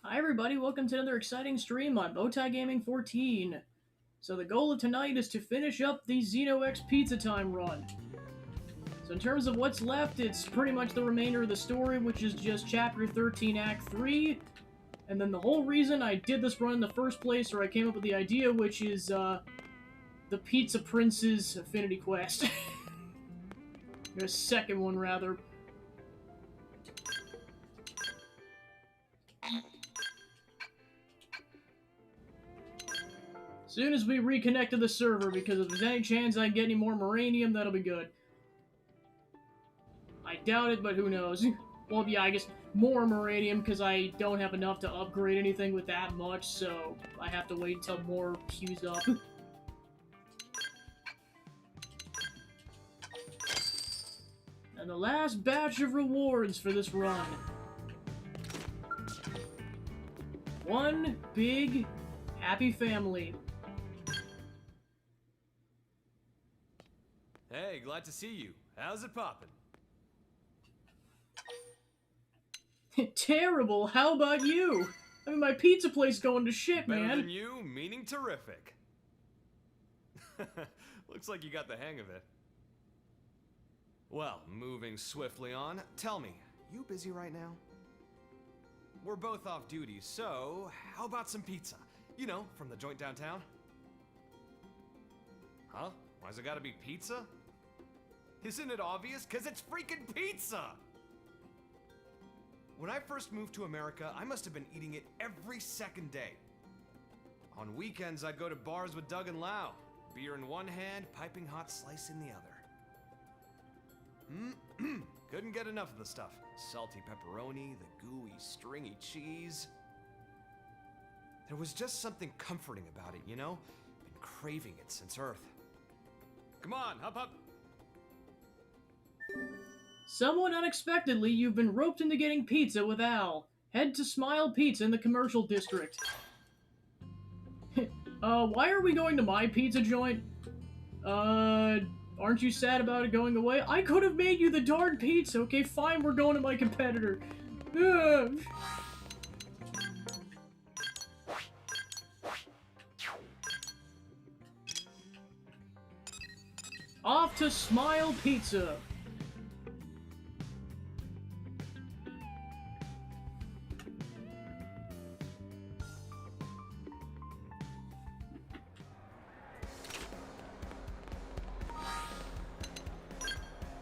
Hi everybody, welcome to another exciting stream on Bowtie Gaming 14. So the goal of tonight is to finish up the Xeno Pizza Time run. So in terms of what's left, it's pretty much the remainder of the story, which is just Chapter 13, Act 3. And then the whole reason I did this run in the first place, or I came up with the idea, which is, the Pizza Prince's Affinity Quest. Or a second one, rather. Soon as we reconnect to the server, because if there's any chance I get any more Moranium, that'll be good. I doubt it, but who knows. Well, yeah, I guess more Moranium, because I don't have enough to upgrade anything with that much, so I have to wait until more queues up. And the last batch of rewards for this run. One big, happy family. Hey, glad to see you. How's it poppin'? Terrible, how about you? I mean, my pizza place going to shit, Better man. than you, meaning terrific. Looks like you got the hang of it. Well, moving swiftly on, tell me, you busy right now? We're both off duty, so how about some pizza? You know, from the joint downtown? Huh? Why's it gotta be pizza? Isn't it obvious? 'Cause it's freaking pizza! When I first moved to America, I must have been eating it every second day. On weekends, I'd go to bars with Doug and Lau. Beer in one hand, piping hot slice in the other. Couldn't get enough of the stuff. Salty pepperoni, the gooey, stringy cheese. There was just something comforting about it, you know? Been craving it since Earth. Come on, hop up! Somewhat unexpectedly, you've been roped into getting pizza with Al. Head to Smile Pizza in the commercial district. Why are we going to my pizza joint? Aren't you sad about it going away? I could have made you the darn pizza. Okay, fine, we're going to my competitor. Ugh. Off to Smile Pizza.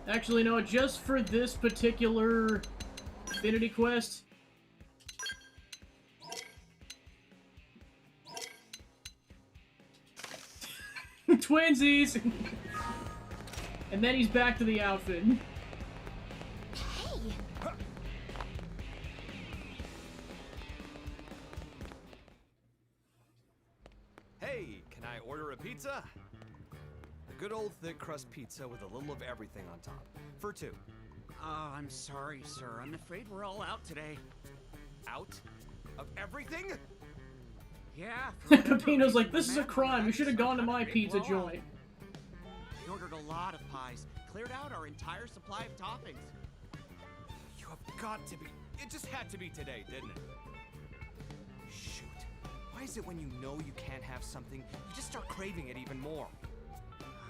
Actually, no, just for this particular Affinity Quest. Twinsies! And then he's back to the outfit. Hey, can I order a pizza? A good old thick crust pizza with a little of everything on top. For two. Oh, I'm sorry, sir. I'm afraid we're all out today. Out? Of everything? Yeah. for whatever Pepino's like, reason, this is a man, crime. You should have gone to my big pizza blowout. joint. We ordered a lot of pies. Cleared out our entire supply of toppings. You have got to be. It just had to be today, didn't it? Shoot. Why is it when you know you can't have something, you just start craving it even more?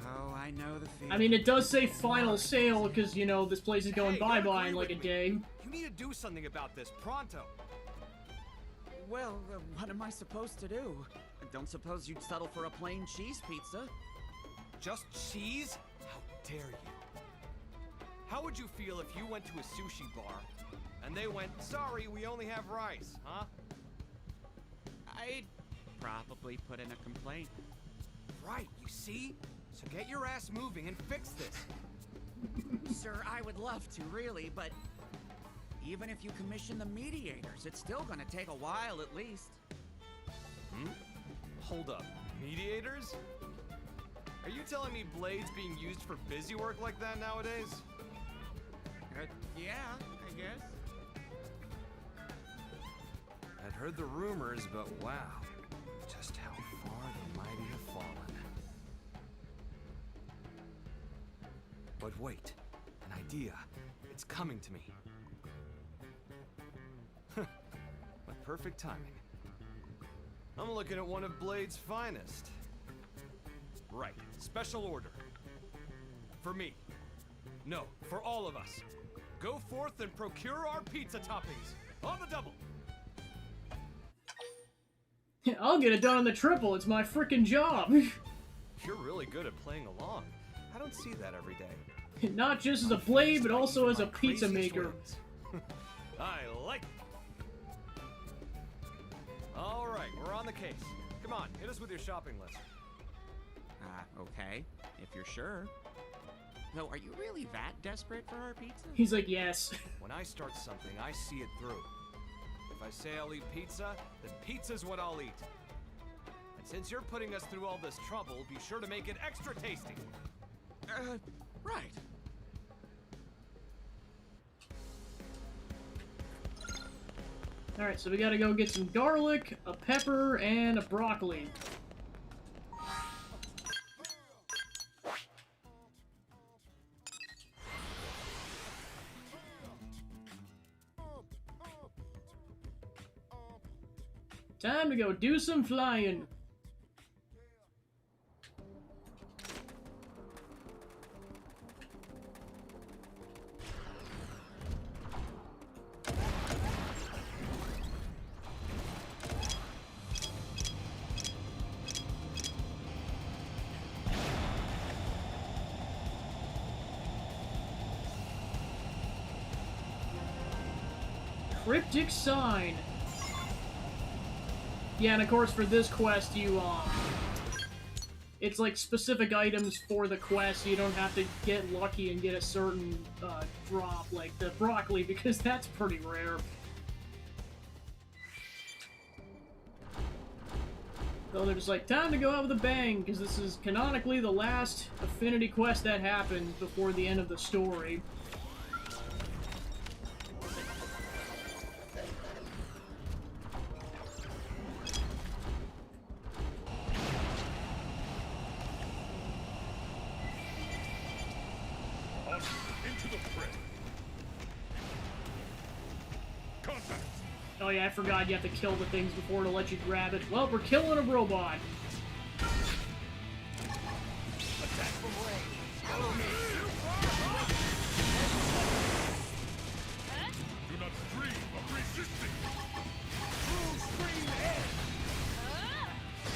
Oh, I know the feeling. I mean, it does say final sale, because, you know, this place is going Hey, don't bye-bye in agree like a with me. day. You need to do something about this, pronto. Well, what am I supposed to do? I don't suppose you'd settle for a plain cheese pizza? Just cheese? How dare you? How would you feel if you went to a sushi bar and they went, sorry, we only have rice, huh? I'd probably put in a complaint. Right, you see? So get your ass moving and fix this. Sir, I would love to, really, but even if you commission the mediators, it's still gonna take a while at least. Hold up, mediators? Are you telling me Blade's being used for busy work like that nowadays? Yeah, I guess. I'd heard the rumors, but wow, just how far the mighty have fallen. But wait, an idea. It's coming to me. perfect timing. I'm looking at one of Blade's finest. Right, special order. For me. No, for all of us. Go forth and procure our pizza toppings. On the double. I'll get it done on the triple. It's my frickin' job. You're really good at playing along. I don't see that every day. Not just as a Blade, but also as a pizza maker. I like it. All right, we're on the case. Come on, hit us with your shopping list. Okay, if you're sure. Though, are you really that desperate for our pizza? He's like, yes. When I start something, I see it through. If I say I'll eat pizza, then pizza's what I'll eat. And since you're putting us through all this trouble, be sure to make it extra tasty. Right. Alright, so we gotta go get some garlic, a pepper, and a broccoli. Time to go do some flying. Cryptic sign. Yeah, and of course for this quest you, it's like specific items for the quest, so you don't have to get lucky and get a certain, drop, like the broccoli, because that's pretty rare. So they're just like, time to go out with a bang, because this is canonically the last Affinity quest that happens before the end of the story. Oh yeah, I forgot you have to kill the things before to let you grab it. Well, we're killing a robot. Attack from range. Follow me. Do not dream of resisting. True Stream Edge.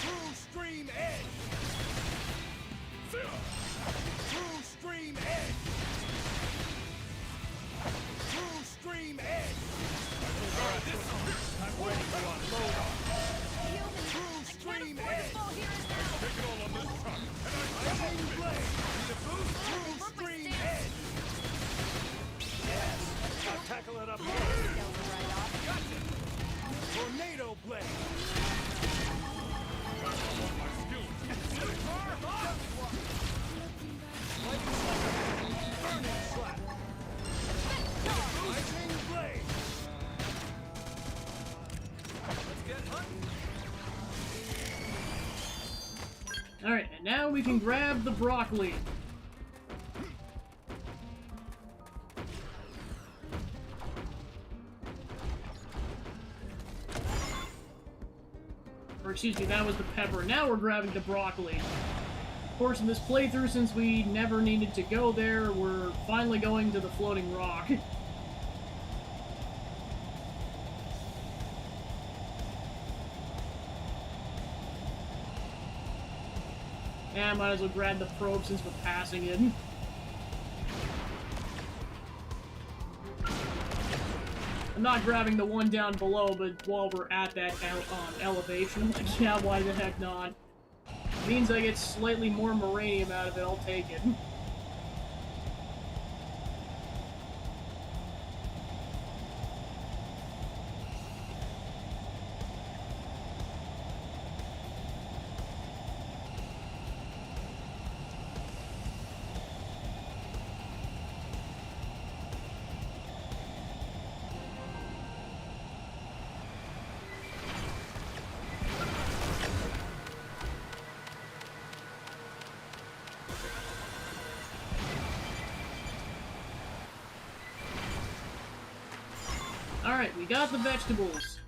True Stream Edge. True Stream Edge. True Stream Edge. I'm ready to unload on. True Stream Edge. Take it all on this truck, and Lightning Blade. Need a boost? True Stream Edge. Yes. I'll tackle it up here. Gotcha. Tornado Blade. my skills. Lightning Slap. Burning Slap. Lightning Blade. Let's get hunting. Alright, and now we can grab the broccoli. Or excuse me, that was the pepper. Now we're grabbing the broccoli. Of course, in this playthrough, since we never needed to go there, we're finally going to the floating rock. Yeah, I might as well grab the probe since we're passing it. I'm not grabbing the one down below, but while we're at that elevation, I'm like, yeah, why the heck not? Means I get slightly more Moranium out of it, I'll take it. Alright, we got the vegetables.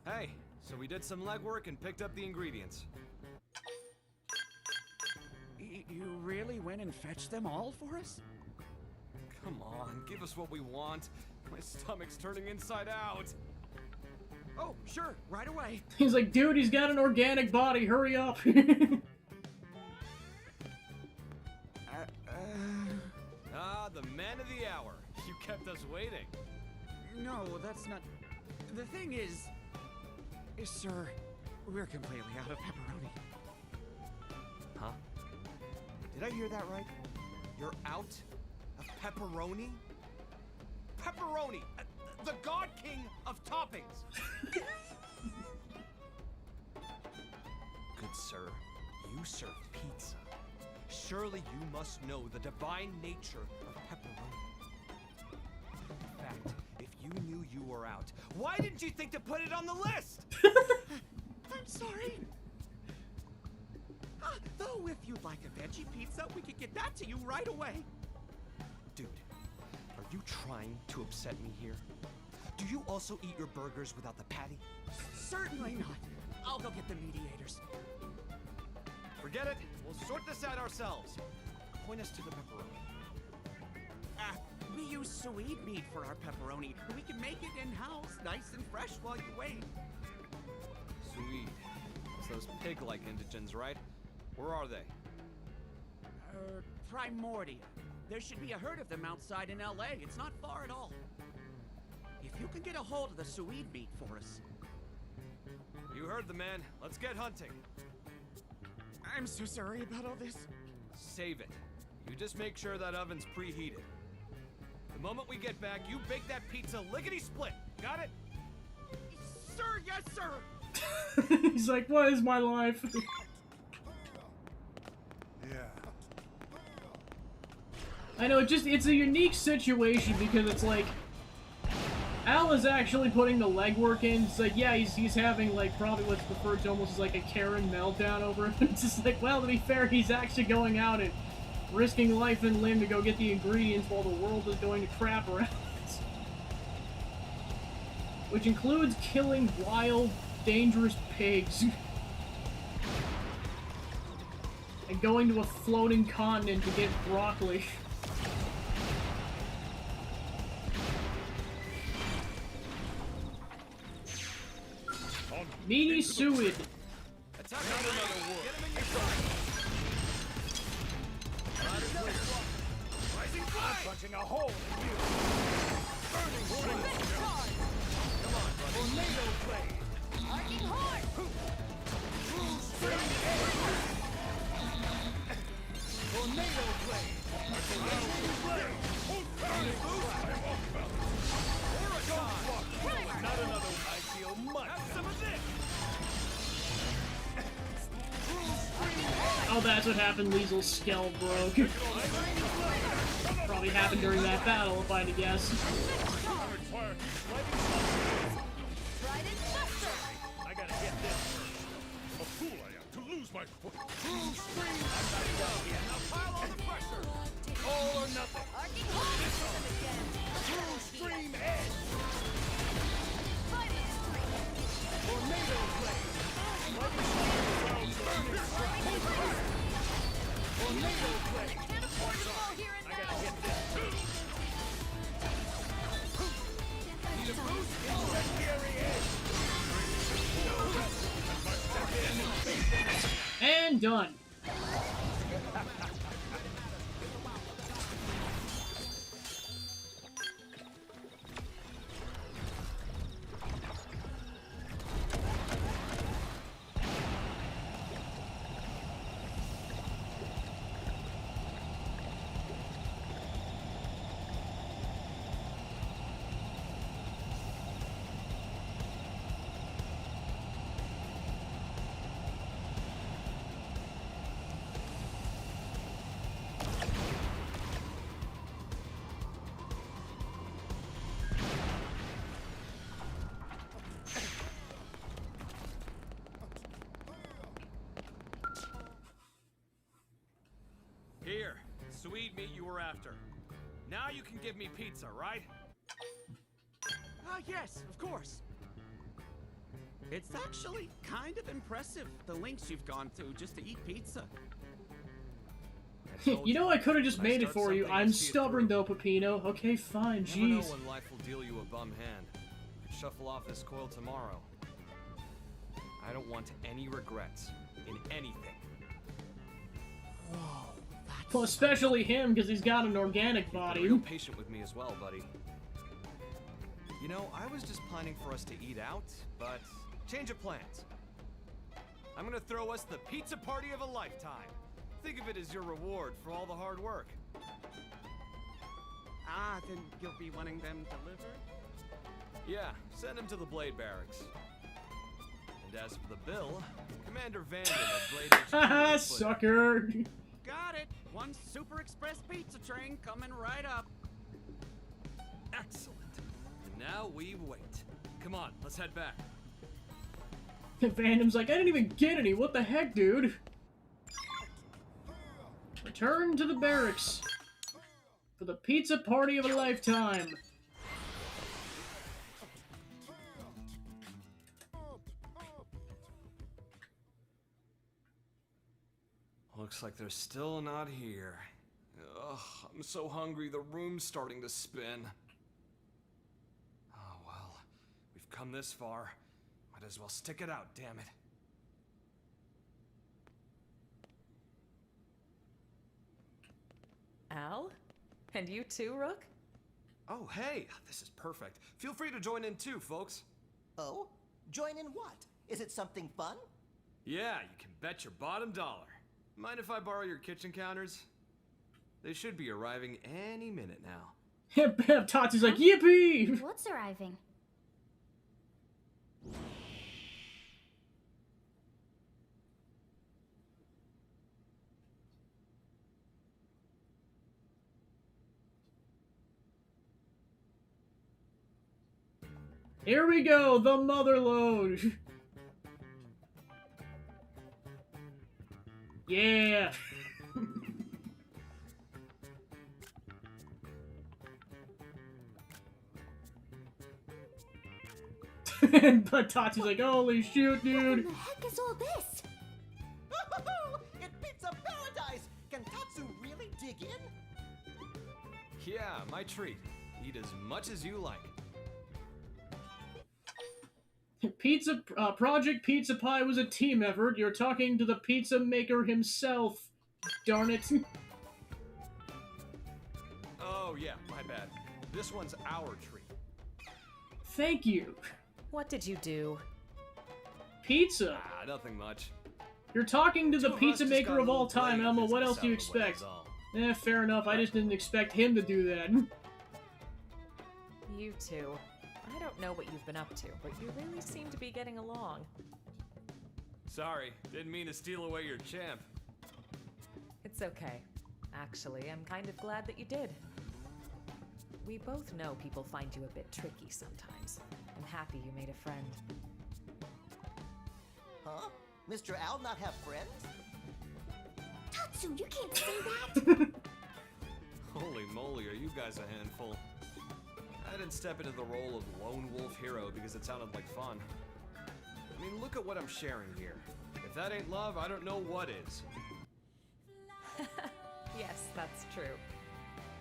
Hey, so we did some legwork and picked up the ingredients. You really went and fetched them all for us? Come on, give us what we want. My stomach's turning inside out. Oh, sure, right away. He's like, dude, he's got an organic body, hurry up. Ah, the man of the hour. You kept us waiting. No, that's not... The thing is, sir, we're completely out of pepperoni. Huh? Did I hear that right? You're out of pepperoni? Pepperoni! The God King of toppings! Good sir, you serve pizza. Surely you must know the divine nature of pepperoni. In fact, if you knew you were out, why didn't you think to put it on the list? I'm sorry. Though if you'd like a veggie pizza, we could get that to you right away. Dude, are you trying to upset me here? Do you also eat your burgers without the patty? Certainly not. I'll go get the mediators. Forget it. We'll sort this out ourselves. Point us to the pepperoni. We use sweet meat for our pepperoni. We can make it in-house, nice and fresh while you wait. Sweet. It's those pig-like indigents, right? Where are they? Primordia. There should be a herd of them outside in LA. It's not far at all. If you can get a hold of the sweet meat for us. You heard the man. Let's get hunting. I'm so sorry about all this. Save it. You just make sure that oven's preheated. The moment we get back, you bake that pizza lickety-split. Got it? Sir, yes, sir. He's like, what is my life? I know, it's a unique situation because it's like, Al is actually putting the legwork in. It's like, yeah, he's having, like, probably what's referred to almost as, like, a Karen meltdown over it. It's just like, well, to be fair, he's actually going out and risking life and limb to go get the ingredients while the world is going to crap around. Which includes killing wild, dangerous pigs. And going to a floating continent to get broccoli. Meanie Suid. Attack another war. Get him in your sight. Rising fire. I'm punching a hole in you. Burning flame. Come on, buddy. Tornado blade. Arcing horn. True strength. Tornado blade. Tornado blade. Not another. I feel much. Have some of this. Oh, that's what happened. Liesel's skull broke. Probably happened during that battle, if I had to guess. I gotta get this. A fool I am to lose my foot. True stream. I'm not done yet. Now pile on the pressure. All or nothing. Arcing horn. True stream edge. Fighting streak. Tornado blade. Tornado blade. Can't afford to fall here and now. Need a boost? Incendiary edge. And done. meat you were after. Now you can give me pizza, right? Yes, of course. It's actually kind of impressive, the lengths you've gone to just to eat pizza. You know I could have just made it for you. I'm stubborn though, Peppino. Okay, fine, Never know jeez. when life will deal you a bum hand. I could shuffle off this coil tomorrow. I don't want any regrets in anything. Whoa, that's Well, especially him, because he's got an organic Be body. real patient with me as well, buddy. You know, I was just planning for us to eat out, but change of plans. I'm gonna throw us the pizza party of a lifetime. Think of it as your reward for all the hard work. Ah, then you'll be wanting them delivered? Yeah, send him to the Blade Barracks. And as for the bill, Commander Vanden at Blade HQ Haha, will put- sucker. Got it! One Super Express pizza train coming right up. Excellent. And now we wait. Come on, let's head back. Vandom's like, I didn't even get any. What the heck, dude? Return to the barracks for the pizza party of a lifetime. Looks like they're still not here. Ugh, I'm so hungry, the room's starting to spin. Oh well, we've come this far. Might as well stick it out, damn it. Al? And you too, Rook? Oh, hey, this is perfect. Feel free to join in too, folks. Oh? Join in what? Is it something fun? Yeah, you can bet your bottom dollar. Mind if I borrow your kitchen counters? They should be arriving any minute now. Tatsu's like, yippee! What's arriving? Here we go, the mother load. Yeah. But Tatsu's like, holy shoot, What dude. the heck is all this? It pizza paradise! Can Tatsu really dig in? Yeah, my treat. Eat as much as you like. Project Pizza Pie was a team effort. You're talking to the pizza maker himself. Darn it. Oh yeah, my bad. This one's our treat. Thank you. What did you do? Pizza. Ah, nothing much. You're talking to the Two of us pizza just maker got a of all little time, blade Elmo. What business else do you out of the way, expect? is all. Fair enough. I just didn't expect him to do that. You two. I don't know what you've been up to, but you really seem to be getting along. Sorry, didn't mean to steal away your champ. It's okay. Actually, I'm kind of glad that you did. We both know people find you a bit tricky sometimes. I'm happy you made a friend. Huh? Mr. Owl not have friends? Tatsu, you can't say that! Holy moly, are you guys a handful? I didn't step into the role of lone wolf hero because it sounded like fun. I mean, look at what I'm sharing here. If that ain't love, I don't know what is. Yes, that's true.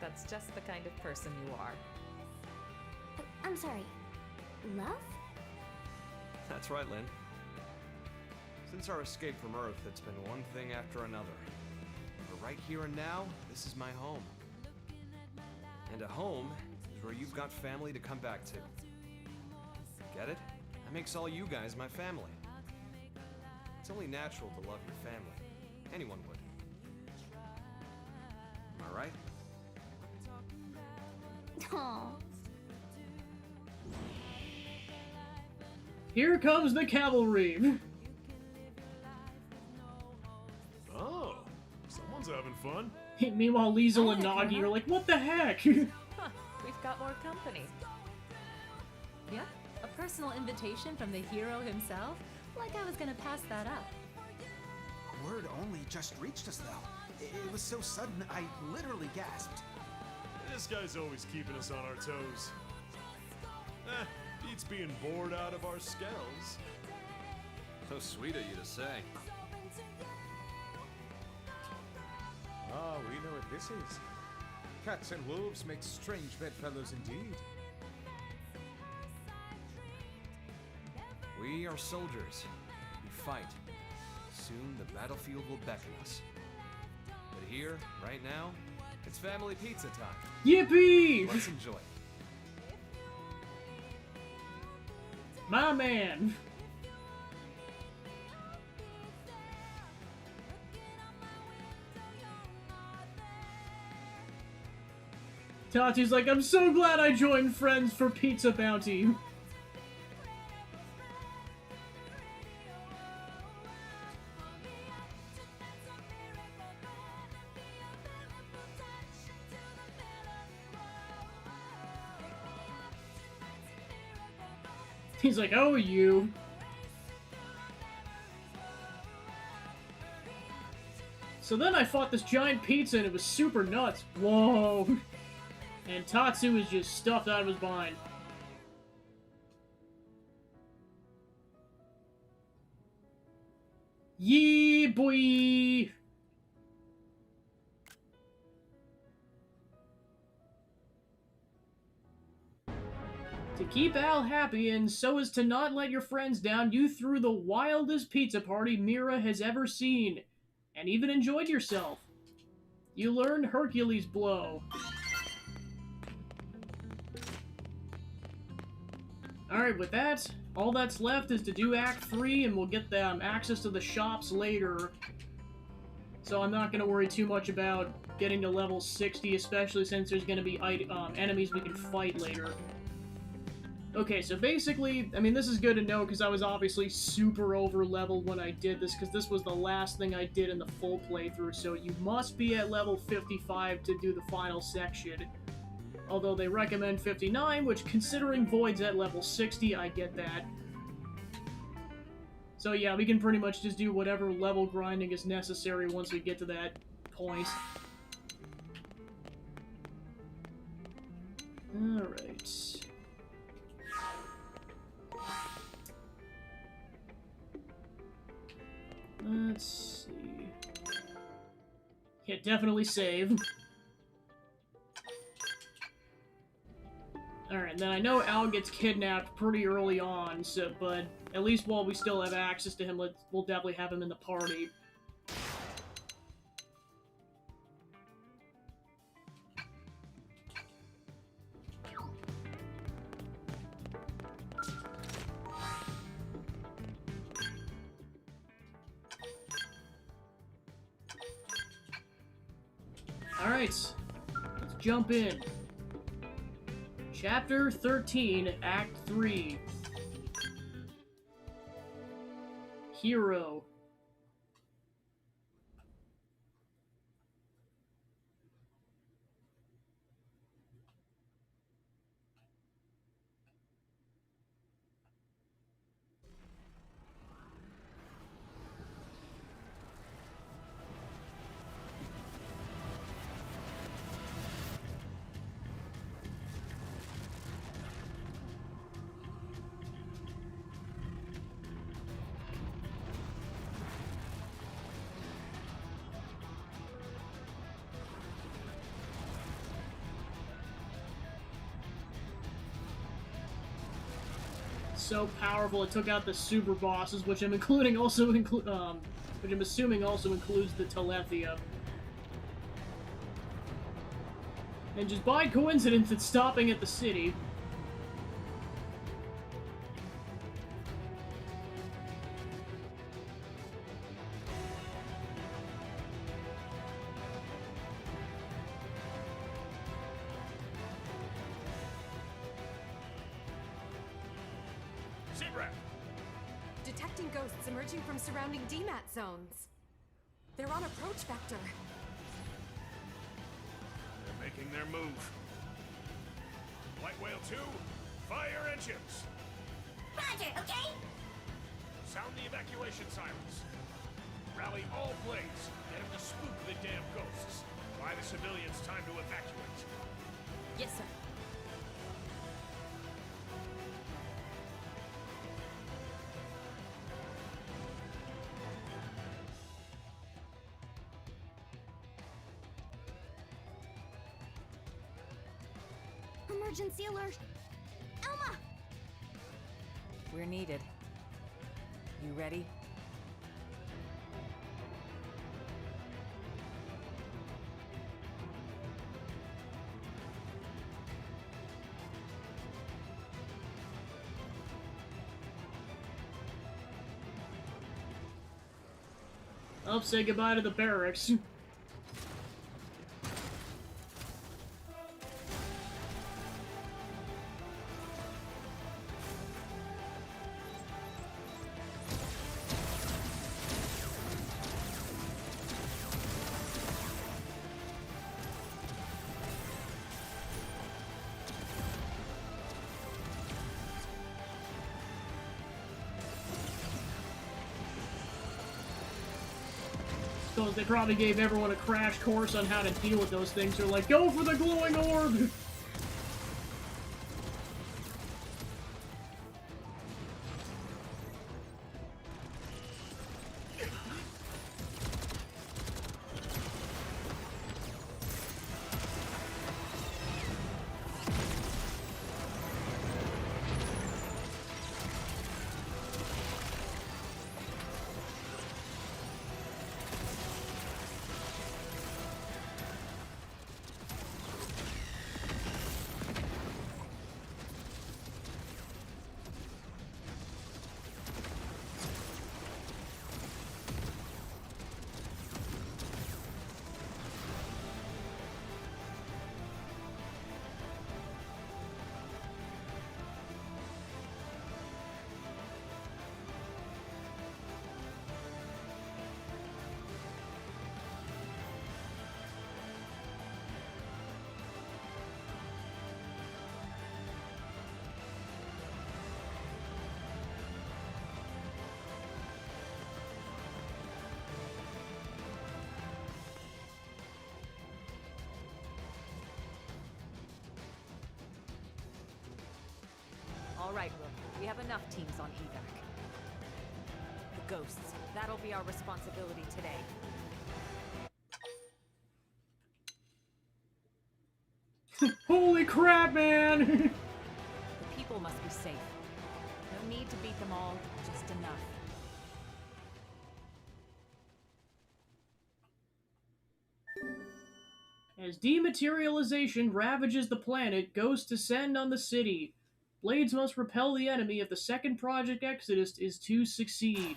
That's just the kind of person you are. I'm sorry. Love? That's right, Lynn. Since our escape from Earth, it's been one thing after another. But right here and now, this is my home. And a home is where you've got family to come back to. Get it? That makes all you guys my family. It's only natural to love your family. Anyone would. Am I right? Aw. Here comes the cavalry. Oh, someone's having fun. Meanwhile, Liesel and Nagi are like, what the heck? Huh, we've got more company. Yep, a personal invitation from the hero himself? Like I was gonna pass that up. Word only just reached us, though. It was so sudden, I literally gasped. This guy's always keeping us on our toes. Beats being bored out of our skells. So sweet of you to say. Ah, we know what this is. Cats and wolves make strange bedfellows indeed. We are soldiers. We fight. Soon the battlefield will beckon us. But here, right now, it's family pizza time. Yippee! Let's enjoy it. My man. Tati's like, I'm so glad I joined Friends for Pizza Bounty. He's like, oh, you. So then I fought this giant pizza and it was super nuts. Whoa. And Tatsu is just stuffed out of his mind. Yee boy. To keep Al happy and so as to not let your friends down, you threw the wildest pizza party Mira has ever seen, and even enjoyed yourself. You learned Hercules Blow. Alright, with that, all that's left is to do Act 3, and we'll get them access to the shops later. So I'm not going to worry too much about getting to level 60, especially since there's going to be enemies we can fight later. Okay, so basically, I mean, this is good to know because I was obviously super over-leveled when I did this, because this was the last thing I did in the full playthrough, so you must be at level 55 to do the final section. Although they recommend 59, which, considering Void's at level 60, I get that. So yeah, we can pretty much just do whatever level grinding is necessary once we get to that point. Alright. Let's see. Yeah, definitely save. Alright, then I know Al gets kidnapped pretty early on, so, but at least while we still have access to him, we'll definitely have him in the party. Alright, let's jump in. Chapter 13, Act 3. Hero. So powerful, it took out the super bosses, which I'm assuming also includes the Telethia. And just by coincidence, it's stopping at the city. Sit rep. Detecting ghosts emerging from surrounding DMAT zones. They're on approach vector. They're making their move. White Whale 2, fire engines. Roger, okay? Sound the evacuation sirens. Rally all blades. Get them to spook the damn ghosts. Buy the civilians time to evacuate. Yes, sir. Emergency alert! Elma! We're needed. You ready? I'll say goodbye to the barracks. Suppose they probably gave everyone a crash course on how to deal with those things. They're like, go for the glowing orb! All right, Rook. We have enough teams on evac. The ghosts. That'll be our responsibility today. Holy crap, man! The people must be safe. No need to beat them all, just enough. As dematerialization ravages the planet, ghosts descend on the city. Blades must repel the enemy if the second Project Exodus is to succeed.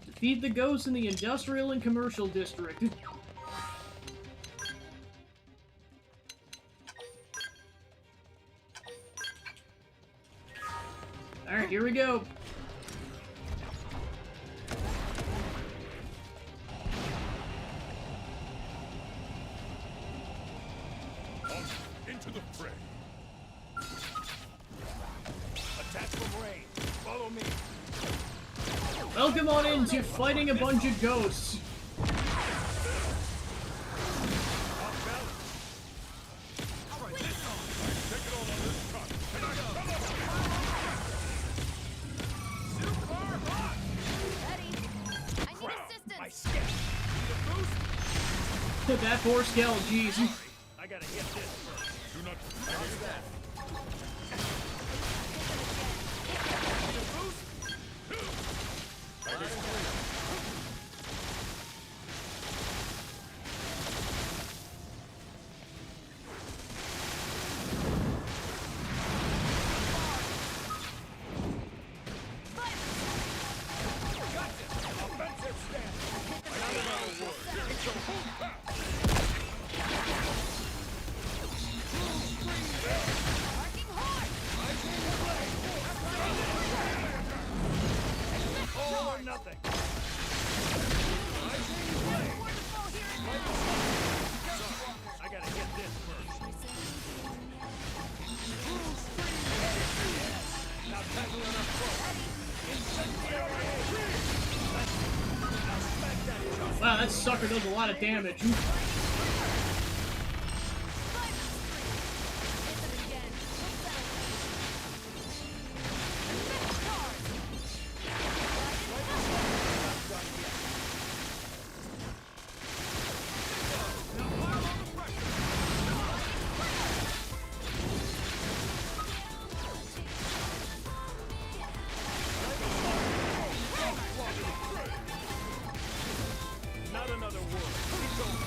Defeat the ghosts in the industrial and commercial district. Alright, here we go. Into the fray. Attack from range. Follow me. Welcome on into fighting a bunch of ghosts. That poor Skell, jeez. I gotta get this first. Do not do that. Nothing. I gotta get this first. Now that sucker does a lot of damage. Not another word. Keep going.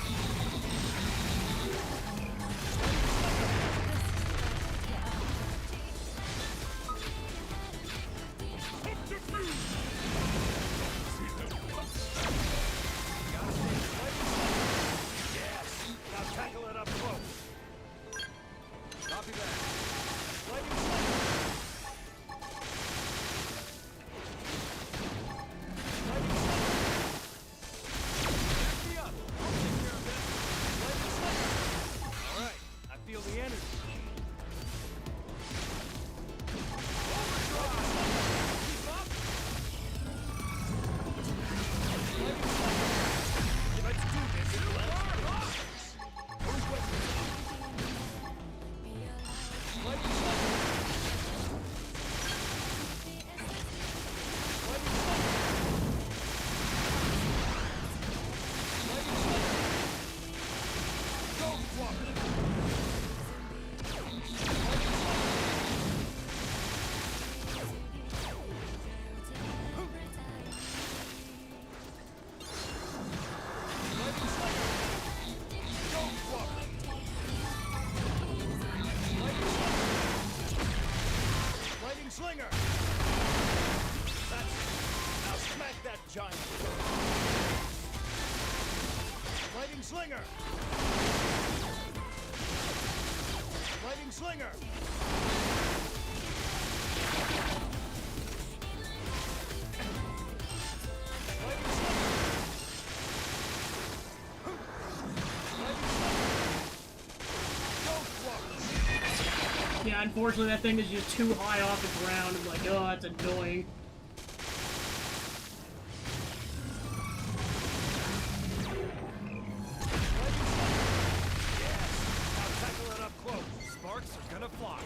Yes. Now tackle it up close. Copy that. Lightning Slinger. Lightning Slinger. Back me up. I'll take care of this. Lightning Slinger. All right. I feel the energy. Overdrive. Keep up. Lightning Slinger. Let's do this. Let's rock. Who's with me? Lightning Slinger. Lightning Slinger. Lightning Slinger. Go, Walker. Lightning Slinger. Lightning Slinger. Go, Walker. Lightning Slinger. Lightning Slinger. That's it. Now smack that giant. Lightning Slinger. Lightning Slinger. Lightning Slinger. Lightning Slinger. Ghost Walker. Yeah, unfortunately that thing is just too high off the ground. I'm like, oh, that's annoying. Lightning Slinger. Yes. Now tackle it up close. Sparks are gonna fly.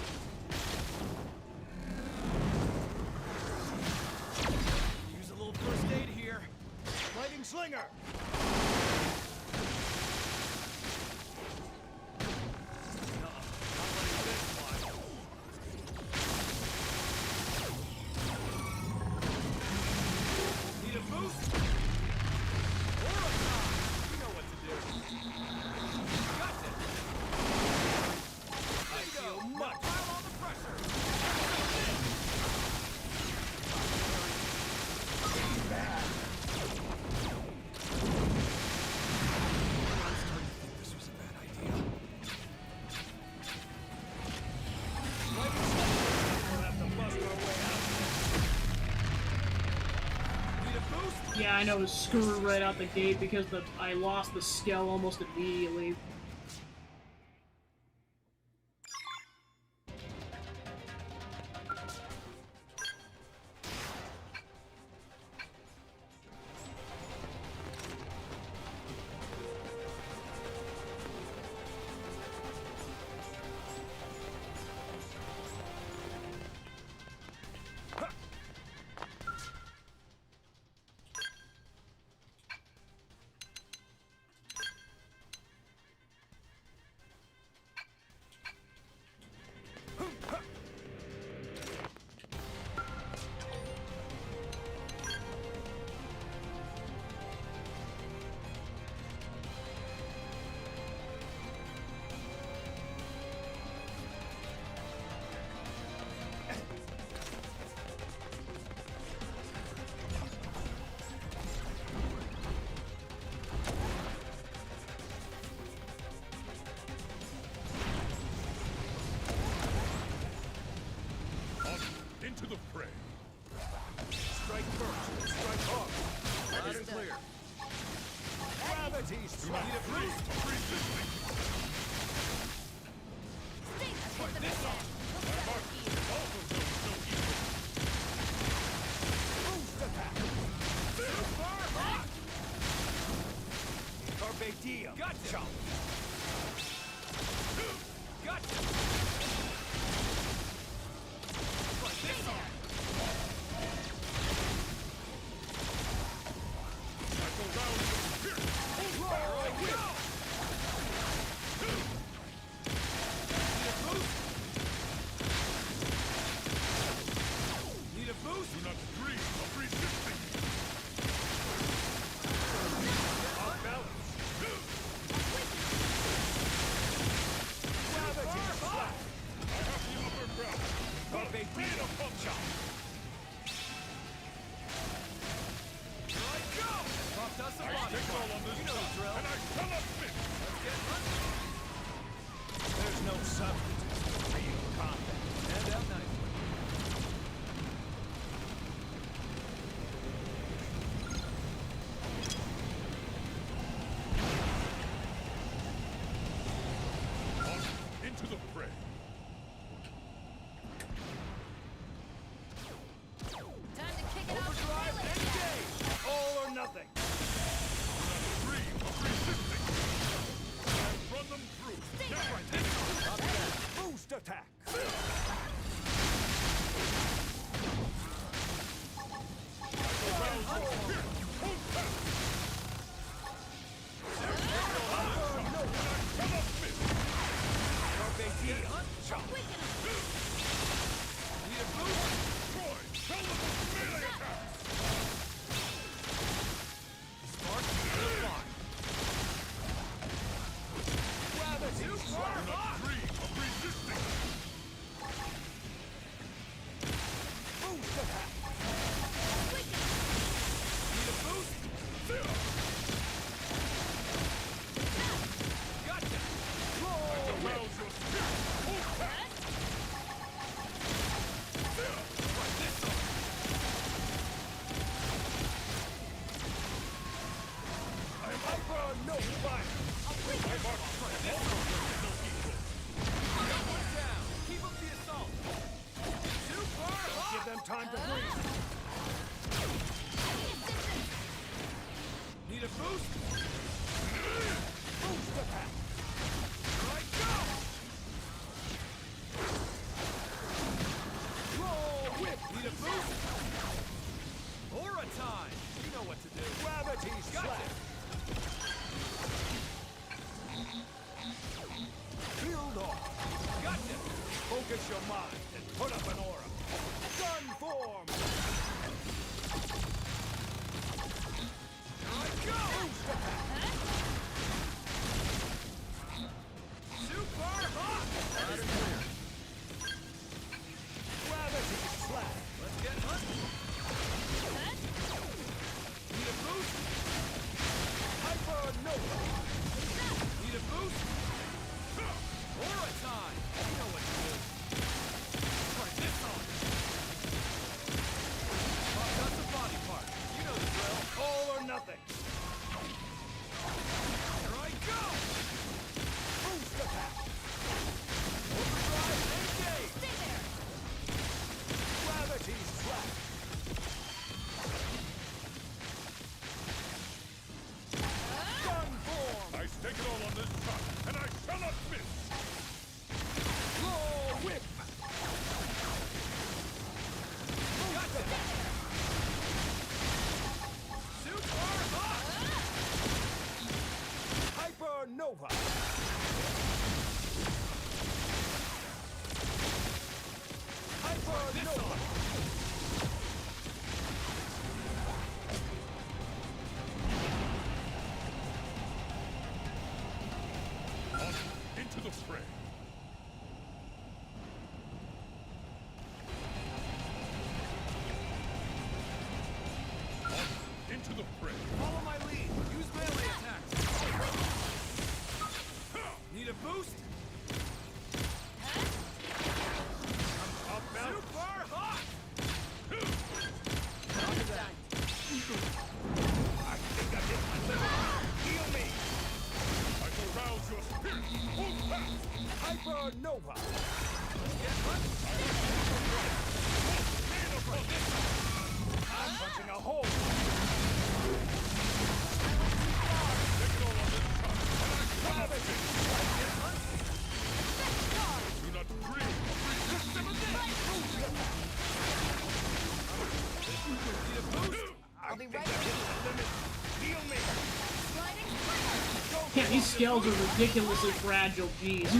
Use a little first aid here. Lightning Slinger. Not letting this fly. Need a boost? Or a knock? You know what to do. Got it. I feel much. Pile on the pressure. I'm starting to think this was a bad idea. Lightning Slinger. We'll have to bust our way out. Need a boost? Yeah, I know, it was screwed right out the gate because I lost the skill almost immediately. Into the fray. Strike first. Strike hard. Loud and clear. Gravity strike. Need a boost. Resisting. Fight this off. My mark also shows no equal. Boost attack. Super hot. Gotcha! Gotcha! Stay there! Cycle round your spirit! Roll! Go! Need a boost? Do not dream of resisting! Off balance! Gravity slap! I have the upper ground! But they need a pump shot! Here I go! Drop dust and body. Take all on this shot, and I cannot miss! Let's get hunting! There's no substitute for real combat. Stand out nicely. Into the fray. Time to kick it off. Overdrive, engage! All or nothing. Do not dream of resisting. And run them through. Get right this one. Boost attack. Time to breathe. Need a boost? Boost attack. Here I go! Roll whip. Need a boost? Aura time. You know what to do. Gravity slap. Field off. Gotcha. Focus your mind and put up an aura. Gun form! Here I go! Super hot! Out and clear. Gravity slap. Let's get hunting. Need a boost? Hyper Nova. Need a boost? Aura time! You know what to do. Try this on. That's a body part. You know the drill. All or nothing. Here I go! Boost attack! Overdrive, engage! Stay there! Gravity slap! Gun form! I stake it all on this shot, and I shall not miss! Roll whip! Gotcha! Super hot! Hyper Nova! Hyper Nova! Into the fray! Into the fray! Follow my lead! Use melee attacks! Need a boost? Up bound. Super hot! I think I hit my limit! Heal me! I shall rouse your spirit! Move fast! Hyper Nova! Get hurt! I'm punching a hole! Take it all on this shot, and I These scales are ridiculously fragile, jeez.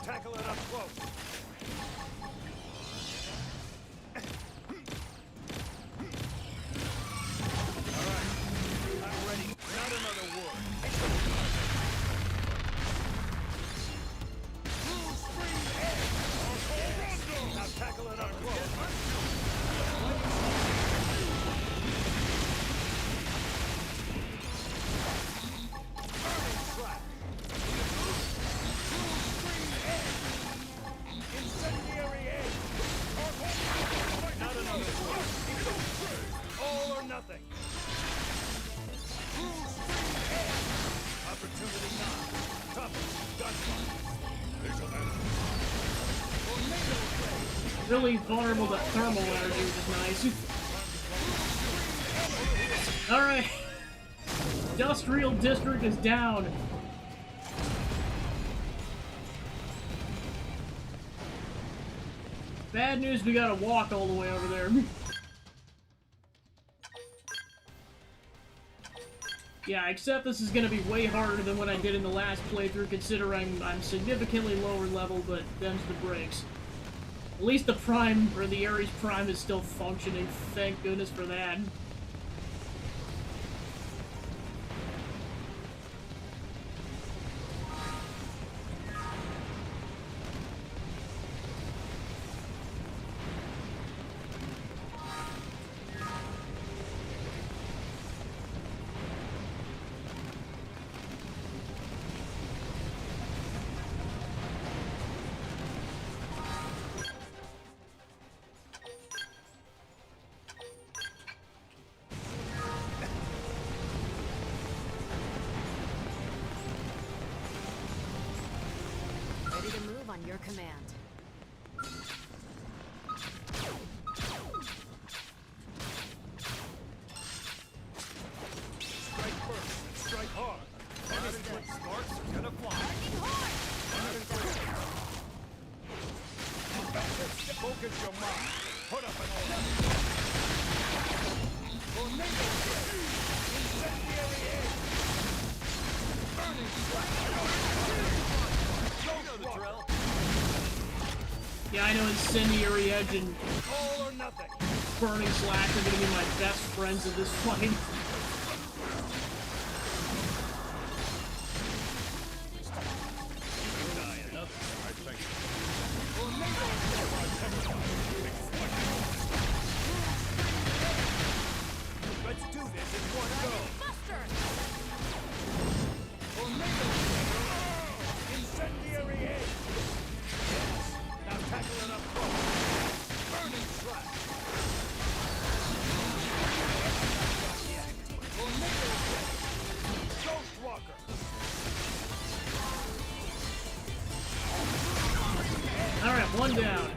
Tackle it up close. All right, I'm ready. Not another word. Full screen ahead. Now tackle it up close. Burning track. Incendiary aid! Not another word. All or nothing. Full screen ahead. Opportunity not. Tough. Gunfight. Tornado blade. Really vulnerable to thermal energy, which is nice. Alright. Industrial District is down. Bad news, we gotta walk all the way over there. Yeah, except this is gonna be way harder than what I did in the last playthrough, considering I'm significantly lower level, but them's the breaks. At least the Prime, or the Ares Prime, is still functioning, thank goodness for that. Ready to move on your command. Strike first and strike hard. Understood. Sparks are gonna fly. Focus your mind. Put up an order. Tornado blade. Incendiary aid. Burning strike. You know the drill. Yeah, I know Incendiary Edge and All or nothing. Burning Slash are gonna be my best friends in this fight. Let's do this in one go. Buster! Tornado blade. Incendiary aid. Yes. Now tackle it up close. Burning track. Alright, one down.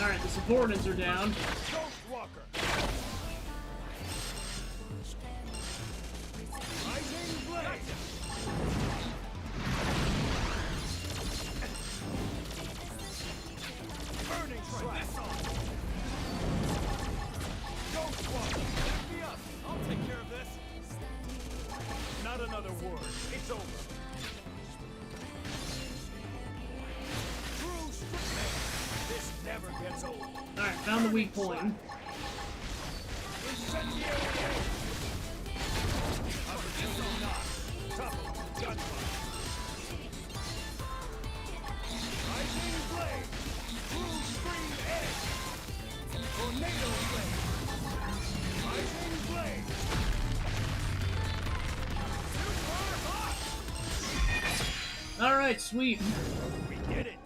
Alright, the subordinates are down. Not another word. It's over. This never gets old. Alright, found the weak point. Alright, sweet. We did it.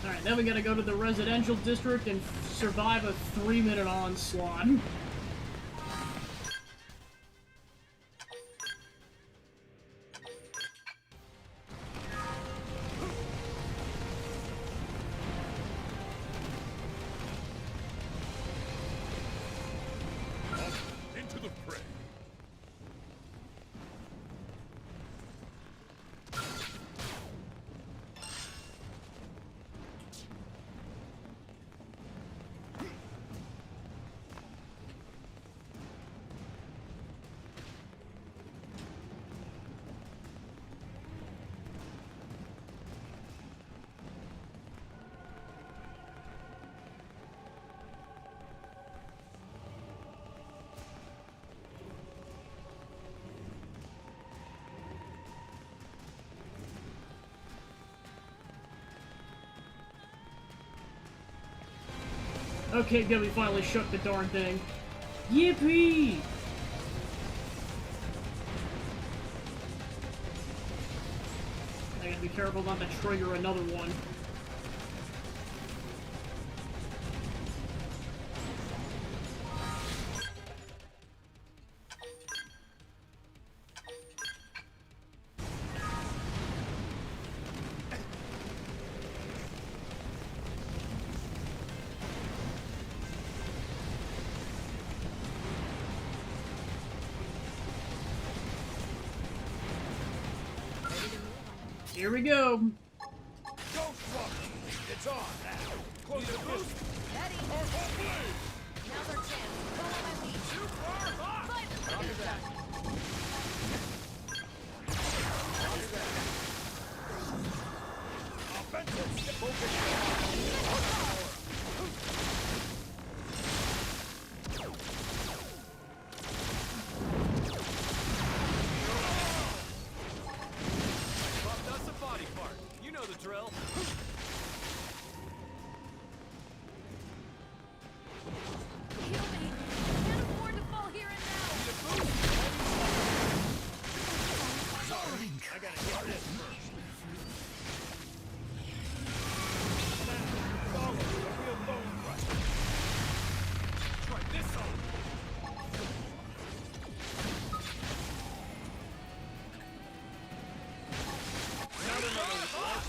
Alright, then we gotta go to the residential district and survive a 3-minute onslaught. Into the fray. Okay, good, we finally shook the darn thing. Yippee! I gotta be careful not to trigger another one. Here we go. It's on now. Close the boost. Ready? Now's our chance. Follow my lead. Too far hot. Copy that. Offensive. Focus. That's a body part. You know the drill. Heal me. Can't afford to fall here and now. I gotta get this first. Now, follow the real bone crush. Try this on. Not another one.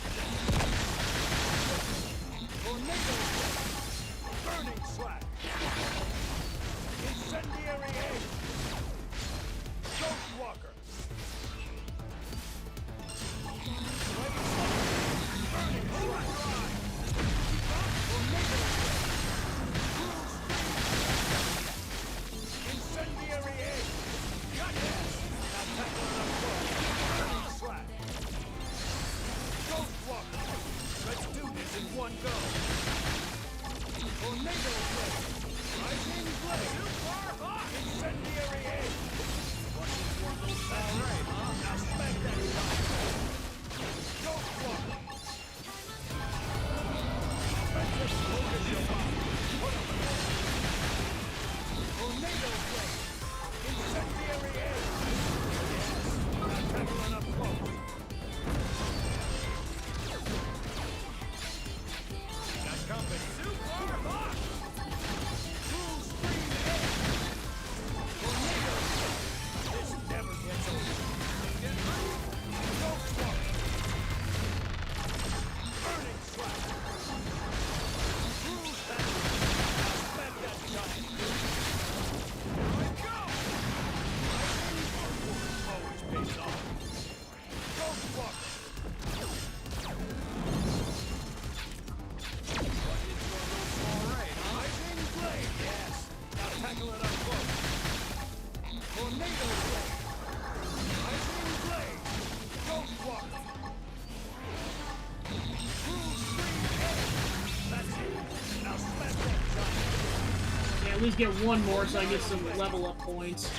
least get one more so I get some level up points.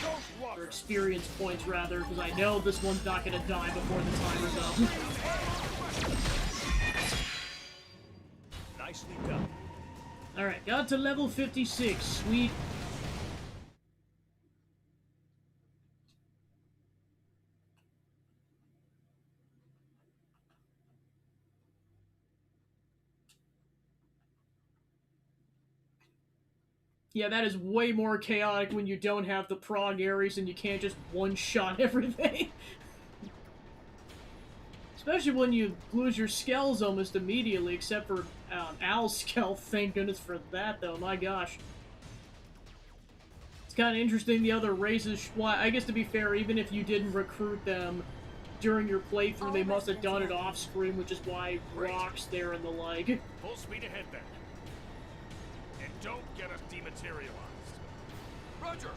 Or experience points, rather, because I know this one's not going to die before the timer's up. Nicely done. Alright, got to level 56. Sweet. Yeah, that is way more chaotic when you don't have the prog Ares and you can't just one-shot everything. Especially when you lose your skells almost immediately, except for Al's skell. Thank goodness for that, though. My gosh. It's kind of interesting the other races... Well, I guess to be fair, even if you didn't recruit them during your playthrough, they must have done it off-screen, which is why Rock's there and the like. Full speed ahead then. And don't get us dematerialized. Roger!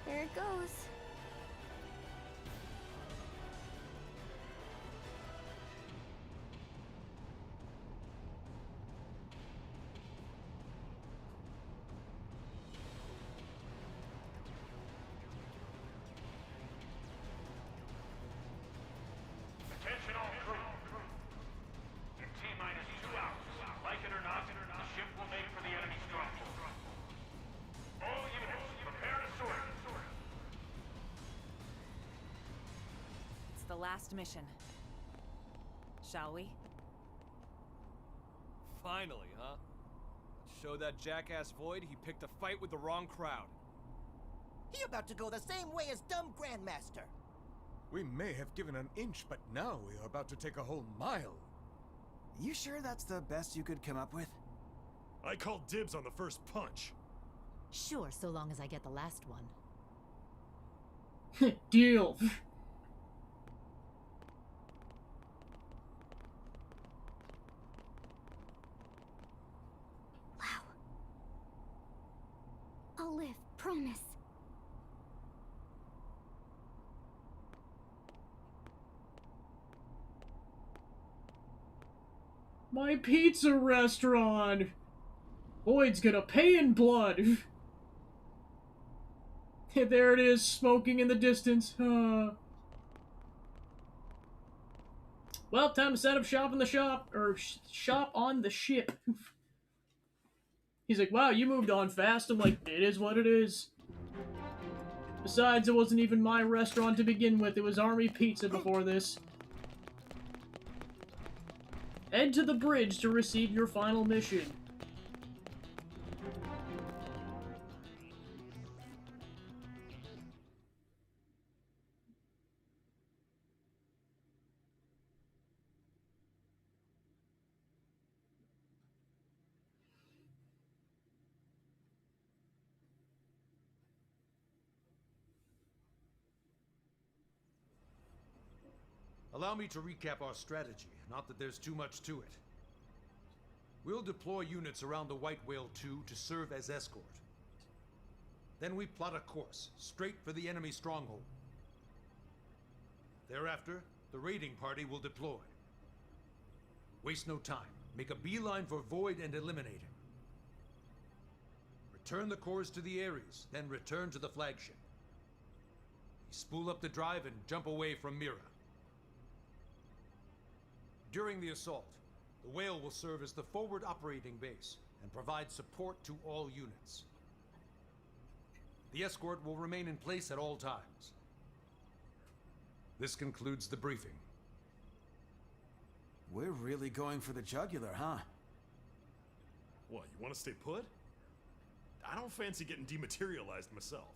There it goes. Attention all crew. In T-minus 2 hours, like it or not, the ship will make for the enemy stronghold. All units, prepare to sword. It's the last mission. Shall we? Finally, huh? Show that jackass Void he picked a fight with the wrong crowd. He about to go the same way as dumb Grandmaster. We may have given an inch, but now we are about to take a whole mile. You sure that's the best you could come up with? I call dibs on the first punch. Sure, so long as I get the last one. Deal. Wow. I'll live, promise. My pizza restaurant! Void's gonna pay in blood! There it is, smoking in the distance. Well, time to set up shop in the shop, or shop on the ship. He's like, wow, you moved on fast. I'm like, it is what it is. Besides, it wasn't even my restaurant to begin with. It was Army Pizza before this. Head to the bridge to receive your final mission. Allow me to recap our strategy, not that there's too much to it. We'll deploy units around the White Whale 2 to serve as escort. Then we plot a course, straight for the enemy stronghold. Thereafter, the raiding party will deploy. Waste no time. Make a beeline for Void and eliminate him. Return the cores to the Ares, then return to the flagship. Spool up the drive and jump away from Mira. During the assault, the Whale will serve as the forward operating base, and provide support to all units. The escort will remain in place at all times. This concludes the briefing. We're really going for the jugular, huh? What, you want to stay put? I don't fancy getting dematerialized myself.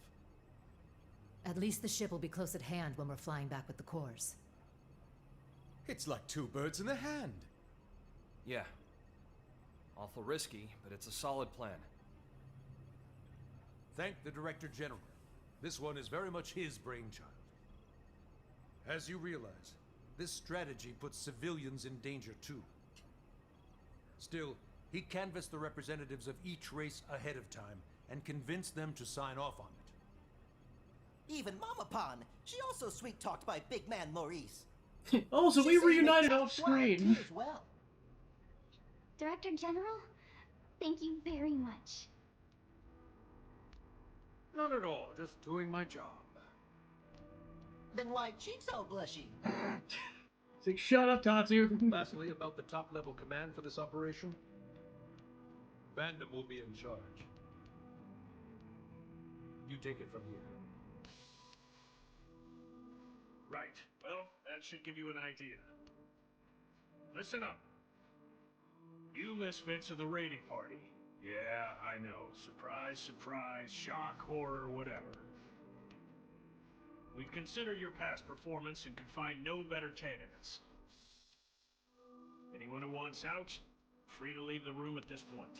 At least the ship will be close at hand when we're flying back with the cores. It's like two birds in the hand. Yeah. Awful risky, but it's a solid plan. Thank the Director General. This one is very much his brainchild. As you realize, this strategy puts civilians in danger too. Still, he canvassed the representatives of each race ahead of time and convinced them to sign off on it. Even Mama Pon, she also sweet-talked by big man Maurice. Also, we reunited off screen. As well. Director General, thank you very much. Not at all, just doing my job. Then why cheeks all blushy? It's like, shut up, Tatsu. Lastly, about the top-level command for this operation. Bandom will be in charge. You take it from here. Right. Well, that should give you an idea. Listen up. You misfits are the raiding party. Yeah, I know. Surprise, surprise, shock, horror, whatever. We've considered your past performance and can find no better candidates. Anyone who wants out, free to leave the room at this point.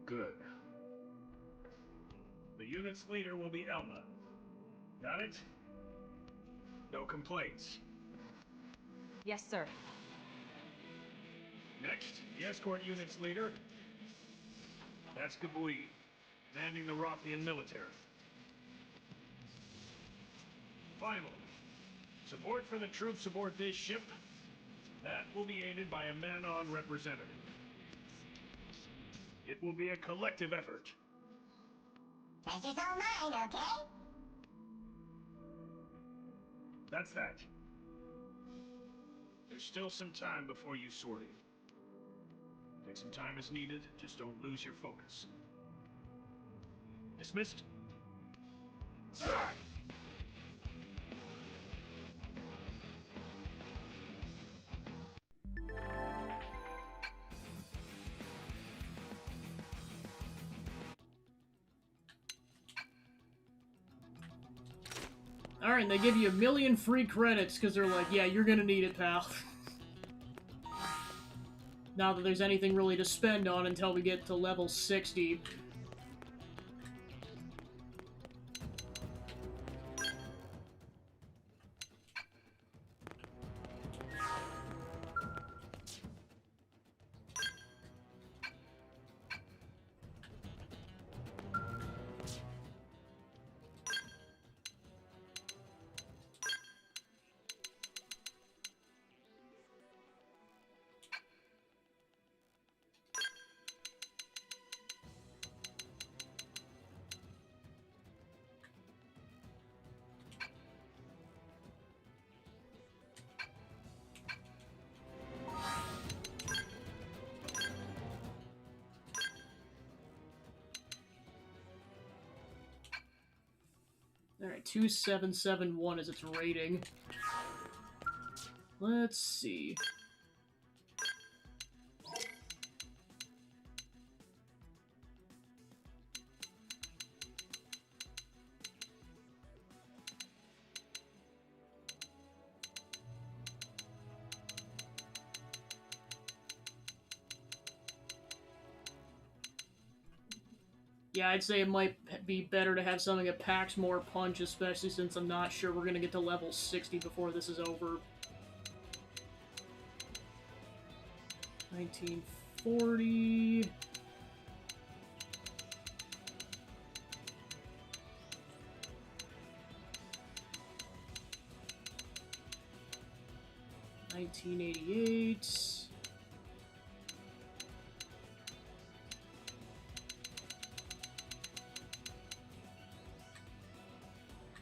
Good. The unit's leader will be Elma. Got it? No complaints. Yes, sir. Next, the escort unit's leader. That's Gabui, commanding the Rothian military. Finally, support for the troops aboard this ship. That will be aided by a man-on representative. It will be a collective effort. This is all mine, okay? That's that. There's still some time before you sortie. Take some time as needed, just don't lose your focus. Dismissed? Alright, they give you 1,000,000 free credits because they're like, yeah, you're gonna need it, pal. Not that there's anything really to spend on until we get to level 60. Alright, 2771 is its rating. Let's see. Yeah, I'd say it might be better to have something that packs more punch, especially since I'm not sure we're going to get to level 60 before this is over. 1940... $1988...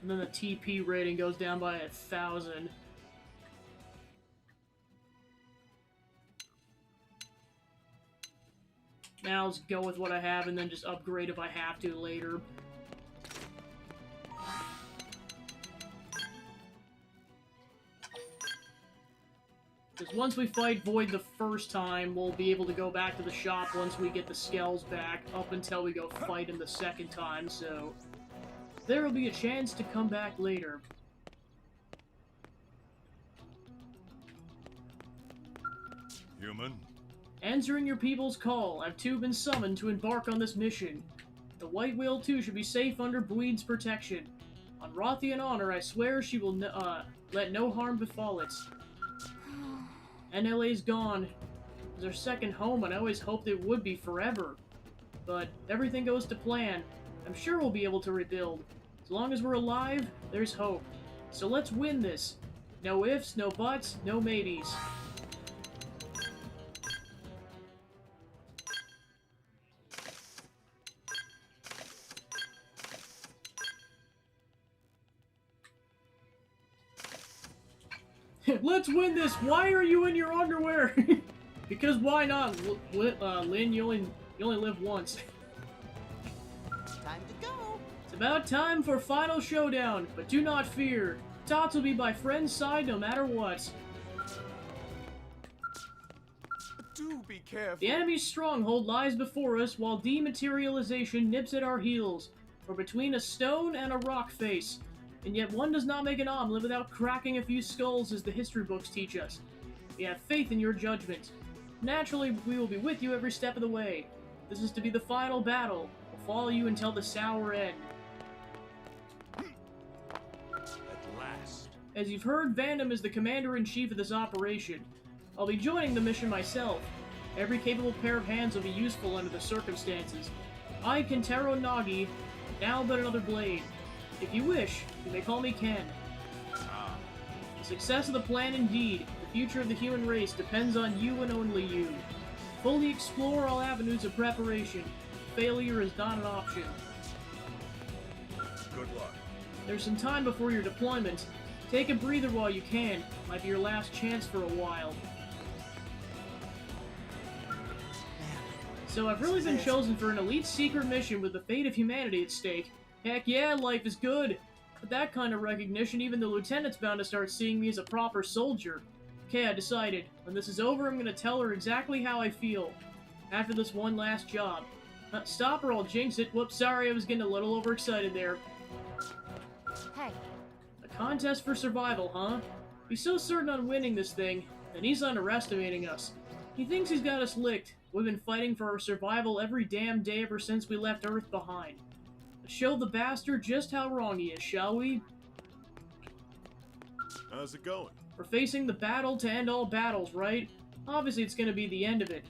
And then the TP rating goes down by 1,000. now let's go with what I have and then just upgrade if I have to later. Because once we fight Void the first time, we'll be able to go back to the shop once we get the skells back, up until we go fight him the second time, so there will be a chance to come back later. Human? Answering your people's call, I've too been summoned to embark on this mission. The White Whale 2 should be safe under Bleed's protection. On Rothian honor, I swear she will let no harm befall it. NLA's gone. It's our second home, and I always hoped it would be forever. But everything goes to plan. I'm sure we'll be able to rebuild. As long as we're alive, there's hope. So let's win this. No ifs, no buts, no maybes. Let's win this! Why are you in your underwear? Because why not? Lynn, you only live once. Time to go. It's about time for final showdown, but do not fear. Tots will be by friend's side no matter what. Do be careful. The enemy's stronghold lies before us, while dematerialization nips at our heels. We're between a stone and a rock face. And yet one does not make an omelet without cracking a few skulls, as the history books teach us. We have faith in your judgment. Naturally, we will be with you every step of the way. This is to be the final battle. We'll follow you until the sour end. At last. As you've heard, Vandam is the commander-in-chief of this operation. I'll be joining the mission myself. Every capable pair of hands will be useful under the circumstances. I, Kentaro Nagi, now but another blade. If you wish, you may call me Ken. The success of the plan indeed, the future of the human race depends on you and only you. Fully explore all avenues of preparation. Failure is not an option. Good luck. There's some time before your deployment. Take a breather while you can. Might be your last chance for a while. So I've really been chosen for an elite secret mission with the fate of humanity at stake. Heck yeah, life is good! With that kind of recognition, even the lieutenant's bound to start seeing me as a proper soldier. Okay, I decided. When this is over, I'm gonna tell her exactly how I feel. After this one last job. Stop or I'll jinx it. Whoops, sorry, I was getting a little overexcited there. Hey. A contest for survival, huh? He's so certain on winning this thing, and he's underestimating us. He thinks he's got us licked. We've been fighting for our survival every damn day ever since we left Earth behind. Show the bastard just how wrong he is, shall we? How's it going? We're facing the battle to end all battles, right? Obviously it's gonna be the end of it.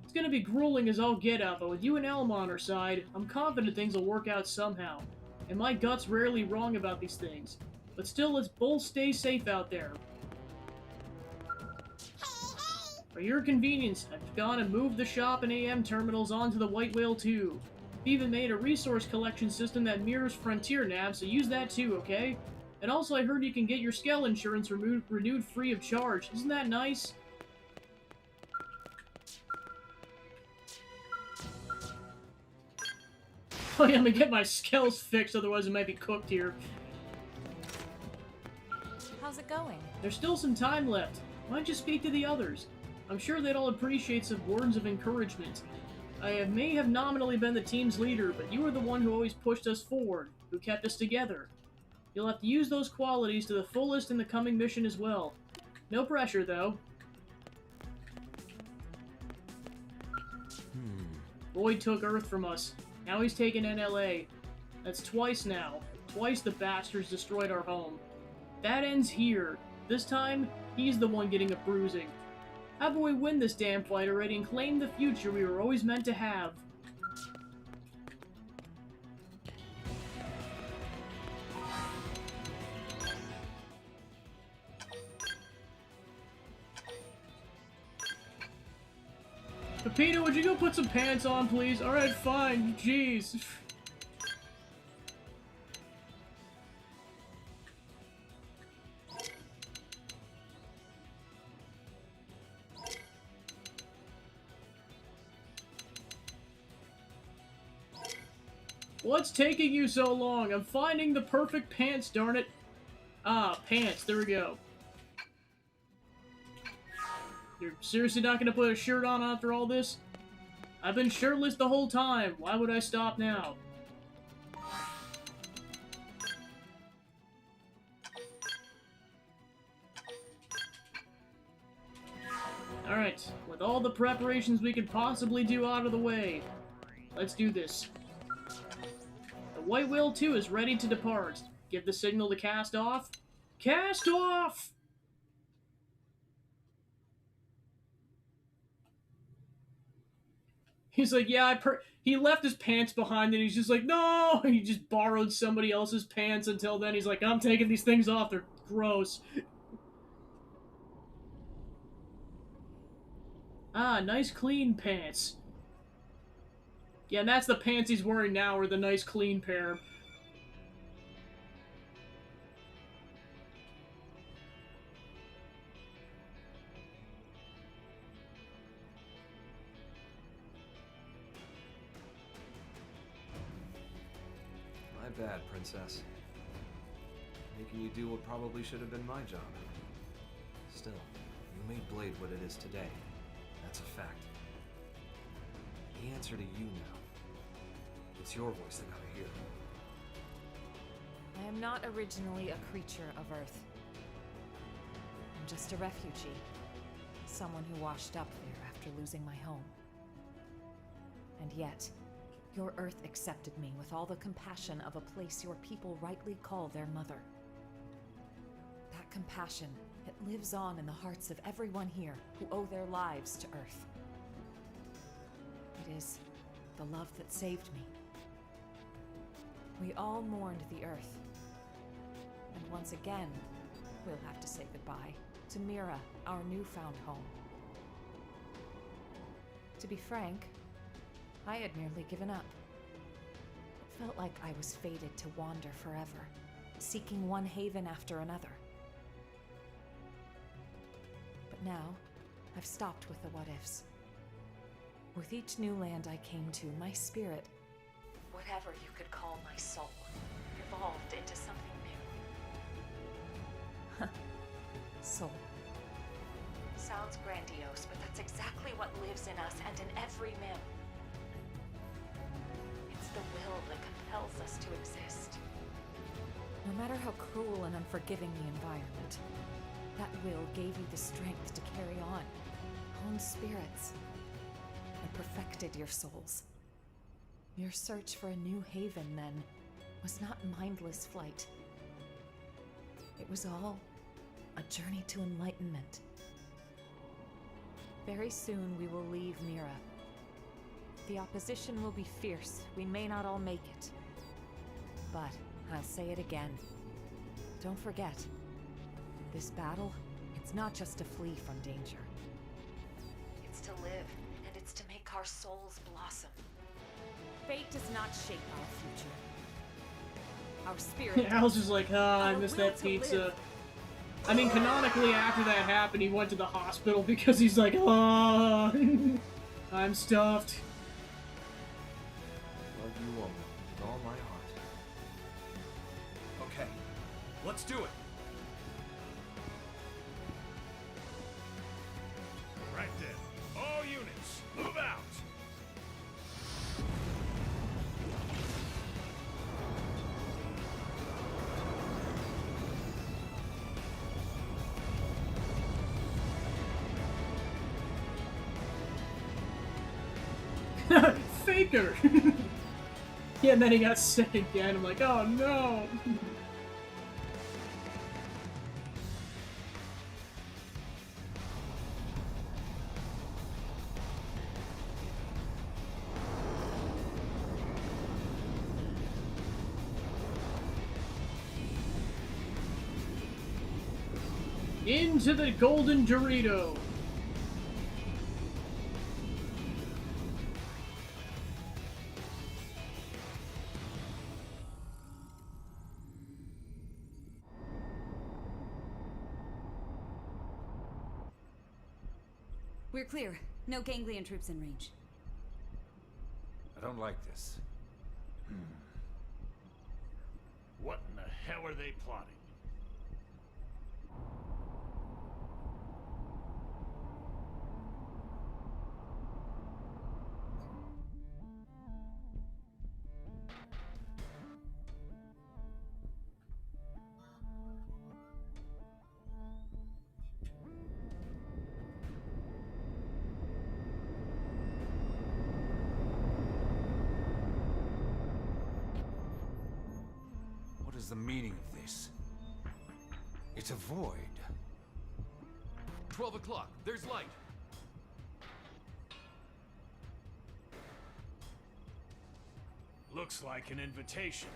It's gonna be grueling as all get out, but with you and Elma on our side, I'm confident things will work out somehow. And my gut's rarely wrong about these things. But still, let's both stay safe out there. For your convenience, I've gone and moved the shop and AM terminals onto the White Whale 2. Even made a resource collection system that mirrors Frontier Nav, so use that too, okay? And also I heard you can get your Skell insurance renewed free of charge. Isn't that nice? Oh yeah, I'm gonna get my Skells fixed, otherwise it might be cooked here. How's it going? There's still some time left. Why don't you speak to the others? I'm sure they'd all appreciate some words of encouragement. I may have nominally been the team's leader, but you were the one who always pushed us forward, who kept us together. You'll have to use those qualities to the fullest in the coming mission as well. No pressure, though. Void took Earth from us. Now he's taken NLA. That's twice now. Twice the bastards destroyed our home. That ends here. This time, he's the one getting a bruising. How about we win this damn fight already and claim the future we were always meant to have? Pepito, would you go put some pants on, please? Alright, fine. Jeez. What's taking you so long? I'm finding the perfect pants, darn it. Ah, pants. There we go. You're seriously not gonna put a shirt on after all this? I've been shirtless the whole time. Why would I stop now? Alright, with all the preparations we could possibly do out of the way, let's do this. The White Whale 2 is ready to depart. Give the signal to cast off. Cast off! He's like, yeah, he left his pants behind and he's just like, no! He just borrowed somebody else's pants until then. He's like, I'm taking these things off. They're gross. Ah, nice clean pants. Yeah, and that's the pants he's wearing now, are the nice clean pair. My bad, Princess. Making you do what probably should have been my job. Still, you made Blade what it is today. That's a fact. The answer to you now. It's your voice that got to hear. I am not originally a creature of Earth. I'm just a refugee. Someone who washed up there after losing my home. And yet, your Earth accepted me with all the compassion of a place your people rightly call their mother. That compassion, it lives on in the hearts of everyone here who owe their lives to Earth. It is the love that saved me. We all mourned the Earth. And once again, we'll have to say goodbye to Mira, our newfound home. To be frank, I had nearly given up. It felt like I was fated to wander forever, seeking one haven after another. But now, I've stopped with the what-ifs. With each new land I came to, my spirit, whatever you could call my soul, evolved into something new. Soul. Sounds grandiose, but that's exactly what lives in us and in every Mim. It's the will that compels us to exist. No matter how cruel and unforgiving the environment, that will gave you the strength to carry on, honed spirits, and perfected your souls. Your search for a new haven, then, was not mindless flight. It was all a journey to enlightenment. Very soon we will leave Mira. The opposition will be fierce. We may not all make it. But I'll say it again. Don't forget, this battle, it's not just to flee from danger. It's to live, and it's to make our souls blossom. Fate does not shape our future. Our spirit. Al's just like, I missed that pizza. I mean, canonically, after that happened, he went to the hospital because he's like, I'm stuffed. Love you, woman, with all my heart. Okay, let's do it. Right then. All units, move out. Faker! Yeah, and then he got sick again. I'm like, oh no! Into the Golden Dorito! We're clear. No ganglion troops in range. I don't like this. What in the hell are they plotting? What is the meaning of this? It's a void. 12 o'clock. There's light. Looks like an invitation.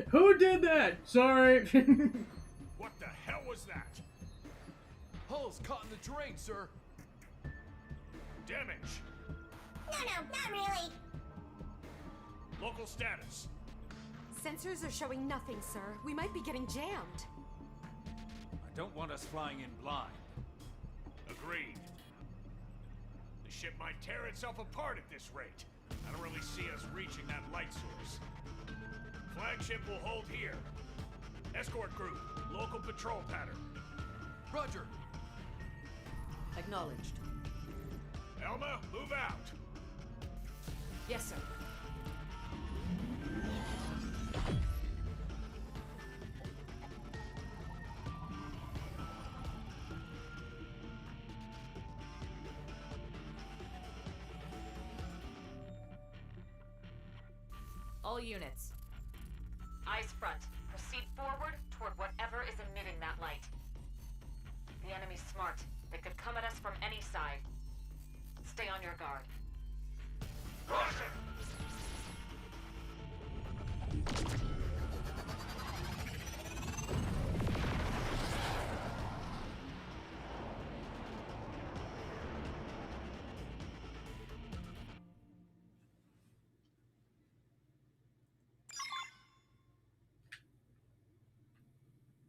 Who did that? Sorry. What the hell was that? Hull's caught in the drain, sir. Damage. No, not really. Local status. Sensors are showing nothing, sir. We might be getting jammed. I don't want us flying in blind. Agreed. The ship might tear itself apart at this rate. I don't really see us reaching that light source. Flagship will hold here. Escort group, local patrol pattern. Roger. Acknowledged. Elma, move out. Yes, sir. All units. Eyes front. Proceed forward toward whatever is emitting that light. The enemy's smart. They could come at us from any side. Stay on your guard.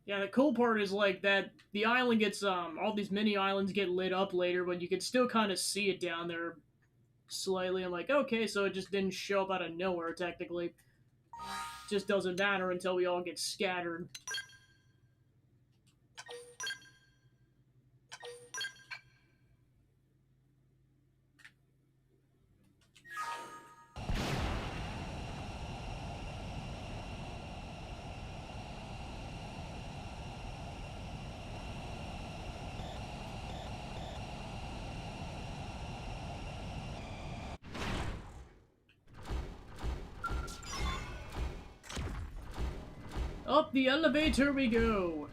Yeah, the cool part is like that the island gets all these mini islands get lit up later, but you can still kind of see it down there slightly. I'm like, okay, so it just didn't show up out of nowhere technically. Just doesn't matter until we all get scattered. Up the elevator we go!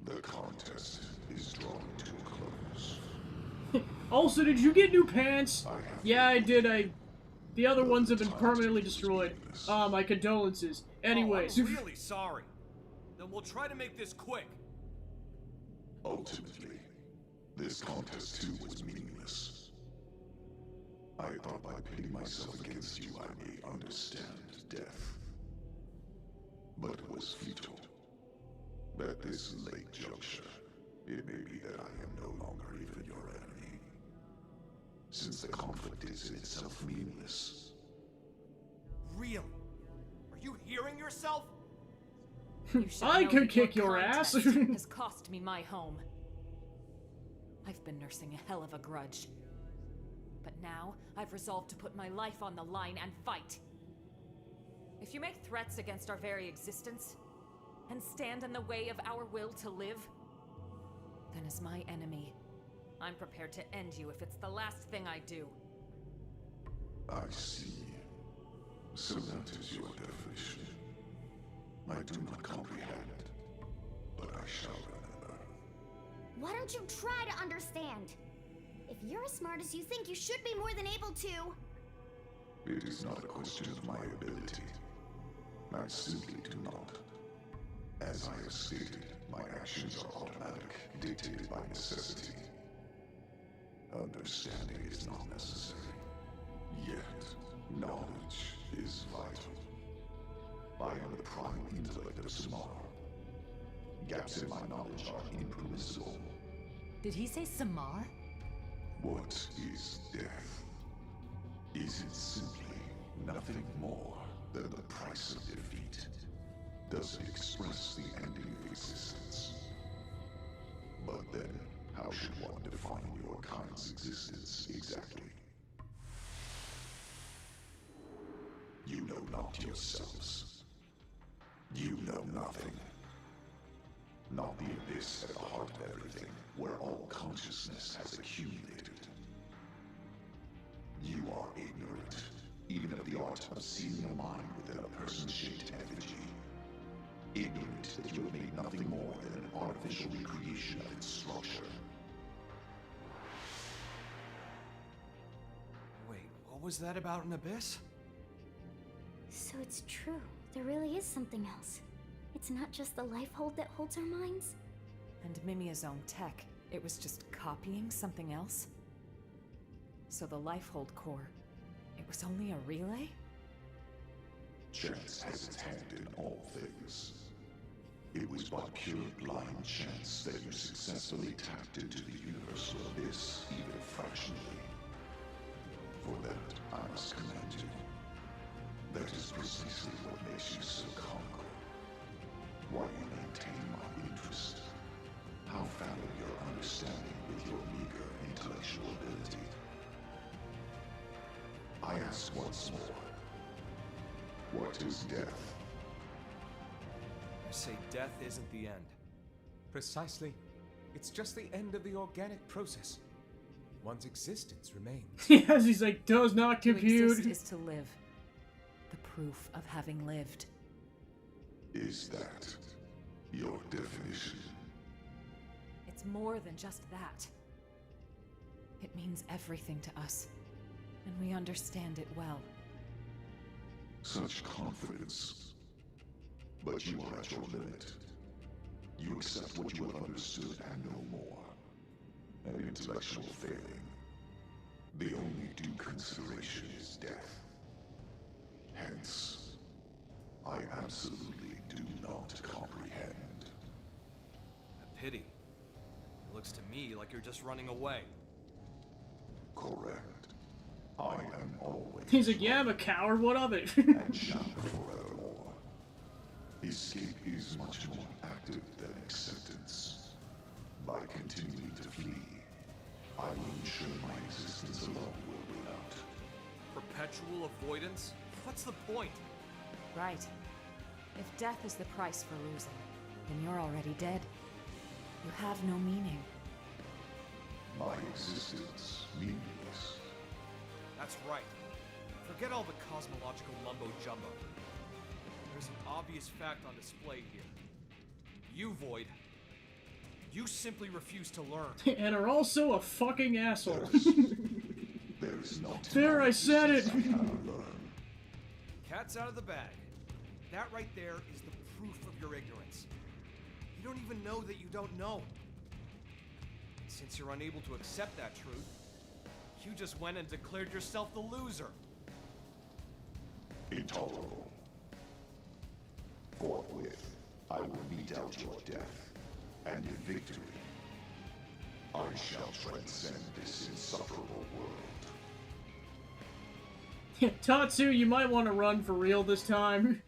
The contest is drawing to a close. Also, did you get new pants? Yeah, I did. The other ones have been permanently destroyed. My condolences. Anyways. Oh, I'm really sorry. Then we'll try to make this quick. Ultimately, this contest too was meaningless. I thought by pitting myself against you I may understand death. But it was futile. At this late juncture, it may be that I am no longer even your enemy. Since the conflict is in itself meaningless. Really? Are you hearing yourself? You should I know could that kick your your ass. contest has cost me my home. I've been nursing a hell of a grudge. But now, I've resolved to put my life on the line and fight. If you make threats against our very existence, and stand in the way of our will to live, then as my enemy, I'm I'm prepared to end you if it's the last thing I do. I see. So that is your definition. I do not comprehend, but I shall remember. Why don't you try to understand? If you're as smart as you think, you should be more than able to. It is not a question of my ability. I simply do not. As I have stated, my actions are automatic, dictated by necessity. Understanding is not necessary. Yet, knowledge is vital. I am the prime intellect of Samar. Gaps in my knowledge are impermissible. Did he say Samar? What is death? Is it simply nothing more than the price of defeat? Does it express the ending of existence? But then, how should one define your kind's existence exactly? You know not yourselves. You know nothing. Not the abyss at the heart of everything, where all consciousness has accumulated. You are ignorant, even of the art of seeing a mind within a person-shaped effigy. Ignorant that you have made nothing more than an artificial recreation of its structure. Wait, what was that about an abyss? So it's true. There really is something else. It's not just the life hold that holds our minds. And Mimia's own tech, it was just copying something else? So the Lifehold core, it was only a relay? Chance has its hand in all things. It was by pure blind chance that you successfully tapped into the universal abyss, even fractionally. For that, I must commend you. That is precisely what makes you so conquer. Why you maintain my interest. How fathom your understanding with your meager intellectual ability. I ask once more, what is death? You say death isn't the end. Precisely. It's just the end of the organic process. One's existence remains. Yes, he's like, does not compute. To exist is to live. The proof of having lived. Is that your definition? It's more than just that. It means everything to us, and we understand it well. Such confidence. But you are at your limit. You accept what you have understood and no more. An intellectual failing. The only due consideration is death. Hence, I absolutely do not comprehend. A pity. It looks to me like you're just running away. Correct. I am always. He's like, yeah, I'm a coward, what of it? And shall forevermore. Escape is much more active than acceptance. By continuing to flee, I will ensure my existence alone will win out. Perpetual avoidance? What's the point? Right. If death is the price for losing, then you're already dead. You have no meaning. My existence meaningless. That's right. Forget all the cosmological mumbo-jumbo. There's an obvious fact on display here. You, Void, you simply refuse to learn. And are also a fucking asshole. There is no there, I said it! Cat's out of the bag. That right there is the proof of your ignorance. You don't even know that you don't know. Since you're unable to accept that truth, you just went and declared yourself the loser. Intolerable. Forthwith, I will mete out your death, and in victory, I shall transcend this insufferable world. Tatsu, you might want to run for real this time.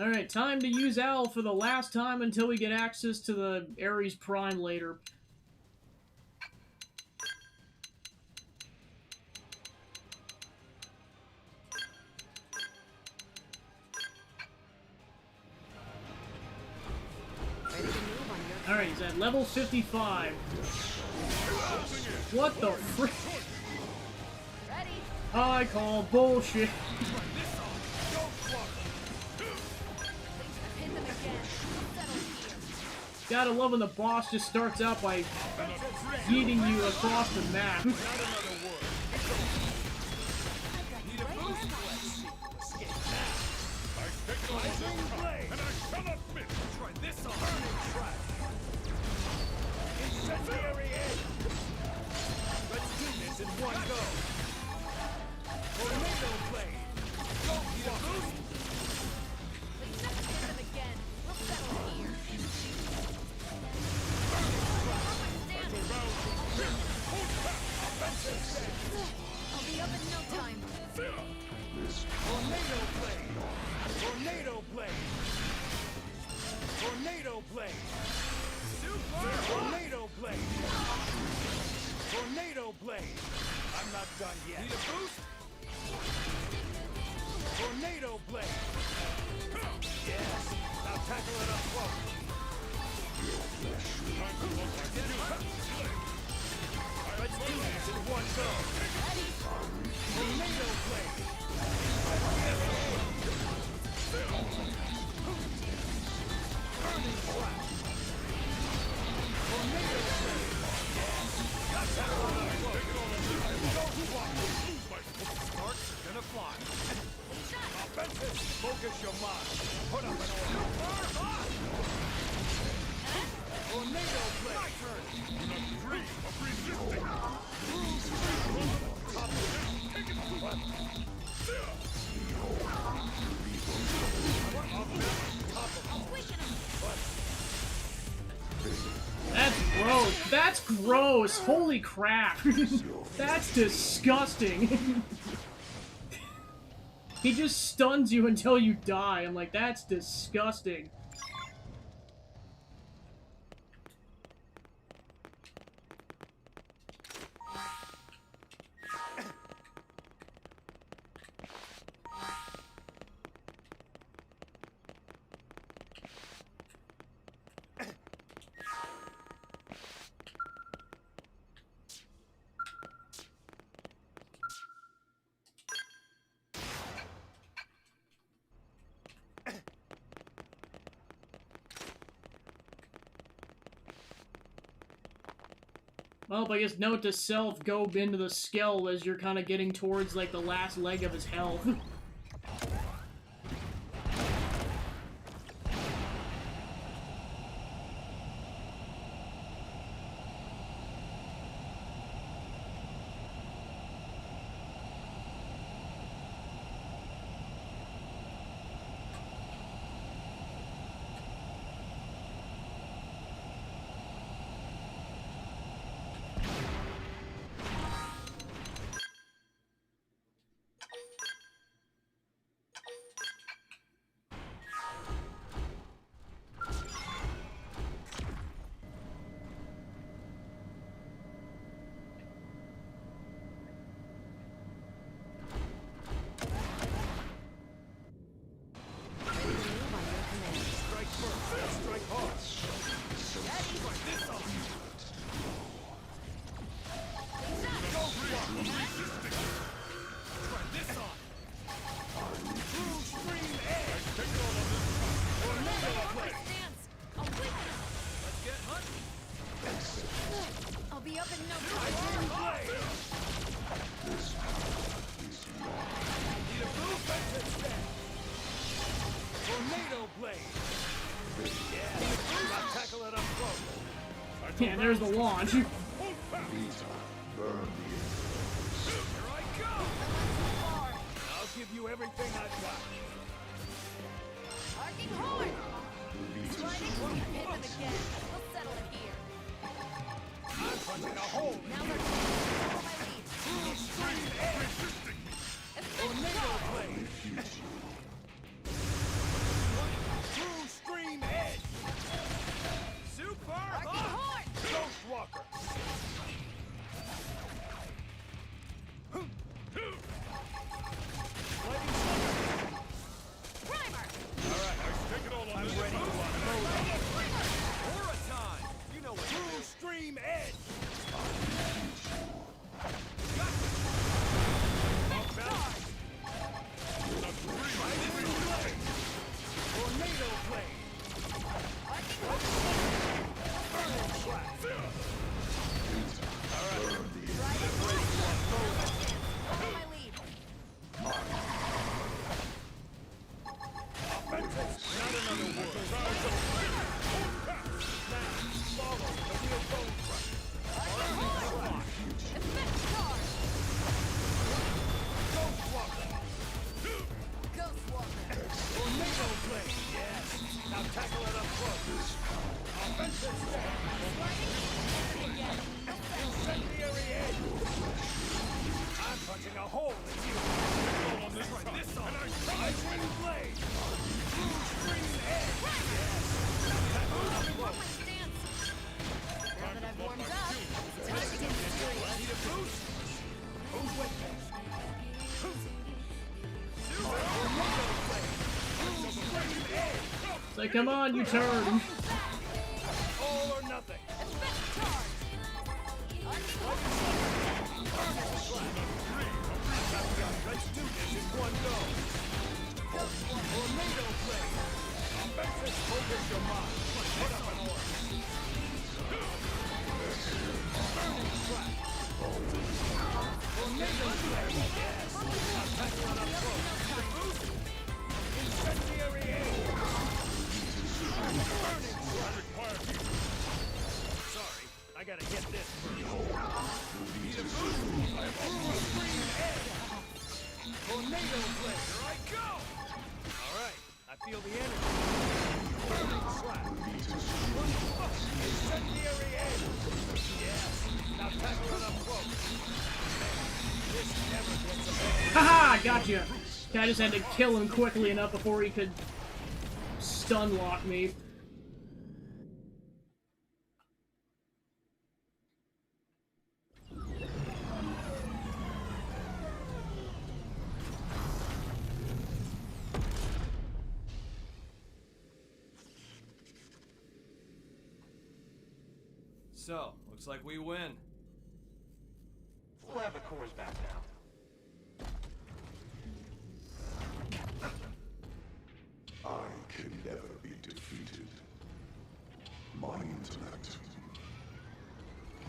Alright, time to use Owl for the last time until we get access to the Ares Prime later. Alright, he's is at level 55. What the frick? I call bullshit. Gotta love when the boss just starts out by yeeting you across the map. Let's do this in one go. Tornado blade. Go, need a boost? Please never hit them again. We'll settle here. I'll be up in no time. Tornado blade. Tornado blade. Tornado blade. Tornado blade. Tornado blade. I'm not done yet. Need a boost? Tornado blade. Yes. Now tackle it up close. Let's do this in one go. Tornado blade. Burning trap. Tornado blade. Got that one up close. Go who wants to lose my sparks are gonna fly. Offensive. Focus your mind. Put up an order. Tornado blade. My turn. Three of resisting. Top of it. Take it to one. That's gross. That's gross. Holy crap. That's disgusting. He just stuns you until you die. I'm like, that's disgusting. Well, I guess note to self, go into the skull as you're kind of getting towards, like, the last leg of his health. I'll be up in no time. Need a boost? Tornado blade. Yeah, now tackle it up close. Yeah, there's the launch. Here I go. I'll give you everything I've got. Arcing horn. Sliding. Hit them again. We'll settle it here. I'm punching a hole. Now they're follow my lead. True stream edge. Tornado blade. True stream edge. Super Arcing horn. Ghost Walker. Lightning Slugger. Primer. All right, I'm ready to unload. Aura time. Extreme Edge! Tornado Blade! Follow my lead. Not another word. Now, follow the real bone crush. Effect charge! Ghost Walker! Ghost Walker! Tornado Blade! Yes! Now tackle it up close. Offensive step! Incendiary Edge! I'm punching a hole in you! On this one! This on! Rising Blade! Blue Screen Edge! Yes! Now tackle it up close. Now that I've warmed up, it's time to get serious. Need a boost? Who's with me? Tornado Blade! Blue Screen Edge! Say, come on, you turn. All or nothing! Effect charge! Let's do this in one go! Tornado Blade! Offensive, focus your mind! Put up an order! Burning Trap! Tornado Blade! Yes! Now tackle it up close! Incendiary Edge! Burning Trap! Sorry, I gotta get this first. Need a boost? Blue Screen Edge! Tornado Blade! Here I go! Alright, I feel the energy. Burning Slap! Incendiary Edge! Yes! Now tackle it up close. This never gets a Haha, gotcha. I just had to kill him quickly enough before he could stun lock me. So, looks like we win. We'll have the cores back now. I can never be defeated. My intellect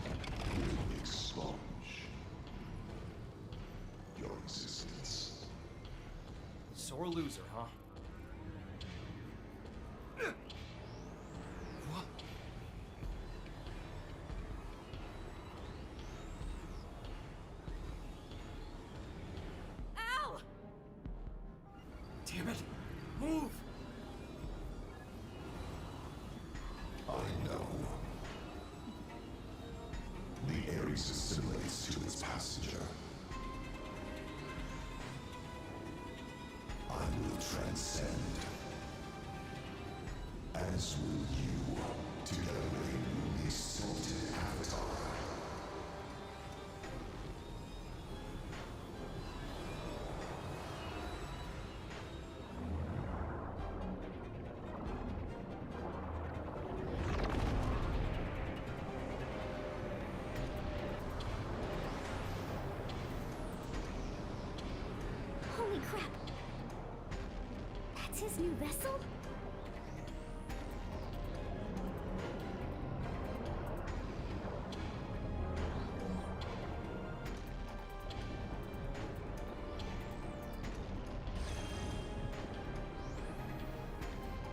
will expunge your existence. Sore loser, huh? What? Ow! Damn it! Move! I know. The Ares assimilates to its passenger. I will transcend. As will you, together with a newly sculpted avatar. Holy crap! That's his new vessel?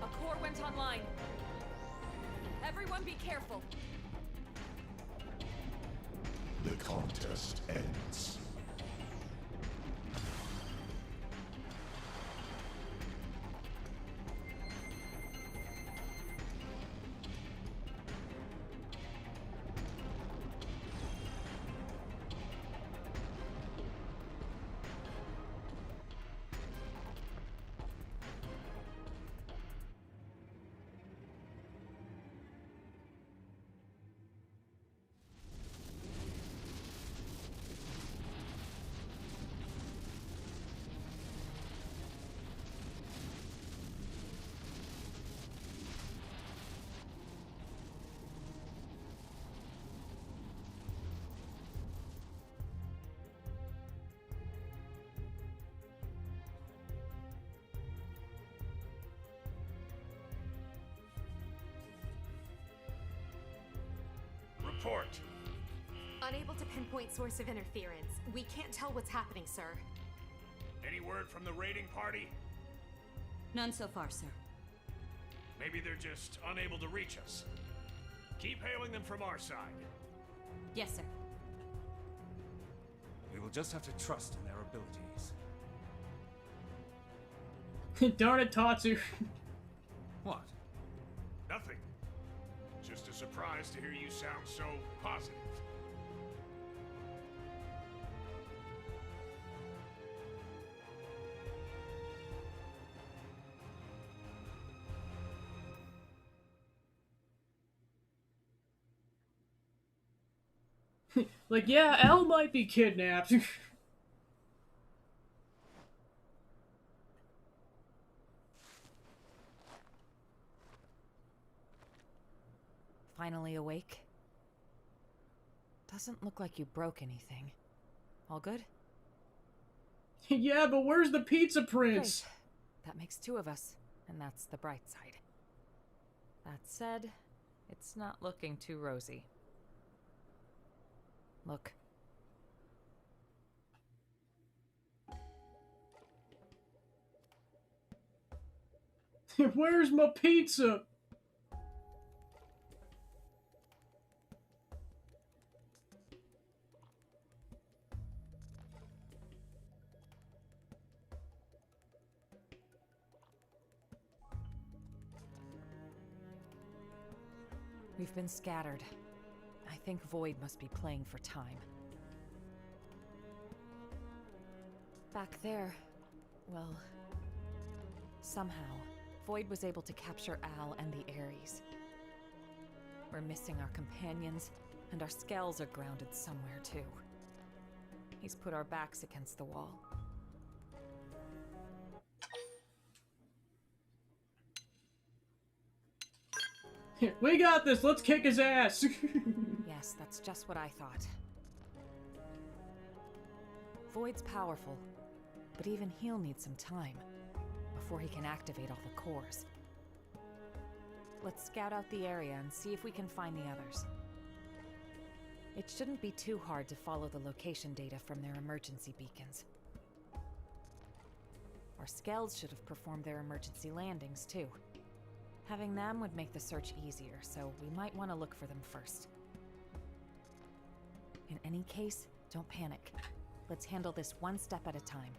A core went online. Everyone be careful. The contest ends. Report. Unable to pinpoint source of interference. We can't tell what's happening, sir. Any word from the raiding party? None so far, sir. Maybe they're just unable to reach us. Keep hailing them from our side. Yes, sir. We will just have to trust in their abilities. Darn it, Tatsu. What? Nothing. Just a surprise to hear you sound so positive. Like, yeah, Elle might be kidnapped. Finally awake? Doesn't look like you broke anything. All good? Yeah, but where's the pizza prince? Great. That makes two of us, and that's the bright side. That said, it's not looking too rosy. Look. Where's my pizza? We've been scattered. I think Void must be playing for time. Back there, well, somehow, Void was able to capture Al and the Ares. We're missing our companions, and our skells are grounded somewhere too. He's put our backs against the wall. We got this, let's kick his ass! Yes, that's just what I thought. Void's powerful, but even he'll need some time before he can activate all the cores. Let's scout out the area and see if we can find the others. It shouldn't be too hard to follow the location data from their emergency beacons. Our Skells should have performed their emergency landings too. Having them would make the search easier, so we might want to look for them first. In any case, don't panic. Let's handle this one step at a time.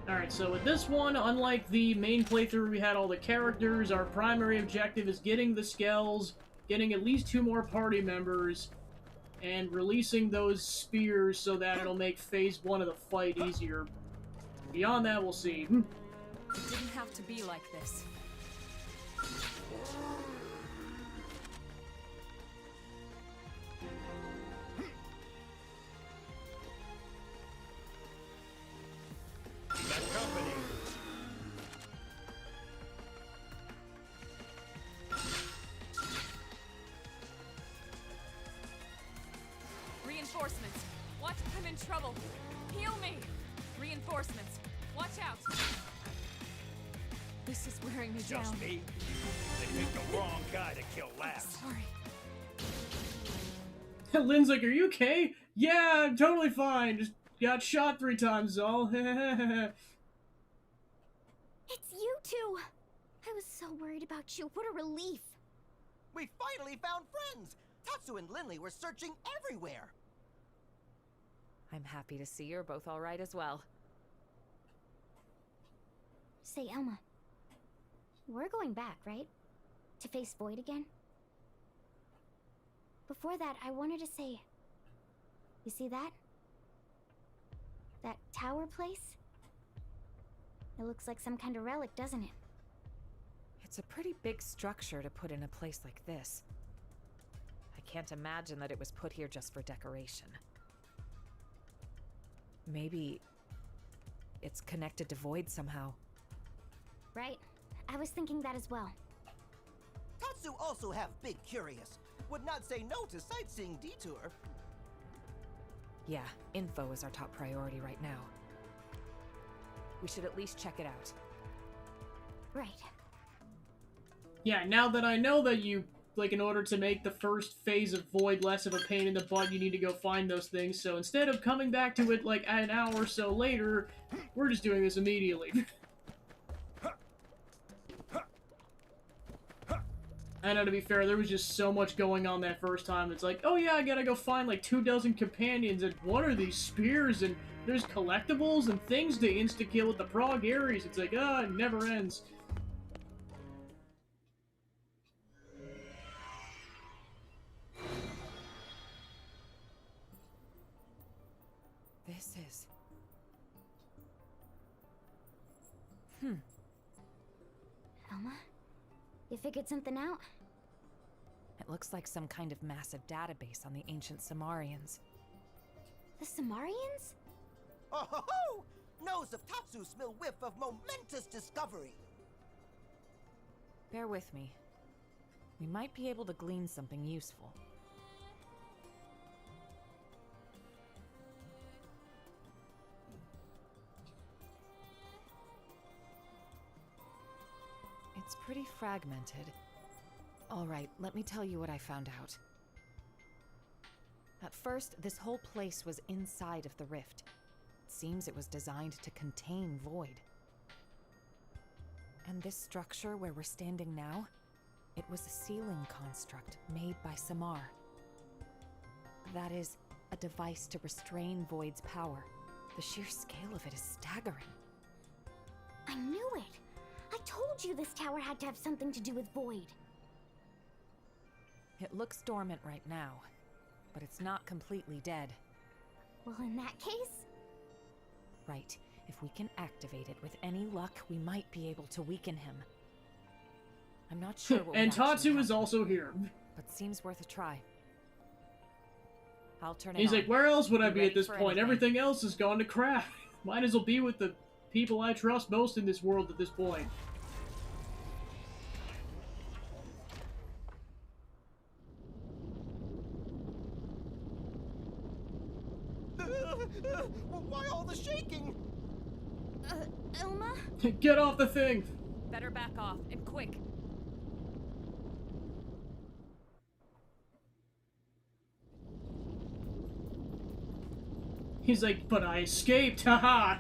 Alright, so with this one, unlike the main playthrough where we had all the characters, our primary objective is getting the Skells, getting at least 2 more party members, and releasing those spears so that it'll make phase 1 of the fight easier. Beyond that, we'll see. It didn't have to be like this. That company. Reinforcements. Watch, I'm in trouble. Heal me. Reinforcements. Watch out. This is wearing me Just down. me? They picked the wrong guy to kill last. Sorry. Lynn's like, are you okay? Yeah, I'm totally fine. Just got shot 3 times, all. It's you two! I was so worried about you. What a relief. We finally found friends! Tatsu and Linley were searching everywhere! I'm happy to see you're both all right as well. Say, Elma. We're going back, right? To face Void again? Before that, I wanted to say... You see that? That tower place? It looks like some kind of relic, doesn't it? It's a pretty big structure to put in a place like this. I can't imagine that it was put here just for decoration. Maybe it's connected to Void somehow. Right. I was thinking that as well. Tatsu also have big curious. Would not say no to sightseeing detour. Yeah, info is our top priority right now. We should at least check it out. Right. Yeah, now that I know that you, like, in order to make the first phase of Void less of a pain in the butt, you need to go find those things, so instead of coming back to it, like, an hour or so later, we're just doing this immediately. I know, to be fair, there was just so much going on that first time. It's like, oh yeah, I gotta go find like 24 companions, and what are these spears, and there's collectibles and things to insta-kill with the Prague Ares. It's like, it never ends. This is... Elma? You figured something out? It looks like some kind of massive database on the ancient Samarians. The Samarians? Oh ho ho! Nose of Tatsu smell whiff of momentous discovery. Bear with me. We might be able to glean something useful. It's pretty fragmented. Alright, let me tell you what I found out. At first, this whole place was inside of the rift. It seems it was designed to contain Void. And this structure where we're standing now, it was a sealing construct made by Samar. That is, a device to restrain Void's power. The sheer scale of it is staggering. I knew it! I told you this tower had to have something to do with Void. It looks dormant right now, but it's not completely dead. Well, in that case... Right. If we can activate it with any luck, we might be able to weaken him. I'm not sure what And Tatsu is also here. But seems worth a try. I'll turn it He's on. like, where else would I be at this for point? anything. Everything else has gone to crap. Might as well be with the people I trust most in this world at this point. Why all the shaking? Elma? Get off the thing! Better back off, and quick. He's like, but I escaped, haha!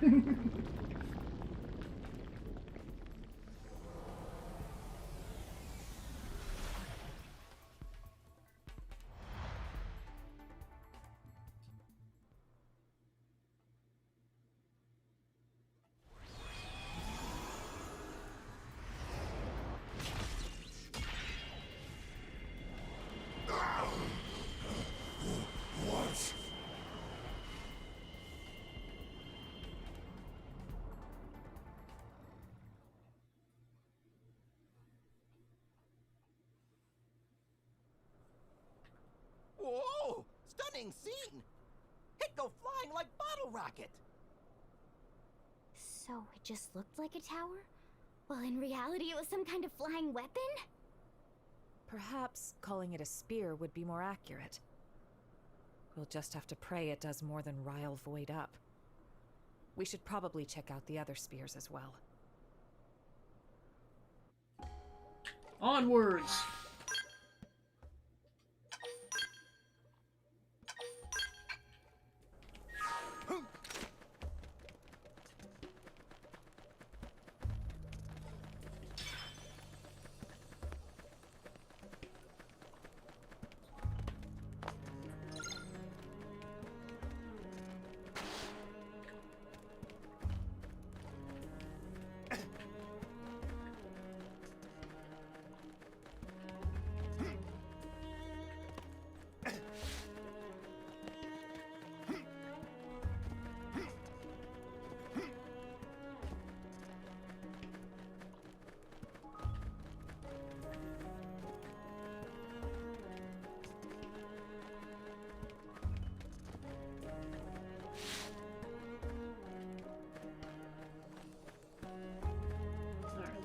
What? Whoa! Stunning scene! It go flying like bottle rocket! So it just looked like a tower? Well, in reality it was some kind of flying weapon? Perhaps calling it a spear would be more accurate. We'll just have to pray it does more than rile Void up. We should probably check out the other spears as well. Onwards!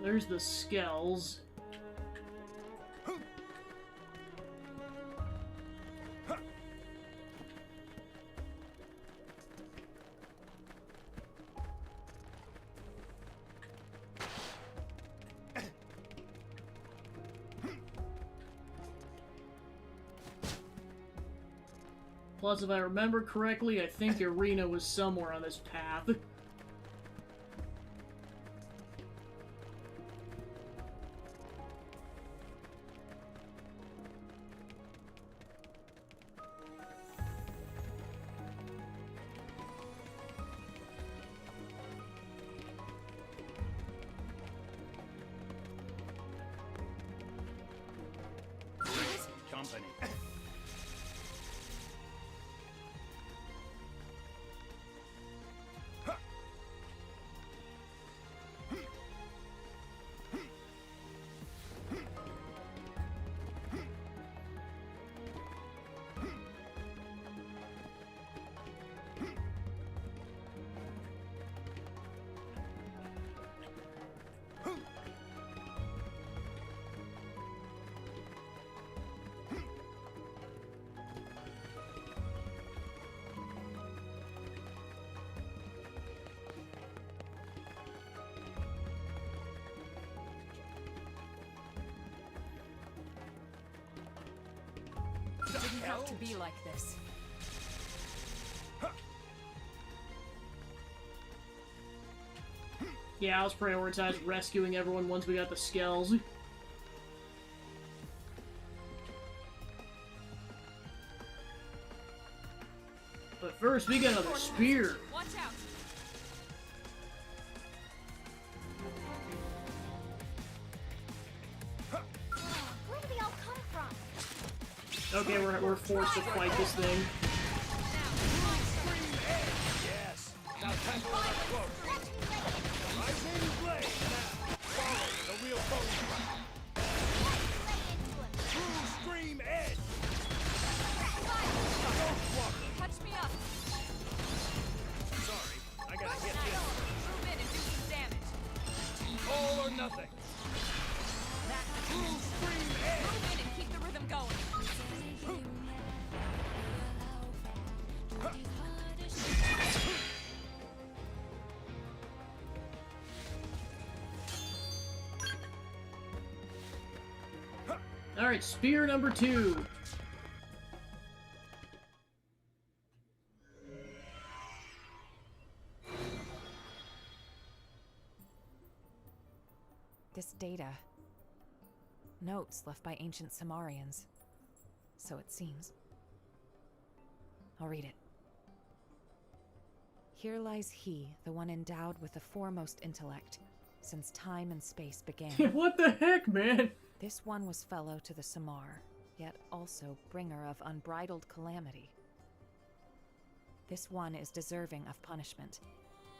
There's the skells. Plus, if I remember correctly, I think Arena was somewhere on this path. Company. It didn't have to be like this. Yeah, I was prioritized rescuing everyone once we got the skells. But first, we got another spear. Watch out! Where did they all come from? Okay, we're forced to fight this thing. Yes. Now tackle it up close. My Xenoblade. Now follow the real bone. True Scream Edge. Touch me up! Sorry, I gotta hit this. Move in and do some damage. All or nothing. True Scream Edge. Move in and keep the rhythm going. Alright, spear number 2. This data. Notes left by ancient Samarians. So it seems. I'll read it. Here lies he, the one endowed with the foremost intellect, since time and space began. What the heck, man? This one was fellow to the Samar, yet also bringer of unbridled calamity. This one is deserving of punishment,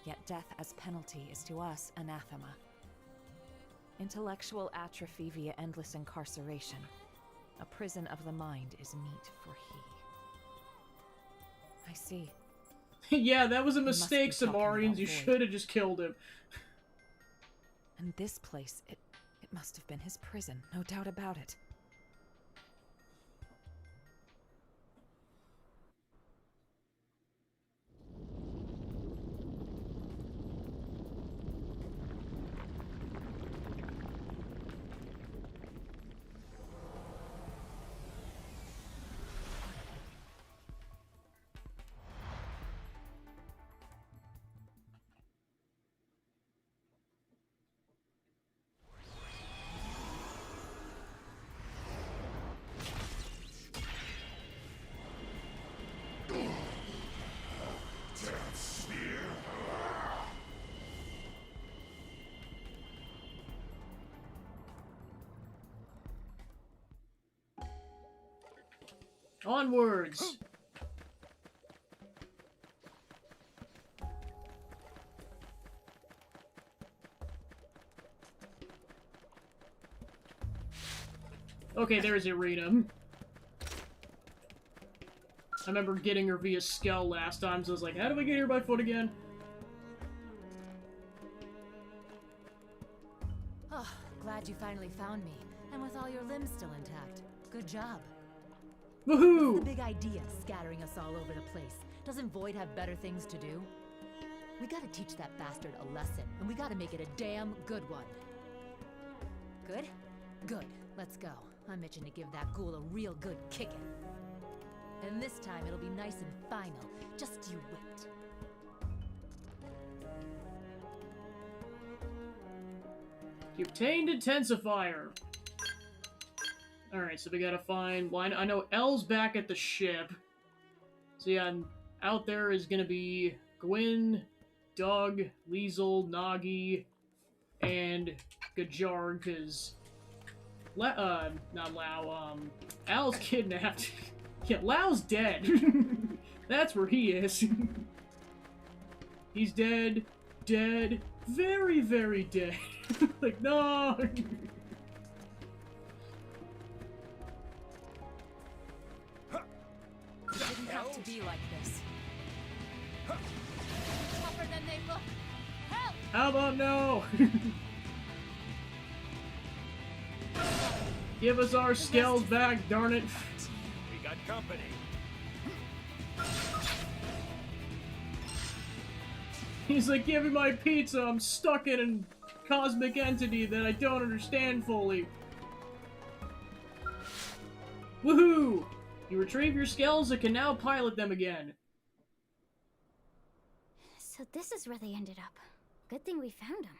yet death as penalty is to us anathema. Intellectual atrophy via endless incarceration. A prison of the mind is meet for he. I see. Yeah, that was a We must mistake, be talking Samarians. about You Void. should have just killed him. And this place, it must have been his prison, no doubt about it. Onwards! Okay, there's Irina. I remember getting her via Skell last time, so I was like, how do we get here by foot again? Oh, glad you finally found me, and with all your limbs still intact. Good job. Woohoo! What's the big idea, scattering us all over the place? Doesn't Void have better things to do? We gotta teach that bastard a lesson, and we gotta make it a damn good one. Good? Good. Let's go. I'm itching to give that ghoul a real good kicking. And this time it'll be nice and final. Just you wait. You obtained Intensifier. Alright, so we gotta find... Well, I know Elle's back at the ship. So yeah, out there is gonna be Gwyn, Doug, Liesel, Nagi, and Gajar, because... not Lao, Al's kidnapped. Yeah, Lao's dead. That's where he is. He's dead. Dead. Very, very dead. Like, no! It didn't have to be like this. Tougher than they look. Help! How about no? Give us our scales back, darn it. We got company. He's like, give me my pizza, I'm stuck in a cosmic entity that I don't understand fully. Woohoo! You retrieve your scales and can now pilot them again. So this is where they ended up. Good thing we found them.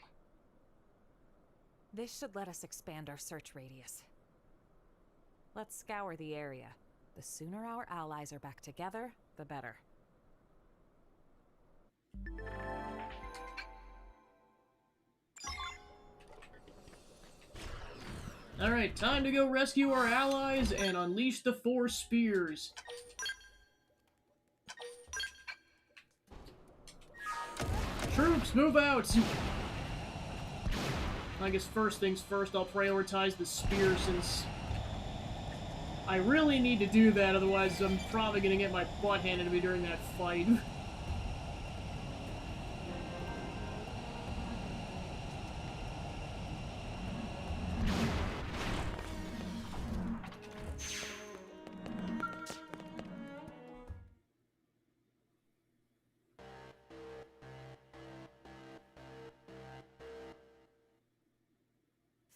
This should let us expand our search radius. Let's scour the area. The sooner our allies are back together, the better. Alright, time to go rescue our allies and unleash the 4 spears. Troops, move out! I guess first things first, I'll prioritize the spear since I really need to do that, otherwise I'm probably gonna get my butt handed to me during that fight.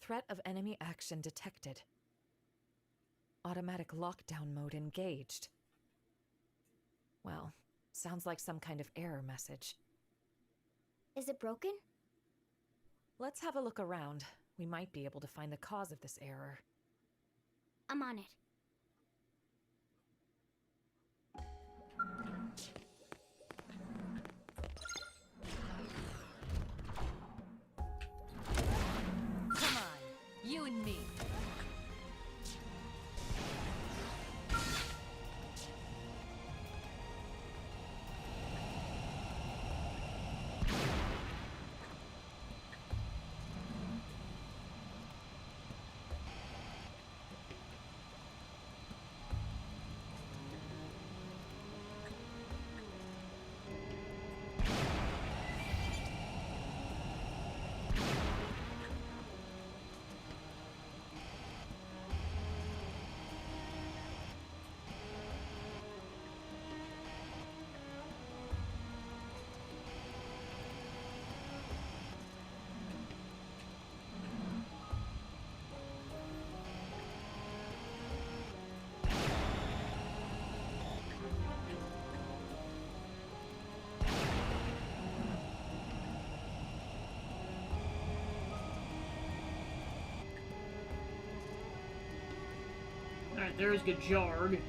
Threat of enemy action detected. Automatic lockdown mode engaged. Well, sounds like some kind of error message. Is it broken? Let's have a look around. We might be able to find the cause of this error. I'm on it. Come on, you and me. Alright, there's Gajarg. It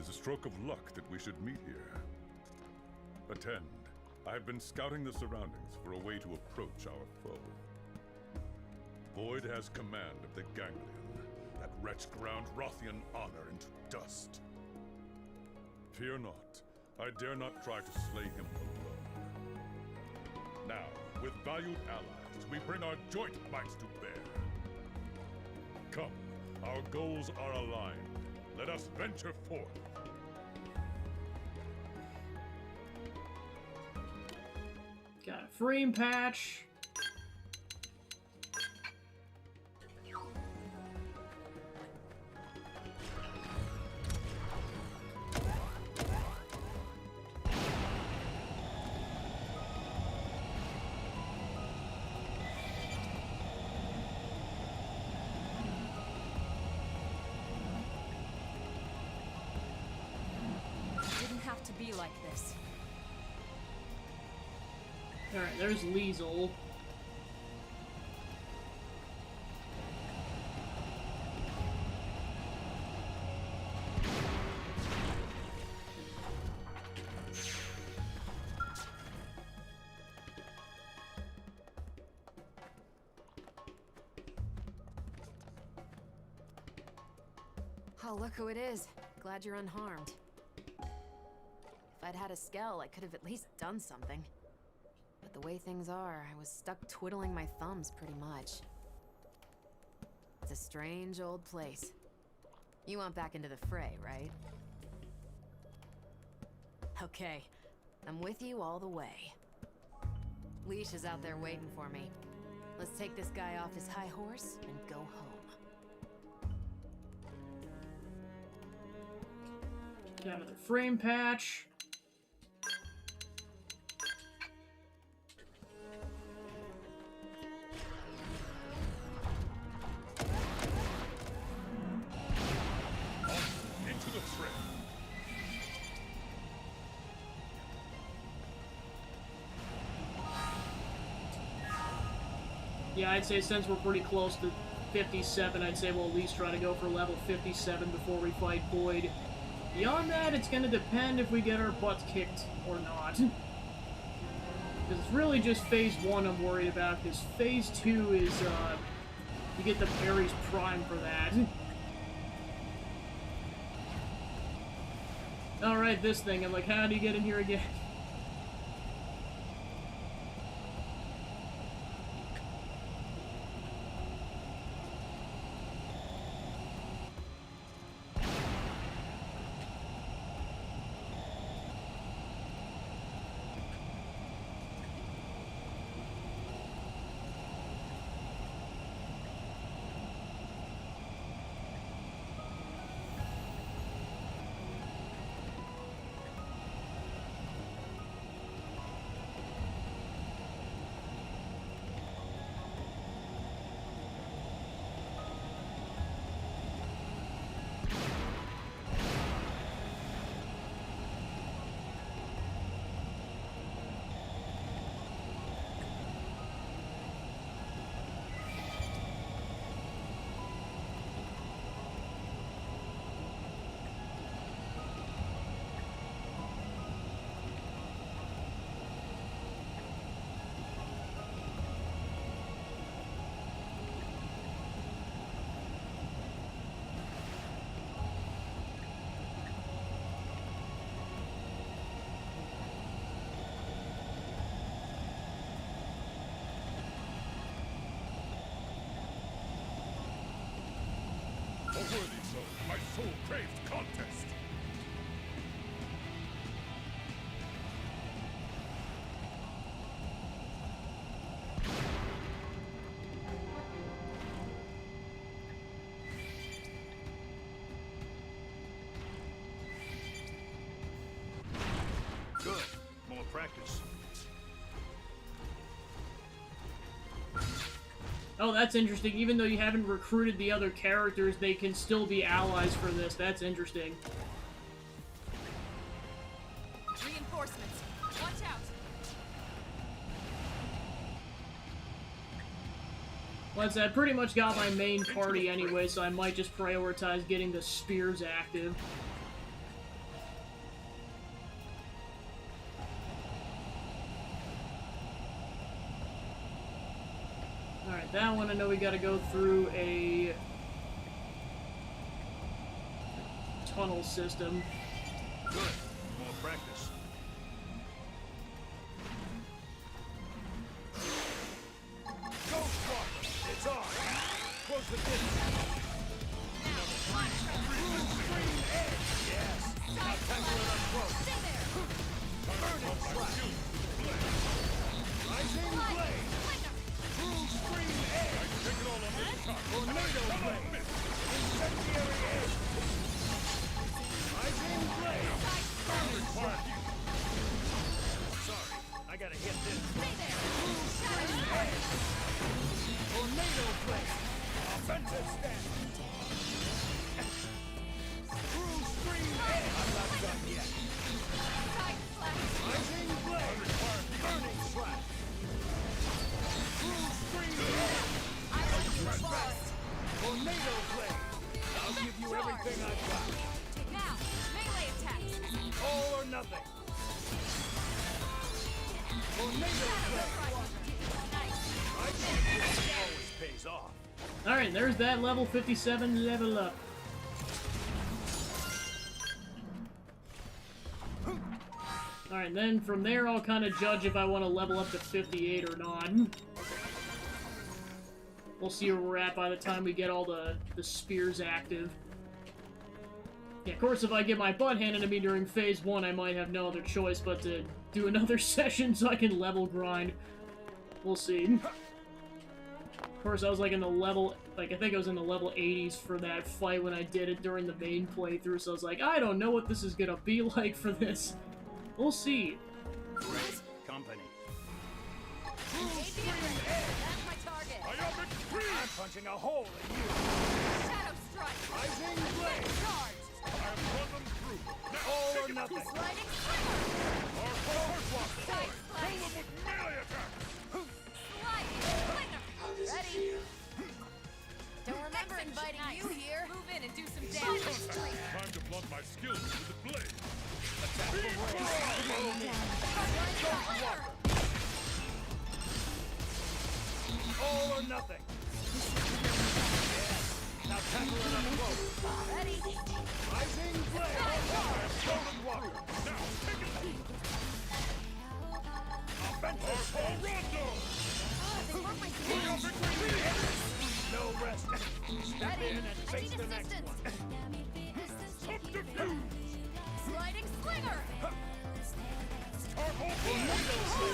is a stroke of luck that we should meet here. Attend. I have been scouting the surroundings for a way to approach our foe. Void has command of the Ganglion. That wretch ground Rothian honor into dust. Fear not. I dare not try to slay him alone. Now, with valued allies, we bring our joint might to bear. Come, our goals are aligned. Let us venture forth. Got a frame patch. to be like this. Alright, there's Liesel. Oh, look who it is. Glad you're unharmed. If I'd had a Skell, I could have at least done something. But the way things are, I was stuck twiddling my thumbs pretty much. It's a strange old place. You want back into the fray, right? Okay, I'm with you all the way. Leash is out there waiting for me. Let's take this guy off his high horse and go home. Got another frame patch. Into the fray. Yeah, I'd say since we're pretty close to 57, I'd say we'll at least try to go for level 57 before we fight Boyd. Beyond that, it's gonna depend if we get our butts kicked or not. Because it's really just Phase 1 I'm worried about, because Phase 2 is, you get the Ares Prime for that. Alright, this thing, I'm like, how do you get in here again? A worthy soul, my soul craved contest. Good. More practice. Oh, that's interesting. Even though you haven't recruited the other characters, they can still be allies for this. That's interesting. Reinforcements. Watch out. Well, I pretty much got my main party anyway, so I might just prioritize getting the spears active. Alright, that one I know we gotta go through a tunnel system. Good. More practice. Go, Walker! It's on! Close the distance! Extreme edge! Yes! Now tackle it up close! Stay there! Burning slash! Rising blade! True scream edge! Take it all on this top! Tornado blade! Incendiary edge! Rising blade! Burning slash! Sorry, I gotta hit this. Stay there! True scream edge! Tornado blade! Offensive stand! True scream edge! I'm not done yet! Alright, there's that level 57 level up. Alright, then from there I'll kind of judge if I want to level up to 58 or not. We'll see where we're at by the time we get all the spears active. Yeah, of course, if I get my butt handed to me during Phase 1, I might have no other choice but to do another session so I can level grind. We'll see. Of course, I was like in the level, like I think I was in the level 80s for that fight when I did it during the main playthrough, so I was like, I don't know what this is gonna be like for this. We'll see. Company. That's my target. I'm punching a hole in you. Shadow strike. Rising blade. Charge. I've run them through. Now all or nothing. Sliding slinger. Our forward walk. Side Kill them with melee attack. Sliding slinger. Ready. Don't remember inviting you here. Move in and do some damage. Time to blunt my skills with the blade. Attack all or nothing. Yes. Now tackle it up close. Ready. Rising blade. Golden walker. Now take it. Offensive rondo. They want my damage. No rest. Step in and face the next one. Subterfuge. Sliding slinger.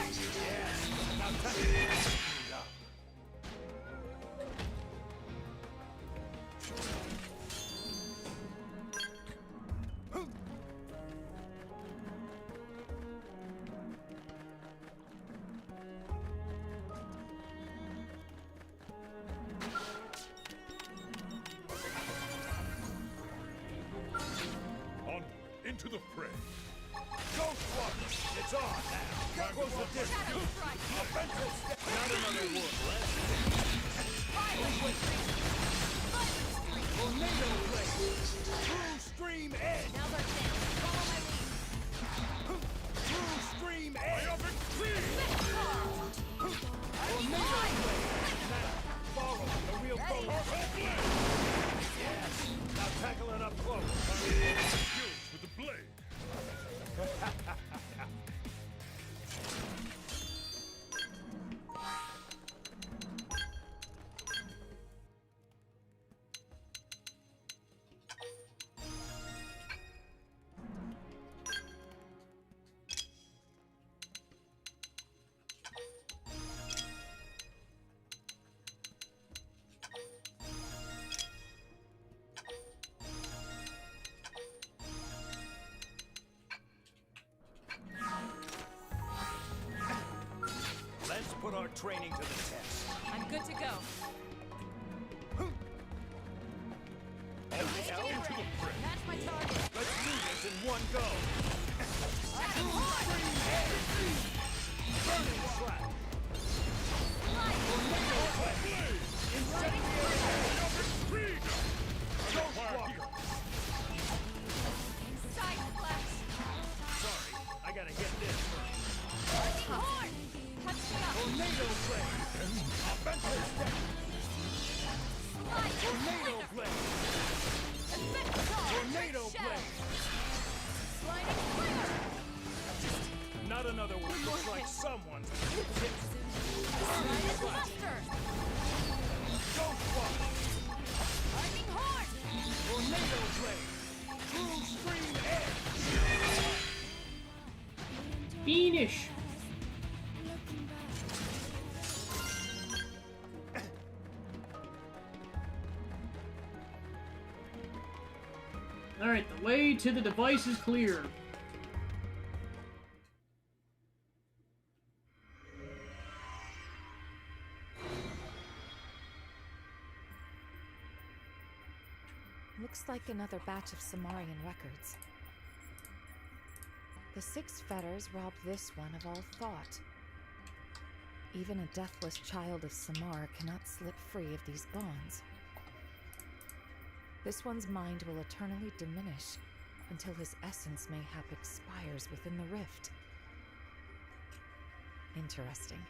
Yes. Now touch it. Onward, into the fray. Ghost Walker, it's on now. Close the distance. Offensive step. Not another word less. Tornado blade. True stream edge. Now's our chance. Follow my lead. True stream edge. Myopic stream. Tornado blade. Now, follow the real blade. Yes. Now tackle it up close. Skills with the blade. Let's put our training to the test. I'm good to go. And now into the fray. That's my target. Let's do this in one go. Burning slap. Incendiary. Ghost Walker. Side flash. Sorry, I gotta get this. Horn. Touch me up. Tornado blade. Offensive step. Tornado blade. Tornado blade. Sliding slinger. Not another one. Looks like someone's Sliding buster. Ghost Walker. Lightning horn. Tornado blade. True stream edge. Fiendish. Alright, the way to the device is clear. Looks like another batch of Samarian records. The 6 fetters robbed this one of all thought. Even a deathless child of Samar cannot slip free of these bonds. This one's mind will eternally diminish until his essence mayhap expires within the rift. Interesting.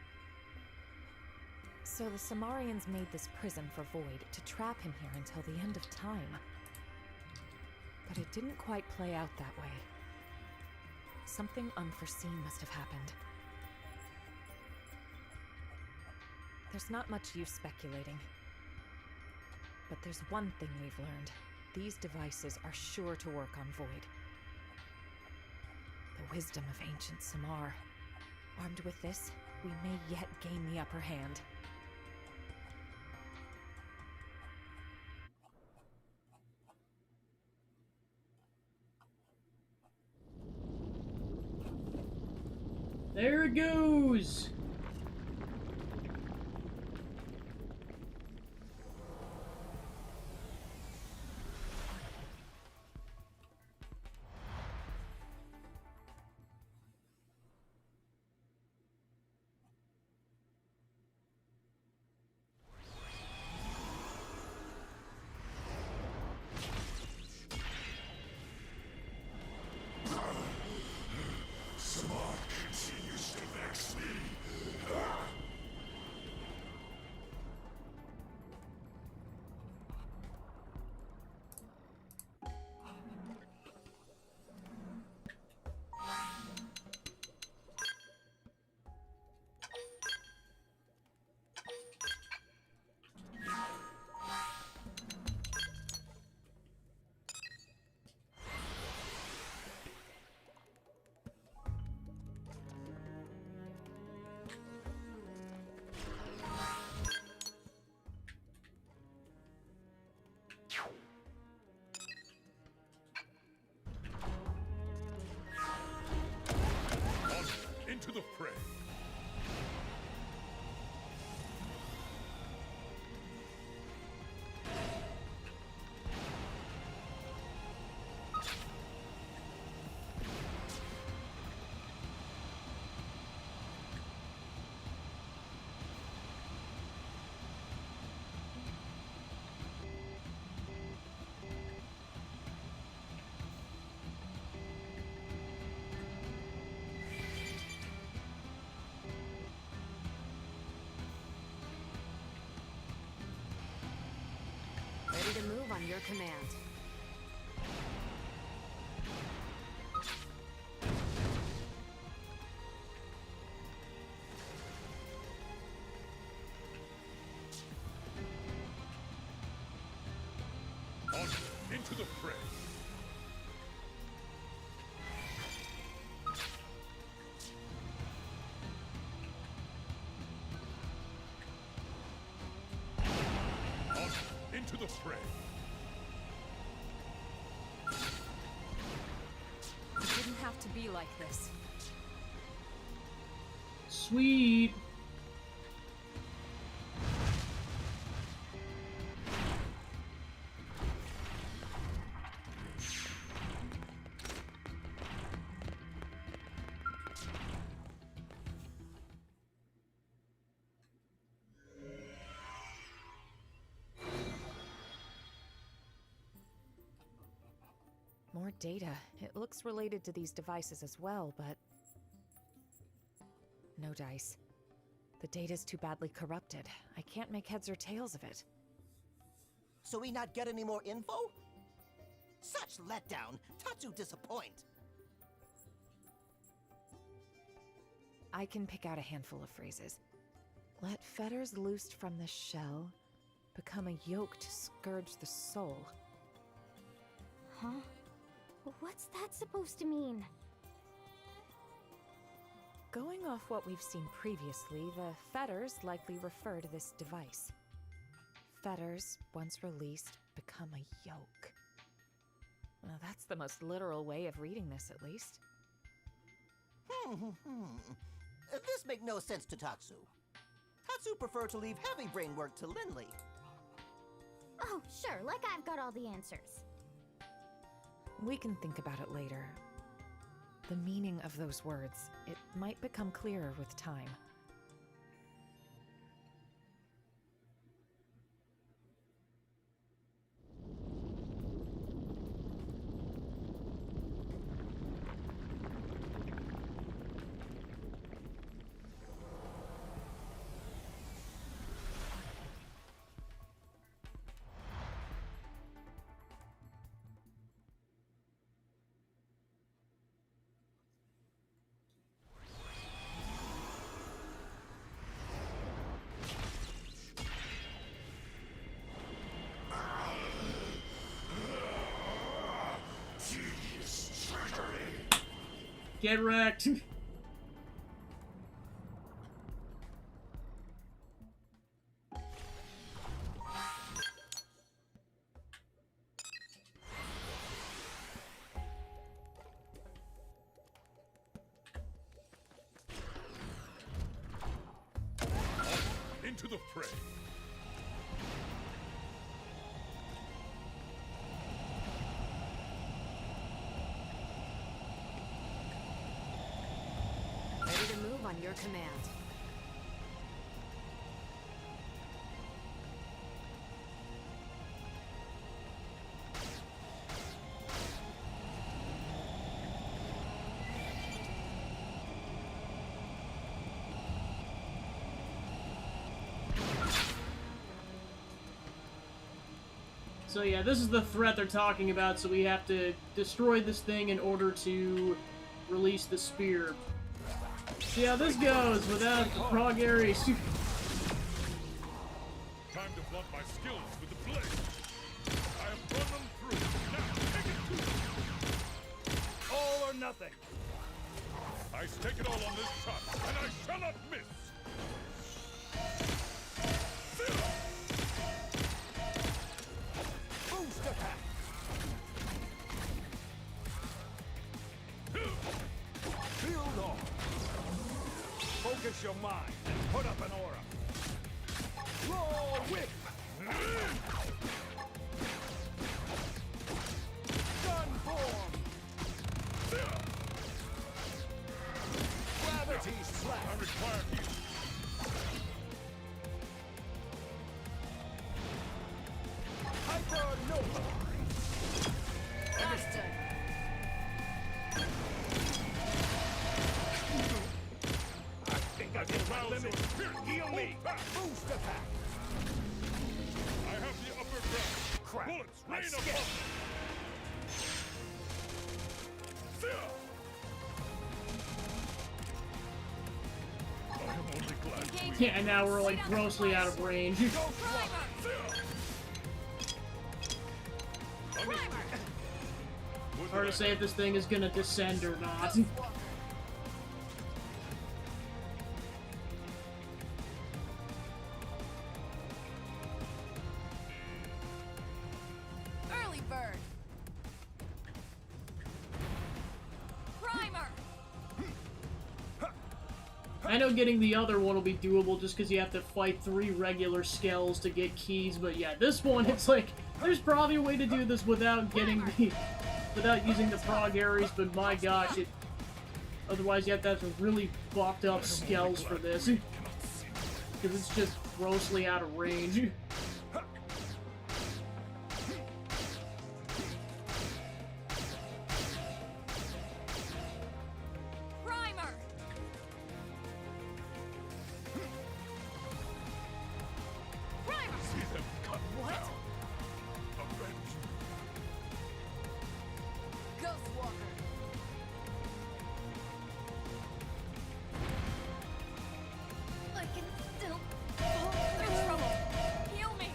So the Samarians made this prison for Void to trap him here until the end of time. But it didn't quite play out that way. Something unforeseen must have happened. There's not much use speculating. But there's one thing we've learned. These devices are sure to work on Void. The wisdom of ancient Samar. Armed with this, we may yet gain the upper hand. There it goes! Samar continues to vex me. Into the fray. Ready to move on your command. On into the fray. Into the fray. It didn't have to be like this. Sweet. More data. It looks related to these devices as well, but... no dice. The data's too badly corrupted. I can't make heads or tails of it. So we not get any more info? Such letdown. Tatsu disappoint. I can pick out a handful of phrases. Let fetters loosed from the shell become a yoke to scourge the soul. Huh? What's that supposed to mean? Going off what we've seen previously, the fetters likely refer to this device. Fetters, once released, become a yoke. Well, that's the most literal way of reading this, at least. This make no sense to Tatsu. Tatsu prefer to leave heavy brain work to Lindley. Oh, sure, like I've got all the answers. We can think about it later. The meaning of those words, it might become clearer with time. Get wrecked. Into the fray. Ready to move on your command. So yeah, this is the threat they're talking about, so we have to destroy this thing in order to release the spear. See how this goes without the prog Ares. Time to blunt my skills with the blade. I have run them through. Now take it to them. All or nothing. I stake it all on this shot, and I shall not miss. Boost attack. Build on. Focus your mind and put up an aura. Roar whip. Gun form. Gravity slap. I require healing. Hyper Nova. Bastard. I think I hit my limit. Heal me. Boost attack. I have the upper ground. Crap. Bullets My rain skin. upon me. I am only glad we Yeah, and now we're like grossly out of range. Hard to say if this thing is gonna descend or not. Early bird. Primer. I know getting the other one will be doable just because you have to fight 3 regular skells to get keys, but yeah, this one, it's like, there's probably a way to do this without getting the... without using the prog Ares, but my gosh, it... Otherwise you have to have some really buffed up skells for this. Because it's just grossly out of range. Primer. Primer. see them cut What? down. Avenge. Ghostwalker. I can still pull through trouble. Heal me.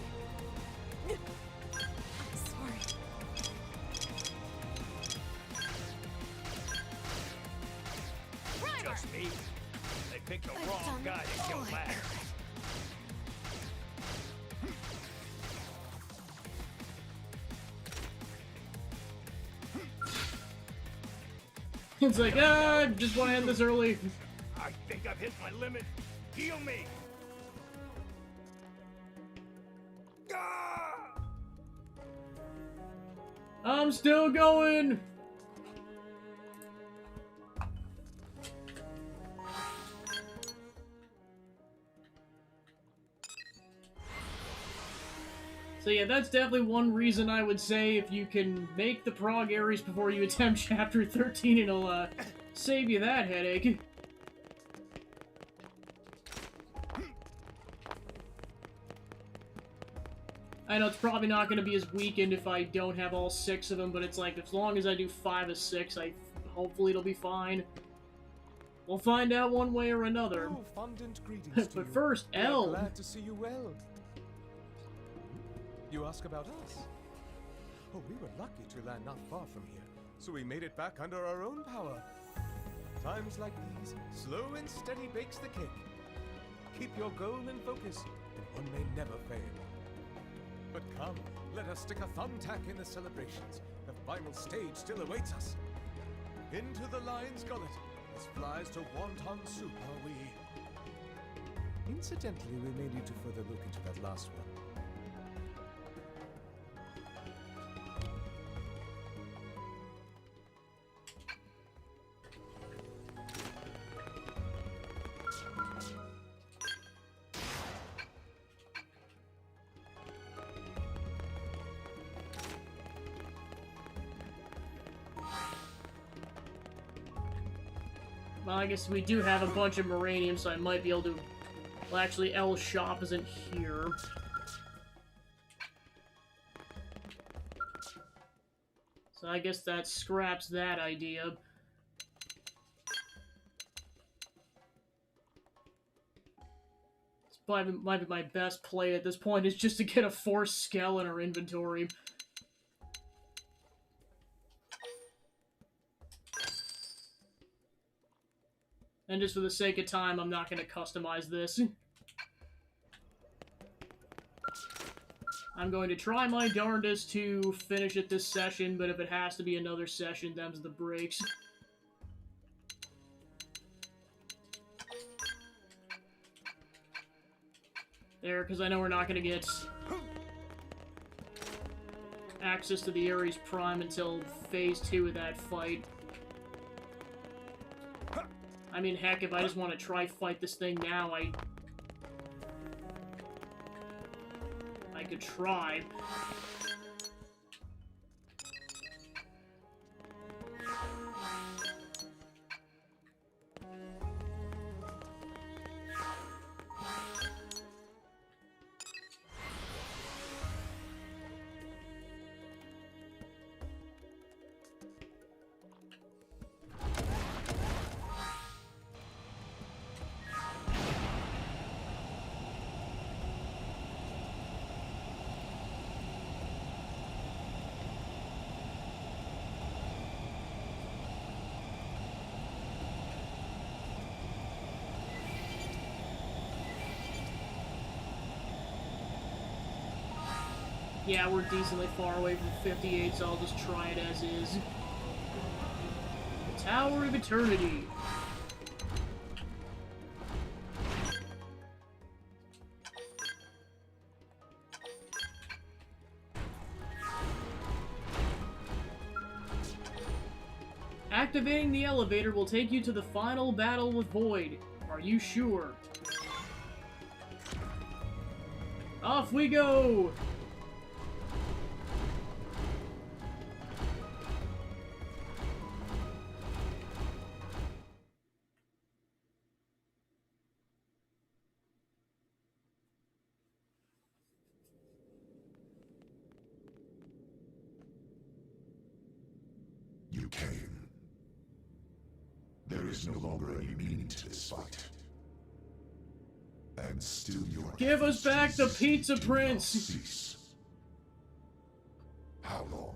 I'm sorry. Primer. Just me. They picked the I've wrong done guy to kill all I last. could. It's like, just want to end this early. I think I've hit my limit. Heal me. Ah! I'm still going! So yeah, that's definitely one reason I would say if you can make the prog Ares before you attempt Chapter 13, it'll, save you that headache. I know it's probably not going to be as weakened if I don't have all 6 of them, but it's like, as long as I do 5 of 6, hopefully it'll be fine. We'll find out one way or another. Oh, fondant greetings to But you. first, We are Elle. glad to see you well. You ask about us? Oh, we were lucky to land not far from here, so we made it back under our own power. Times like these, slow and steady bakes the cake. Keep your goal in focus, and one may never fail. But come, let us stick a thumbtack in the celebrations. The final stage still awaits us. Into the lion's gullet, as flies to wonton soup are we. Incidentally, we may need to further look into that last one. Well, I guess we do have a bunch of Moranium, so I might be able to... Well, actually, L's shop isn't here. So I guess that scraps that idea. It's might be my best play at this point, is just to get a force Skell in our inventory. And just for the sake of time, I'm not going to customize this. I'm going to try my darndest to finish it this session, but if it has to be another session, them's the breaks. There, because I know we're not going to get access to the Ares Prime until Phase 2 of that fight. I mean, heck, if I just want to try fight this thing now, I could try. Yeah, we're decently far away from 58, so I'll just try it as is. The Tower of Eternity. Activating the elevator will take you to the final battle with Void. Are you sure? Off we go! You came. There is no longer any meaning to this fight. And still your Give us back the Pizza Prince! Cease. How long?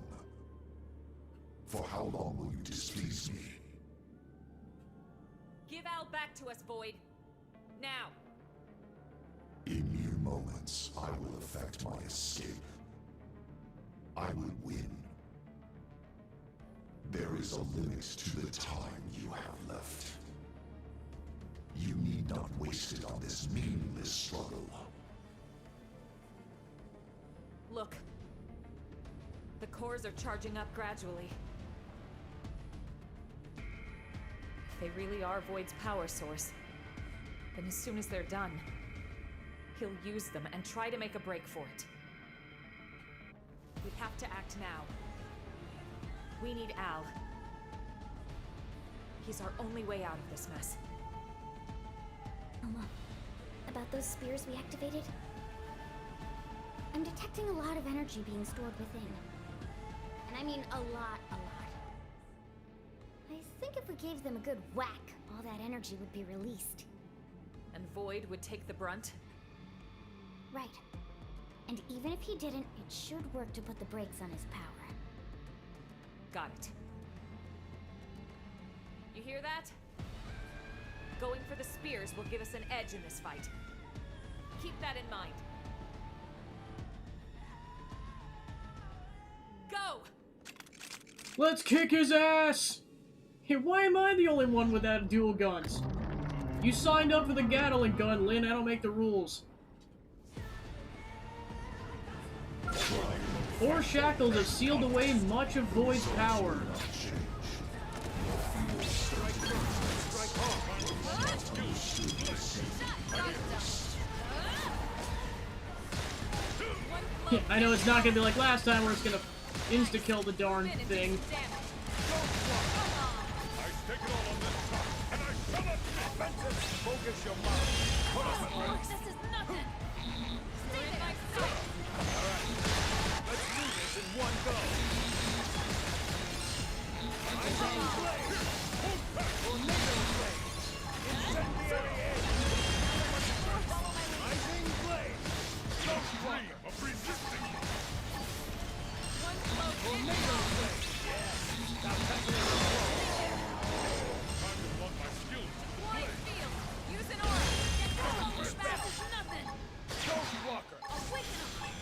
For how long will you displease me? Give Al back to us, Void. Now. In mere moments, I will effect my escape. I will win. There is a limit to the time you have left. You need not waste it on this meaningless struggle. Look. The cores are charging up gradually. If they really are Void's power source, then as soon as they're done, he'll use them and try to make a break for it. We have to act now. We need Al. He's our only way out of this mess. Alma, about those spears we activated? I'm detecting a lot of energy being stored within. And I mean a lot. I think if we gave them a good whack, all that energy would be released. And Void would take the brunt? Right. And even if he didn't, it should work to put the brakes on his power. Got it. You hear that? Going for the spears will give us an edge in this fight. Keep that in mind. Go! Let's kick his ass! Hey, why am I the only one without dual guns? You signed up for the Gatling gun, Lynn. I don't make the rules. 4 shackles have sealed away much of Void's power. I know it's not gonna be like last time where it's gonna insta-kill the darn thing. Focus your mind. This is nothing! Stay in my sight! Alright. Let's do this in one go. Rising Blade! Tornado Blade! Incendiary Edge! Rising Blade! Don't dream of resisting me! Tornado Blade! Yes! Now tackle it with blow. Time to plug my skills to the blade. Use an aura! Get almost fast as nothing! Ghost Walker! Awaken him!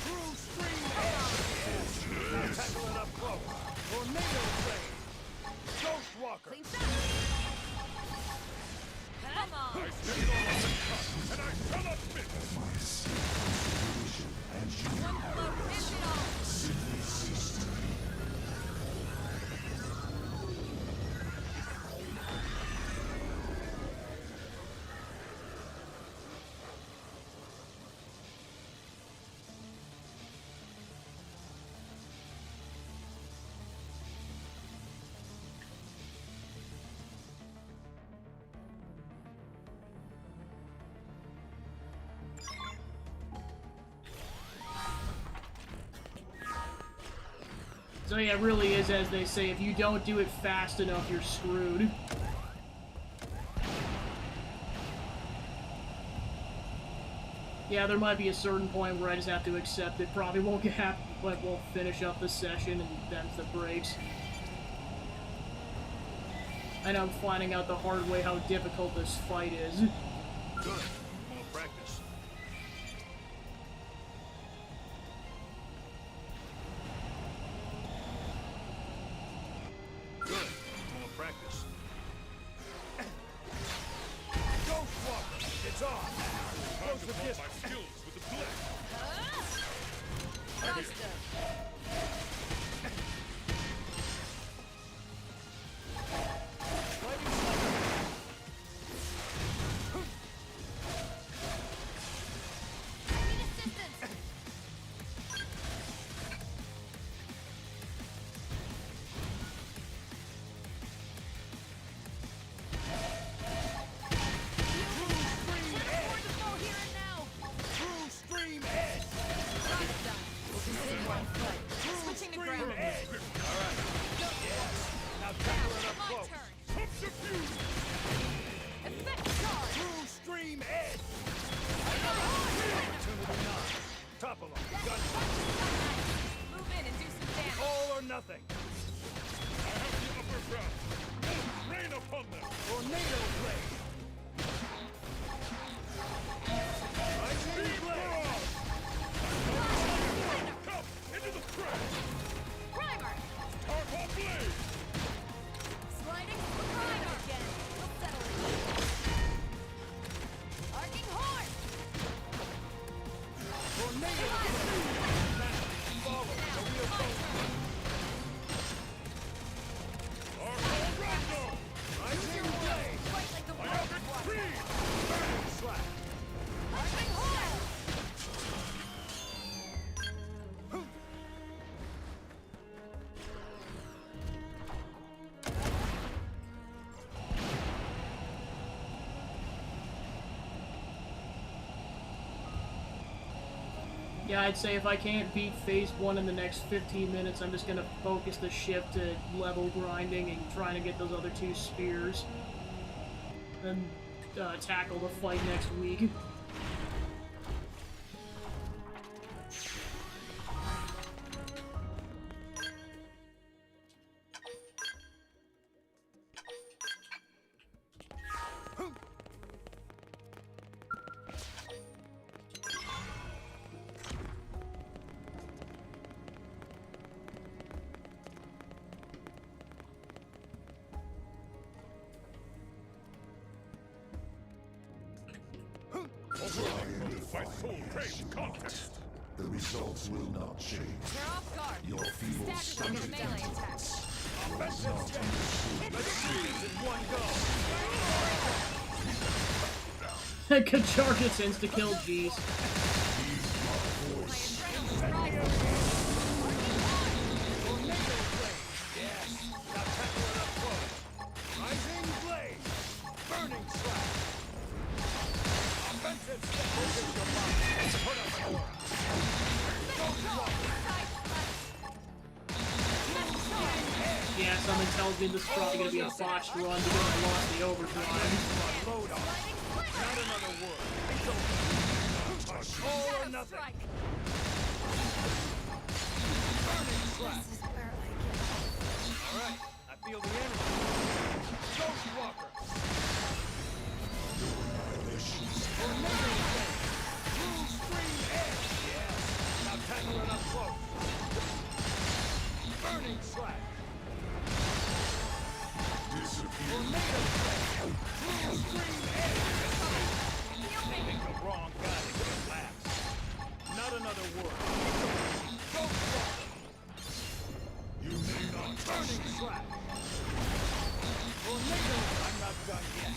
True Stream Edge! Yes! Now tackle it up close. Tornado Blade! Ghost Walker! Clean shot! Come on! I stand on the cut, and I shall not miss! One blow, finish it all! So yeah, it really is as they say, if you don't do it fast enough, you're screwed. Yeah, there might be a certain point where I just have to accept it. Probably won't get happy, but we'll finish up the session and them's the breaks. And I'm finding out the hard way how difficult this fight is. Good. More practice. Good. More practice. Ghost Walker! It's on! Close the distance! My skills with the blade! Faster! Switching to ground. Alright. Yes. Now tackle it up close. Subterfuge! Effect charge! True Stream Edge! Opportunity none. Topple him. Gun. Move in and do some damage. All or nothing. I have the upper ground. Rain upon them. Tornado Blade. Rising Blade. Come into the fray. Primer! Tarpon Blade. Sliding primer again. We'll settle it. Arcing horn! Tornado Blade. Now, follow the wheel forward. Arco Rising Blade. Fight like the I have retrieved. Burning Slap. Arcing horn! Yeah, I'd say if I can't beat Phase 1 in the next 15 minutes, I'm just gonna focus the shift to level grinding and trying to get those other 2 spears. And tackle the fight next week. My soul craves contest. The results will not change. They're off guard. Your feeble Stagger will get a melee attack. Offensive step. Let's do this in one go. Kachar gets insta-kill, jeez. Rising blade. Burning slash. Offensive step. Focus your mind. Put up an aura. Yeah, something tells me this is probably gonna be a botched run because I lost the overdrive. Load on. Not another word. It's over. All or nothing. Burning slash. Alright, I feel the energy. Ghost Walker. Tornado Blade. Blue Screen Edge. Yes. Now tackle it up close. Burning Slash. Tornado Blade. Blue Screen Edge. Pick the wrong guy to get last. Not another word. Ghost Walker. You may not Burning Slash. Tornado. I'm not done yet.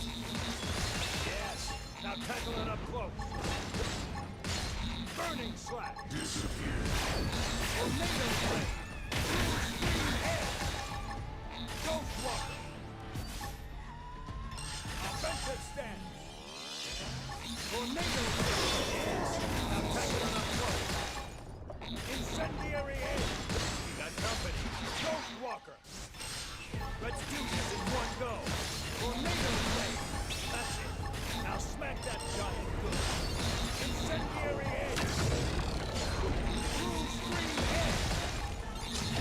Yes. Now tackle it up close. Burning Slash. disappear. Tornado Blade. Screen Edge. Ghost Walker. Offensive stand. Tornado Blade. Yes. Now tackle it up close. Incendiary Edge. You got company. Ghost Walker. Let's do this in one go. Tornado Blade. That's it. Now smack that giant good. Incendiary Edge. Blue Screen Edge.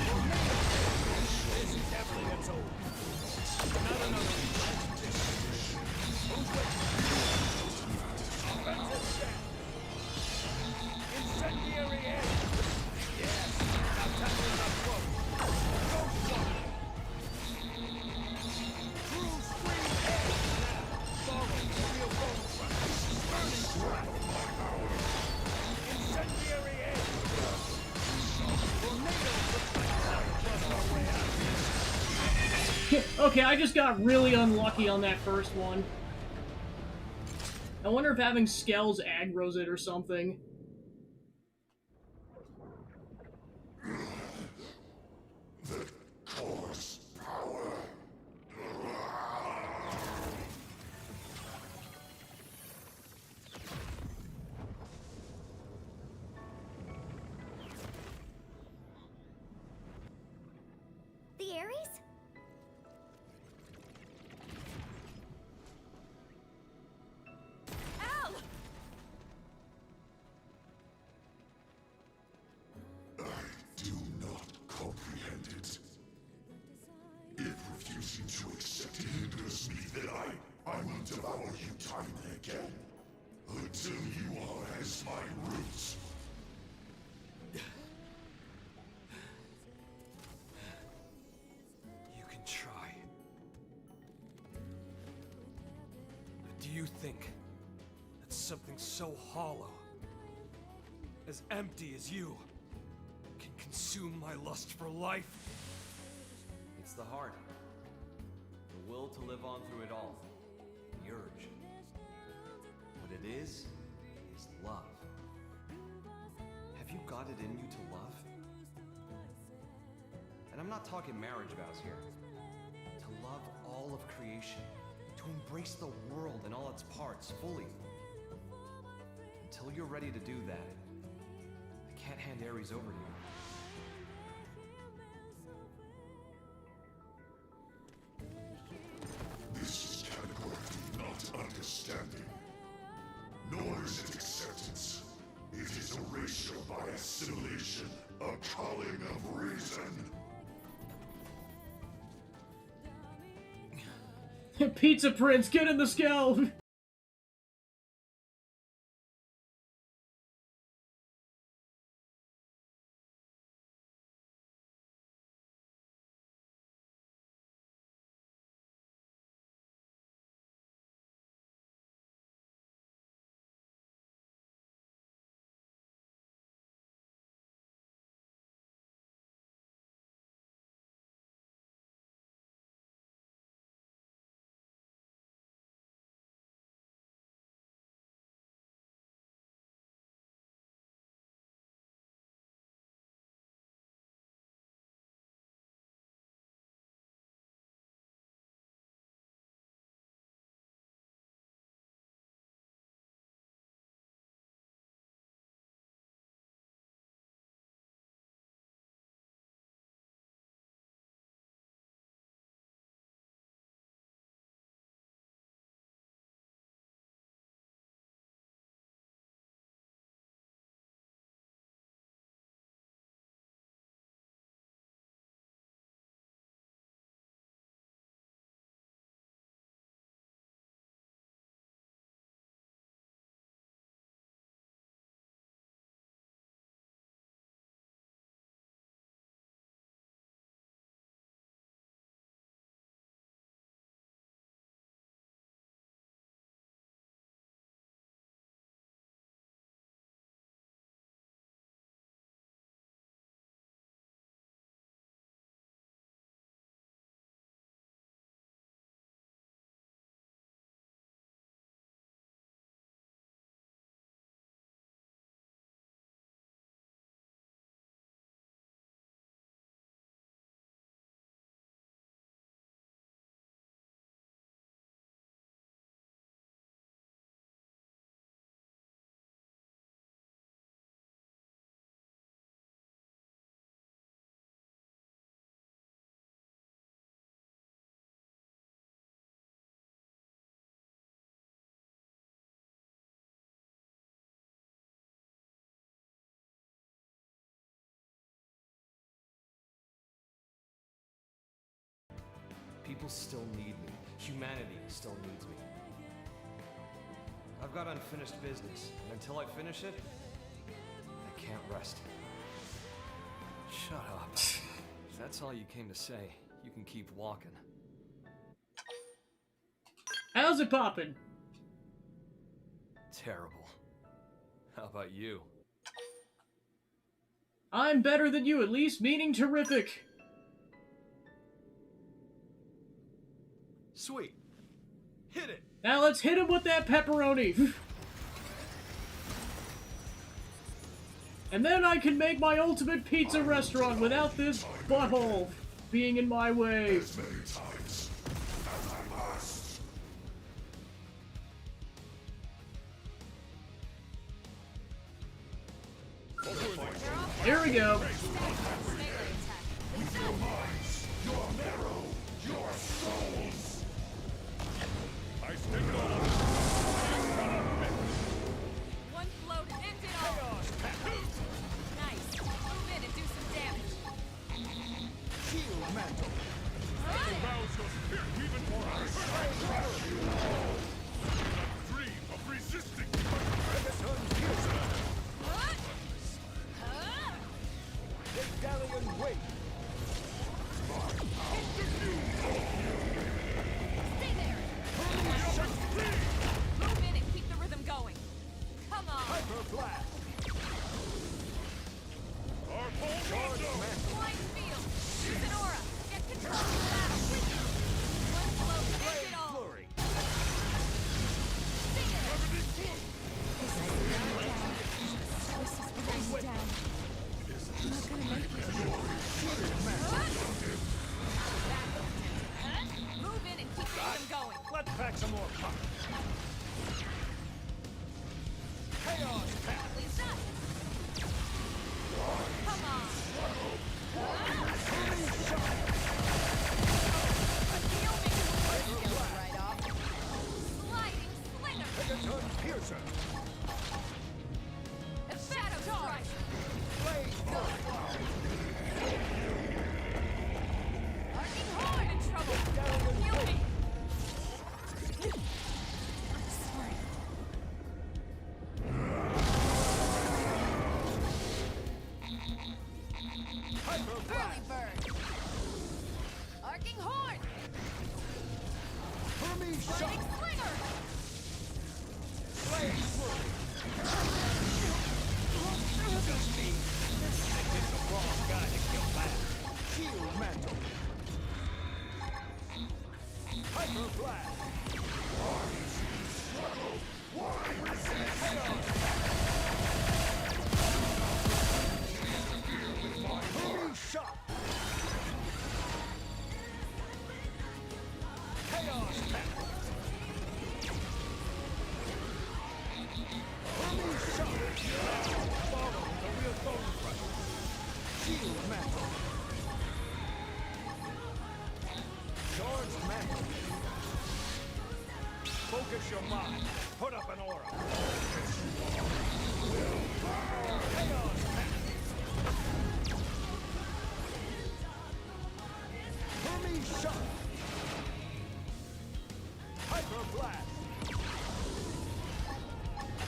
Tornado Blade. This is definitely its own. Not another one. Who's with me? Offensive stand. Incendiary Edge. Yes. Now tackle it up close. Ghost Walker. True Screen Edge. Now, follow the real bone crush. Burning Strike. Incendiary Edge. Tornadoes looks like we're not just our way out. Okay, I just got really unlucky on that first one. I wonder if having Skells aggroes it or something. Core's power. The Ares? Ow! I do not comprehend it. If refusing to accept it hinders me, then I will devour you time and again. Until you are as my roots. You can try. But do you think that something so hollow, as empty as you, can consume my lust for life? It's the heart. The will to live on through it all. The urge. What it is love. Have you got it in you to love? And I'm not talking marriage vows here. To love all of creation. To embrace the world and all its parts fully. Until you're ready to do that, I can't hand Ares over to you. This is categorically not understanding. Nor is it acceptance. It is erasure by assimilation, a culling of reason. Pizza Prince, get in the Skell! People still need me. Humanity still needs me. I've got unfinished business, and until I finish it, I can't rest. Shut up. If that's all you came to say, you can keep walking. How's it poppin'? Terrible. How about you? I'm better than you, at least, meaning terrific. Sweet. Hit it. Now let's hit him with that pepperoni. And then I can make my ultimate pizza restaurant without this butthole being in my way. As many times as I must. Here we go. With your minds, your marrow, your souls. I stick it all. One float ends it all. Nice. Move in and do some damage. Shield mantle. Arouse your spirit even more. Dream of resisting. Daedalian weight. Stay there. Move in and keep the rhythm going. Come on. Hyper blast. Blind field. Use an aura. Get control of the battle. One float ends it all. Flurry. Move in and keep the rhythm going. Let's pack some more pop. Chaos pack. Please not. Come on. Right off. Sliding slinger. Megaton piercer. Shadow strike. Arcing horn in trouble. Heal me. Early bird. Arcing horn. Hermes Sliding shot. slinger. Flame flurry. Shield mantle. Hyper blast. Hermes shot. Chaos pack. Hermes shot. Follow the real bone crush. Shield mantle. George mantle. Focus your mind. Put up an aura. Chaos pack. Hermes shot. Hyper blast.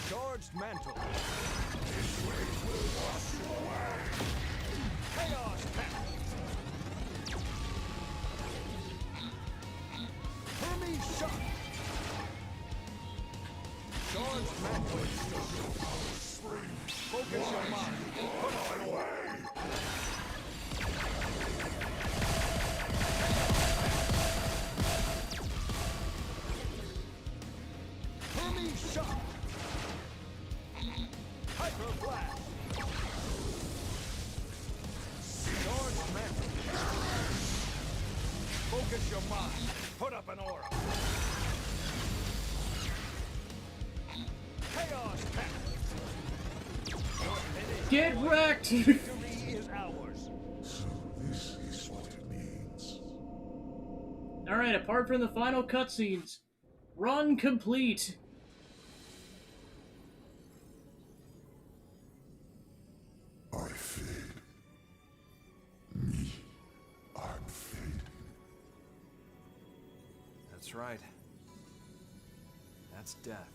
George mantle. Chaos pack. Hermes shot. George mantle. Focus your mind. Put up an aura. Hermes shot. Hyper blast. George mantle. Focus your mind. Put up an aura. Chaos pack. Get wrecked! Victory is ours. So this is what it means. Alright, apart from the final cutscenes, run complete! I fade. Me, I'm fading. That's right. That's death.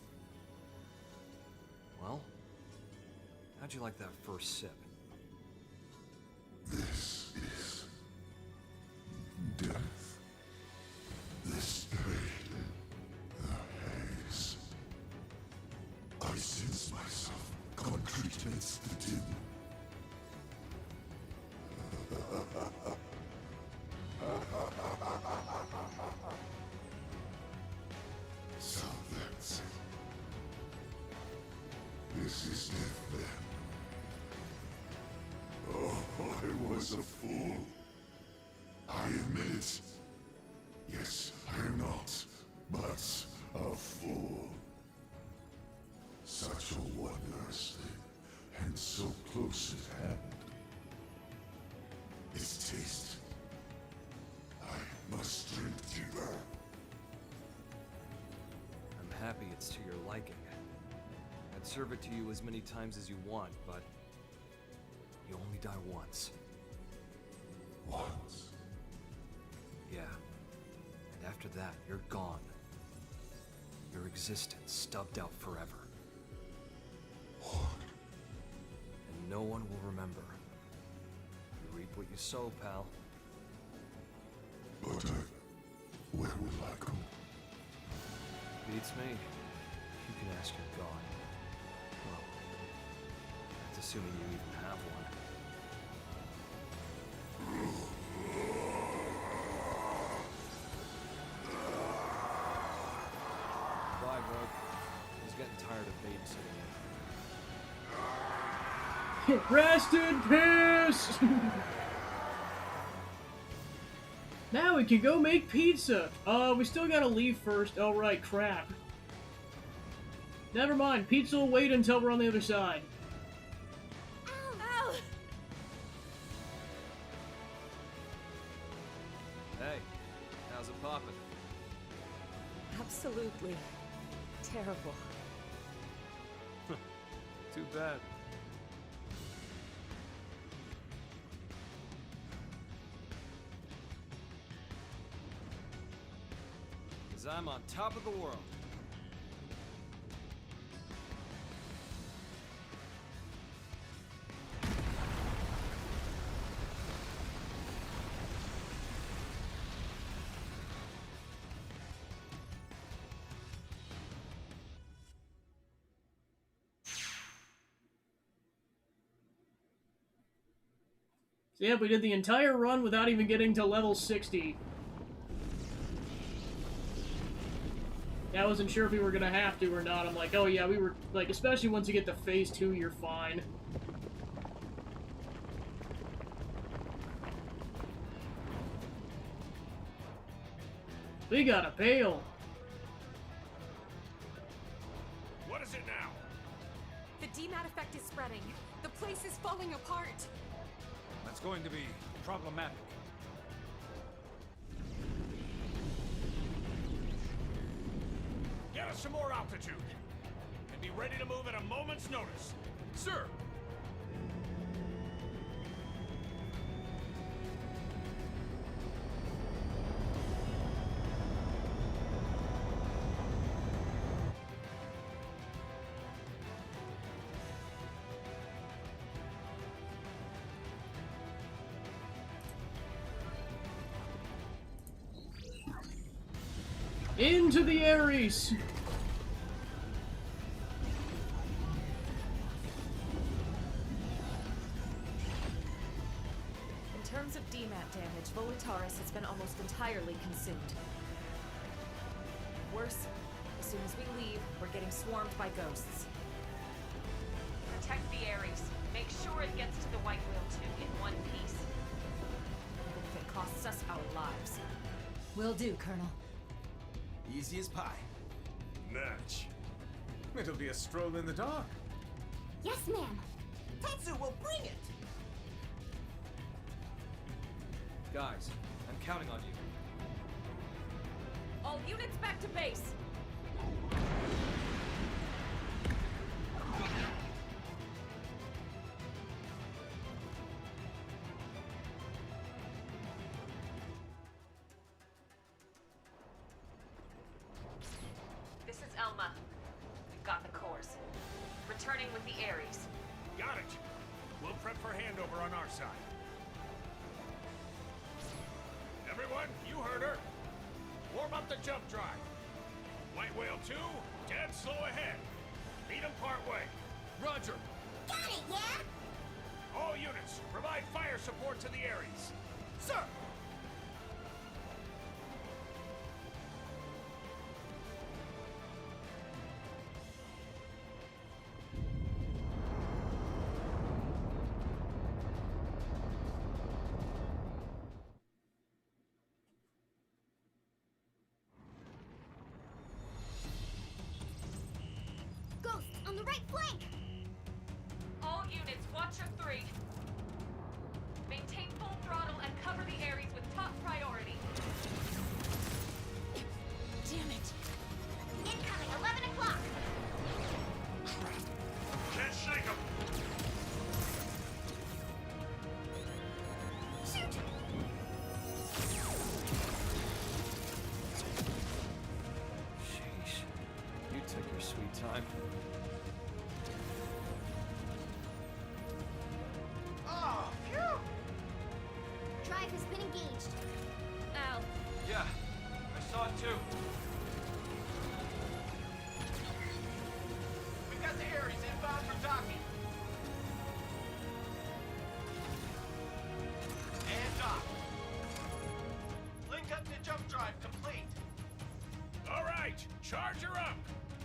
Well, how'd you like that first sip? This is death. This pain, the haze. I sense myself concrete amidst the dim. So that's it. This is death then. Oh, I was a fool. I admit it. Yes, I am not, but a fool. Such a wondrous thing, and so close at hand. Its taste. I must drink deeper. I'm happy it's to your liking. I'd serve it to you as many times as you want, but you only die once. Once? Yeah. And after that, you're gone. Your existence stubbed out forever. What? And no one will remember. You reap what you sow, pal. But where will I go? Beats me. You can ask your god. Well, that's assuming you even have one. Bye, bud. I was getting tired of babysitting you. Rest in peace! Now we can go make pizza. We still gotta leave first. Oh, right, crap. Never mind, pizza will wait until we're on the other side. Ow! Hey, how's it poppin'? Absolutely terrible. Too bad. Cause I'm on top of the world. So yeah, we did the entire run without even getting to level 60. Yeah, I wasn't sure if we were gonna have to or not. I'm like, oh yeah, we were, like, especially once you get to phase 2, you're fine. We gotta bail. What is it now? The DMAT effect is spreading. The place is falling apart. That's going to be problematic. Get us some more altitude. And be ready to move at a moment's notice. Sir! Into the Ares! In terms of DMAT damage, Volataris has been almost entirely consumed. Worse, as soon as we leave, we're getting swarmed by ghosts. Protect the Ares. Make sure it gets to the White Whale 2 in one piece. Even if it costs us our lives. Will do, Colonel. Easy as pie. Natch. It'll be a stroll in the dark. Yes, ma'am. Tatsu will bring it! Guys, I'm counting on you. All units back to base! returning with the Ares. Got it. We'll prep for handover on our side. Everyone, you heard her. Warm up the jump drive. White Whale 2, dead slow ahead. Meet them part way. Roger. Got it, yeah? All units, provide fire support to the Ares. Sir! Ghost, on the right flank! All units, watch your 3. Maintain full throttle and cover the Ares with top priority. Damn it! Incoming, 11 o'clock! Can't shake them. Shoot! Sheesh. You took your sweet time. Oh, phew! Drive has been engaged. Al, Yeah, I saw it too. We've got the Ares inbound for docking. And dock. Link up to jump drive complete. All right, charge her up.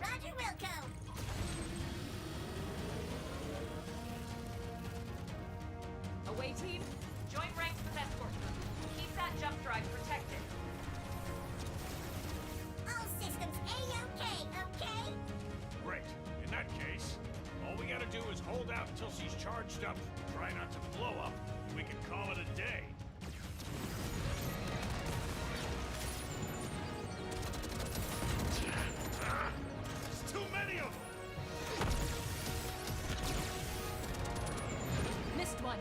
Roger, Wilco! away team, join ranks with escort. Keep that jump drive protected. All systems A-OK, okay? Great. In that case, all we gotta do is hold out until she's charged up, try not to blow up, we can call it a day. There's too many of them! Missed one.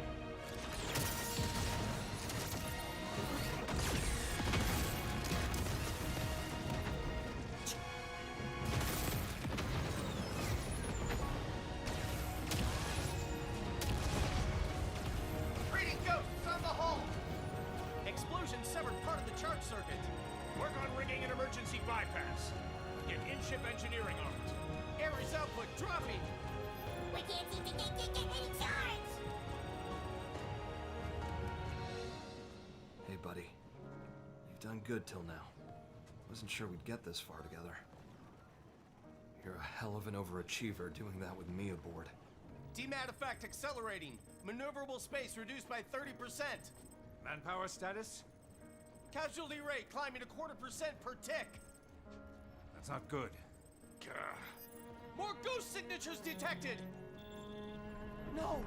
Reading ghosts on the hull! Explosion severed part of the charge circuit. Work on rigging an emergency bypass. Get in-ship engineering on it. Ares output dropping. We can't seem to get any charge! Hey, buddy. You've done good till now. Wasn't sure we'd get this far together. You're a hell of an overachiever doing that with me aboard. DMAT effect accelerating. Maneuverable space reduced by 30%. Manpower status? Casualty rate climbing 0.25% per tick. That's not good. More ghost signatures detected. No.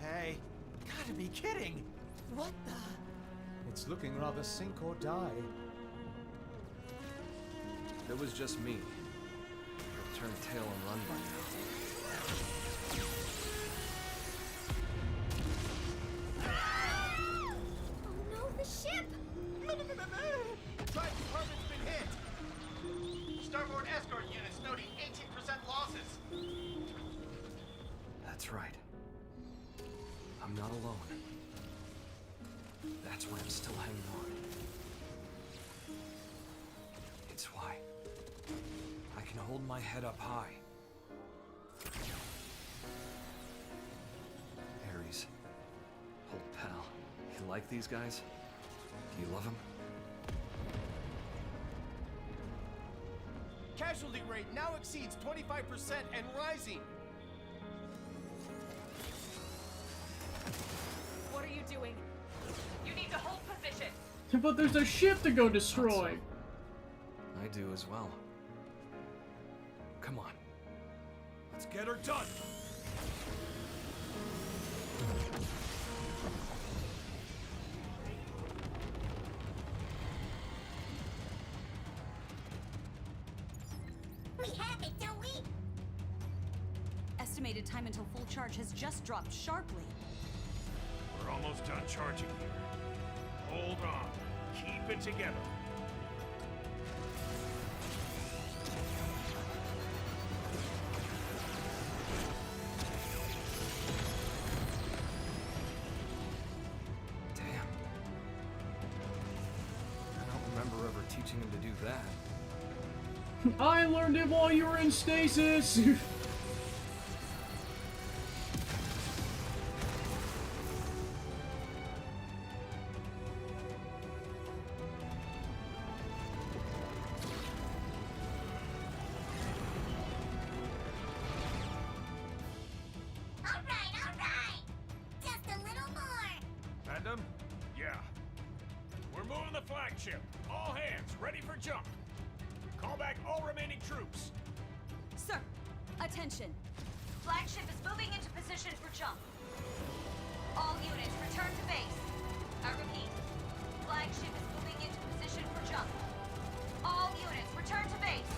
Hey, gotta be kidding. What the? It's looking rather sink or die. If it was just me, I'd turn tail and run by now. Oh no, the ship! Drive department's been hit. Starboard escort units noting 18% losses. That's right. I'm not alone. That's why I'm still hanging on. It's why I can hold my head up high. Ares, old pal, you like these guys? Do you love them? Casualty rate now exceeds 25% and rising. What are you doing? You need to hold position. But there's a ship to go destroy. I do as well. Come on. Let's get her done. We have it, don't we? Estimated time until full charge has just dropped sharply. We're almost done charging here. Hold on. Keep keep it together. Damn. I don't remember ever teaching him to do that. I learned it while you were in stasis! Alright. Just a little more. Fandom? Yeah. We're moving the flagship. All hands, ready for jump. Call back all remaining troops. Sir, attention. Flagship is moving into position for jump. All units return to base. I repeat, flagship is moving into position for jump. All units return to base.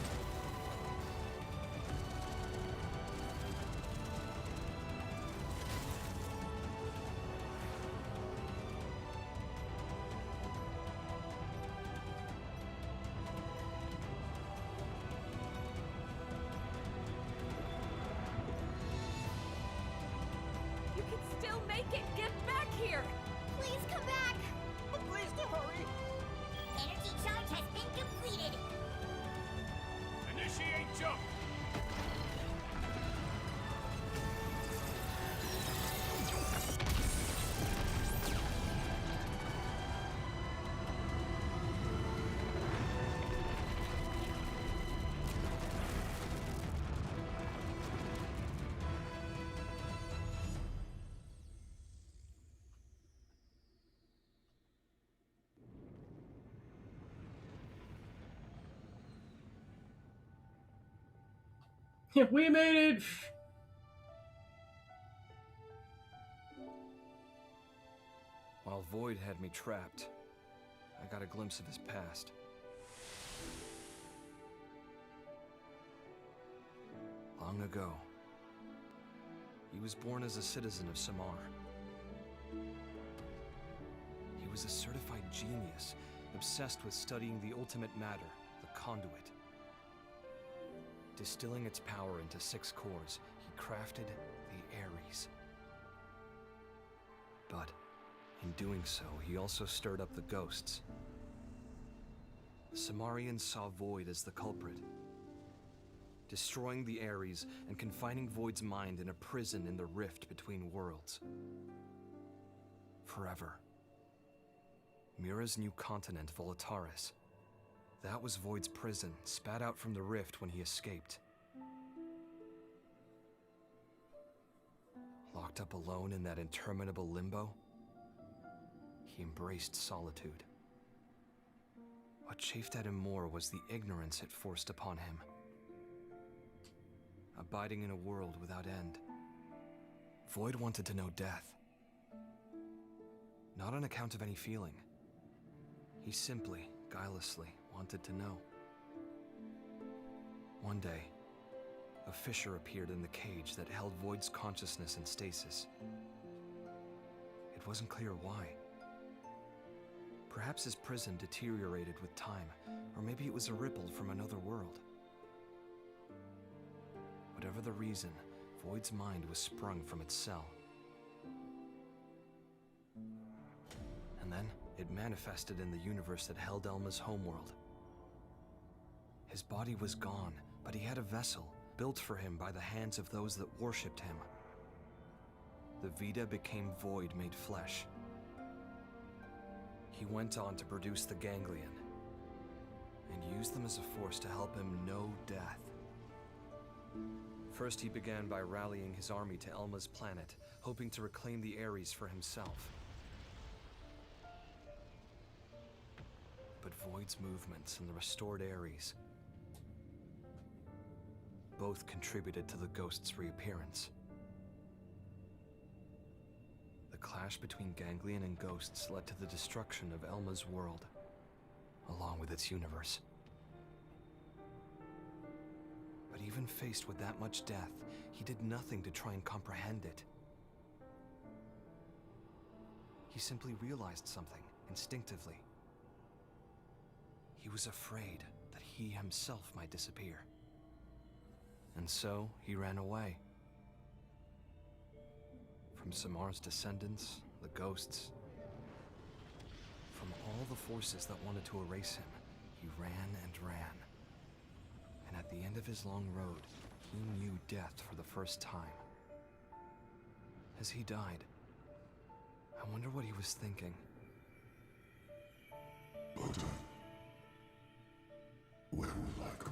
You can still make it! Get back here! Please come back. But please to hurry. Energy charge has been completed. Initiate jump. We made it! While Void had me trapped, I got a glimpse of his past. Long ago, he was born as a citizen of Samar. He was a certified genius, obsessed with studying the ultimate matter, the conduit. Distilling its power into 6 cores, he crafted the Ares. But in doing so, he also stirred up the ghosts. The Samarians saw Void as the culprit, destroying the Ares and confining Void's mind in a prison in the rift between worlds. Forever. Mira's new continent, Volataris. That was Void's prison, spat out from the rift when he escaped. Locked up alone in that interminable limbo, he embraced solitude. What chafed at him more was the ignorance it forced upon him. Abiding in a world without end. Void wanted to know death. Not on account of any feeling. He simply, guilelessly, wanted to know. One day, a fissure appeared in the cage that held Void's consciousness in stasis. It wasn't clear why. Perhaps his prison deteriorated with time, or maybe it was a ripple from another world. Whatever the reason, Void's mind was sprung from its cell. And then, it manifested in the universe that held Elma's homeworld. His body was gone, but he had a vessel, built for him by the hands of those that worshipped him. The Vita became Void made flesh. He went on to produce the Ganglion, and used them as a force to help him know death. First, he began by rallying his army to Elma's planet, hoping to reclaim the Ares for himself. But Void's movements and the restored Ares both contributed to the ghost's reappearance. The clash between Ganglion and ghosts led to the destruction of Elma's world, along with its universe. But even faced with that much death, he did nothing to try and comprehend it. He simply realized something, instinctively. He was afraid that he himself might disappear. And so he ran away. From Samar's descendants, the ghosts, from all the forces that wanted to erase him, he ran and ran. And at the end of his long road, he knew death for the first time. As he died, I wonder what he was thinking. But, where will I go?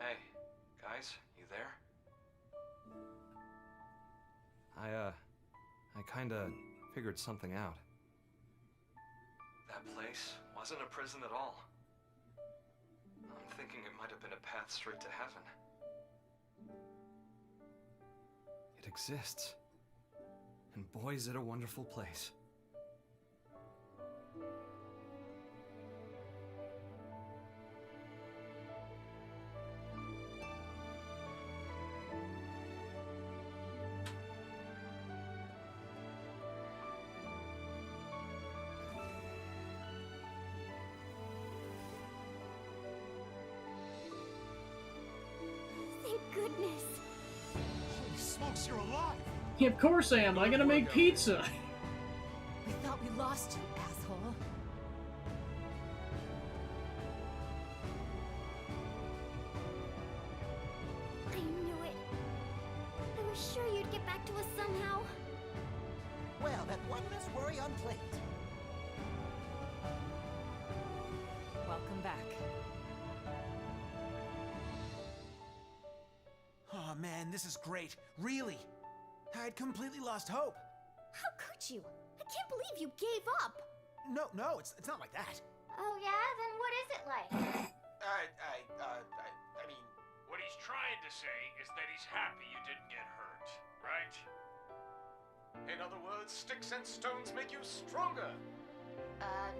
Hey, guys, you there? I kinda figured something out. That place wasn't a prison at all. I'm thinking it might have been a path straight to heaven. It exists. And boy, is it a wonderful place. Thank goodness. Holy smokes, you're alive! Yeah, of course I am. I gotta make pizza. We thought we lost you, asshole. I knew it. I was sure you'd get back to us somehow. Well, that one less worry on plate. Welcome back. Oh man, this is great. Really. I'd completely lost hope. How could you? I can't believe you gave up. No, it's not like that. Oh yeah? Then what is it like? I mean, What he's trying to say is that he's happy you didn't get hurt, right? In other words, sticks and stones make you stronger.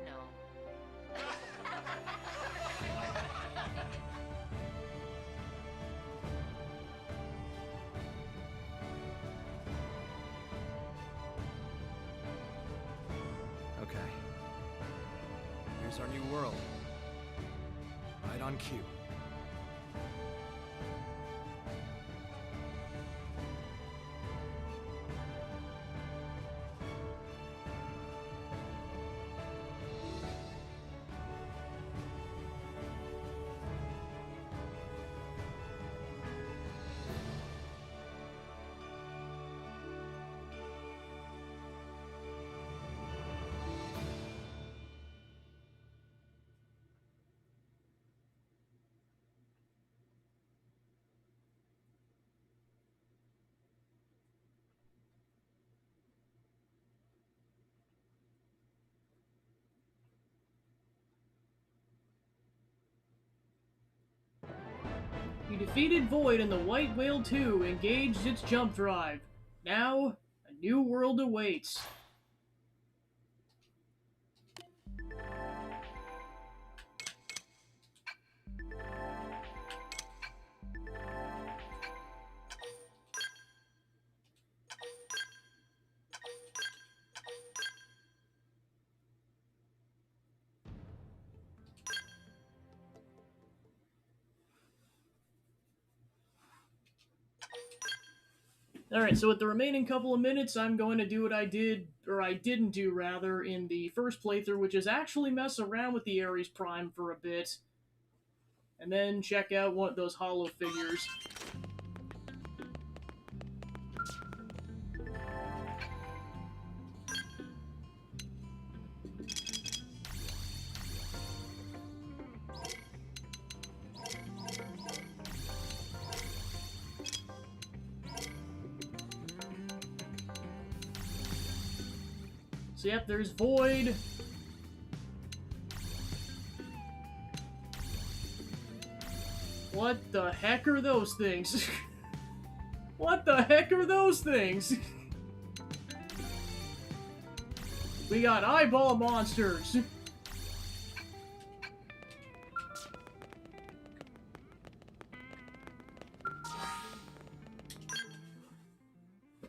No. Okay. Here's our new world. Right on cue. You defeated Void and the White Whale 2 engaged its jump drive. Now, a new world awaits. Alright, so with the remaining couple of minutes, I'm going to do what I did, or I didn't do rather, in the first playthrough, which is actually mess around with the Ares Prime for a bit, and then check out one of those hollow figures. So yep, there's Void. What the heck are those things? What the heck are those things? We got eyeball monsters.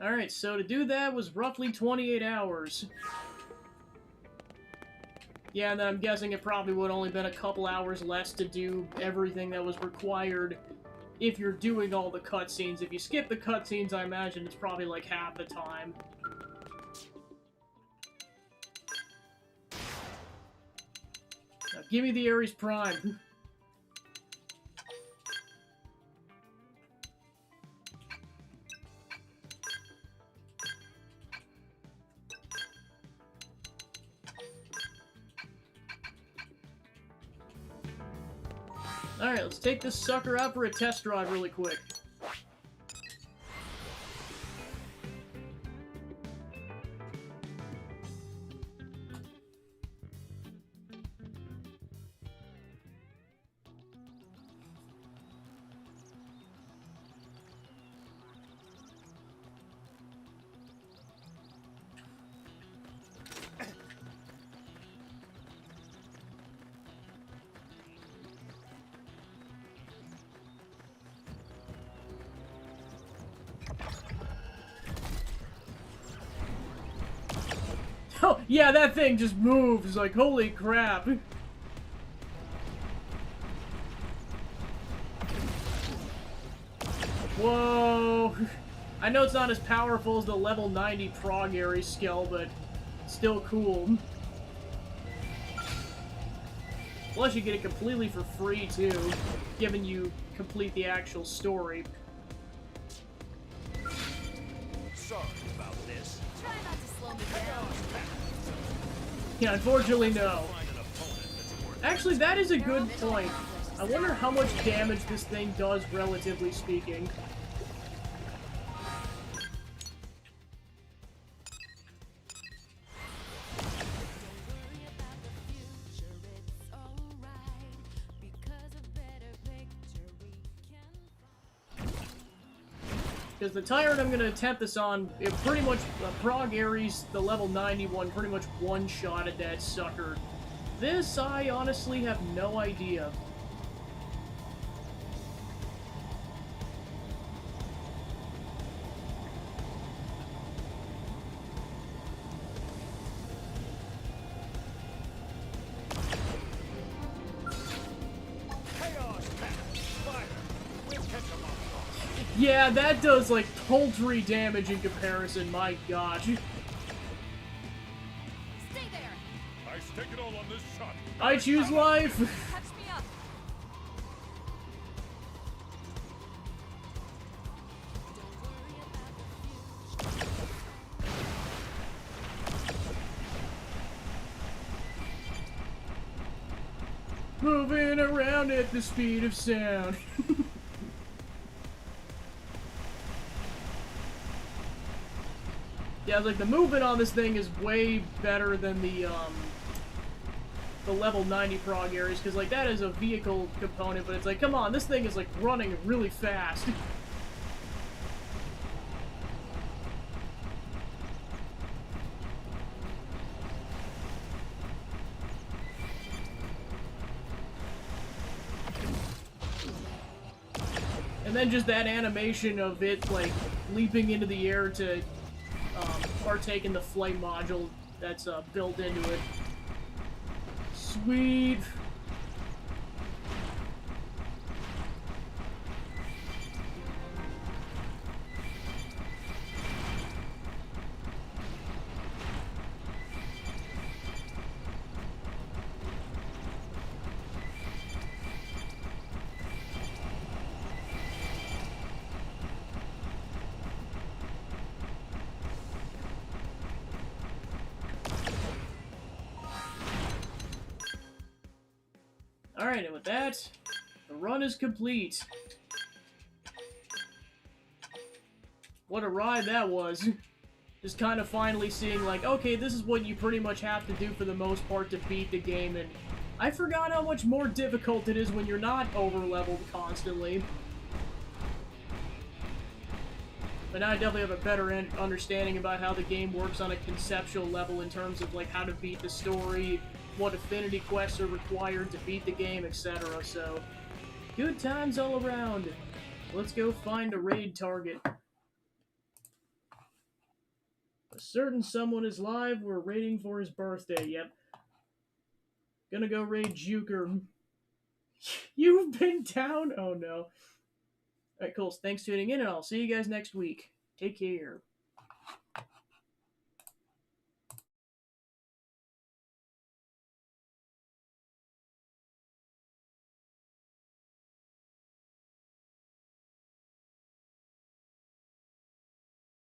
Alright, so to do that was roughly 28 hours. Yeah, and then I'm guessing it probably would only been a couple hours less to do everything that was required if you're doing all the cutscenes. If you skip the cutscenes, I imagine it's probably like half the time. Now, give me the Ares Prime. Alright, let's take this sucker out for a test drive really quick. Oh, yeah, that thing just moves, like, holy crap. Whoa. I know it's not as powerful as the level 90 Prog Ares skill, but still cool. Plus you get it completely for free, too, given you complete the actual story. Sorry about this. Try not to slow me down. Yeah, unfortunately, no. Actually, that is a good point. I wonder how much damage this thing does, relatively speaking. Because the tyrant I'm going to attempt this on, it pretty much, Prog Ares, the level 91, pretty much one-shotted that sucker. This, I honestly have no idea. Yeah, that does, like, paltry damage in comparison, my gosh. Stay there. I stake it all on this shot. I choose life! Catch me up. Moving around at the speed of sound. Yeah, like, the movement on this thing is way better than the level 90 Prog Ares, because, like, that is a vehicle component, but it's like, come on, this thing is, like, running really fast. And then just that animation of it, like, leaping into the air to partake in the flight module that's built into it. Sweet. Alright, and with that, the run is complete. What a ride that was. Just kind of finally seeing, like, okay, this is what you pretty much have to do for the most part to beat the game, and I forgot how much more difficult it is when you're not over-leveled constantly. But now I definitely have a better understanding about how the game works on a conceptual level in terms of, like, how to beat the story, what affinity quests are required to beat the game, etc. So, good times all around. Let's go find a raid target. A certain someone is live. We're raiding for his birthday. Yep. Gonna go raid Juker. You've been down? Oh no. Alright, cool. Thanks for tuning in, and I'll see you guys next week. Take care.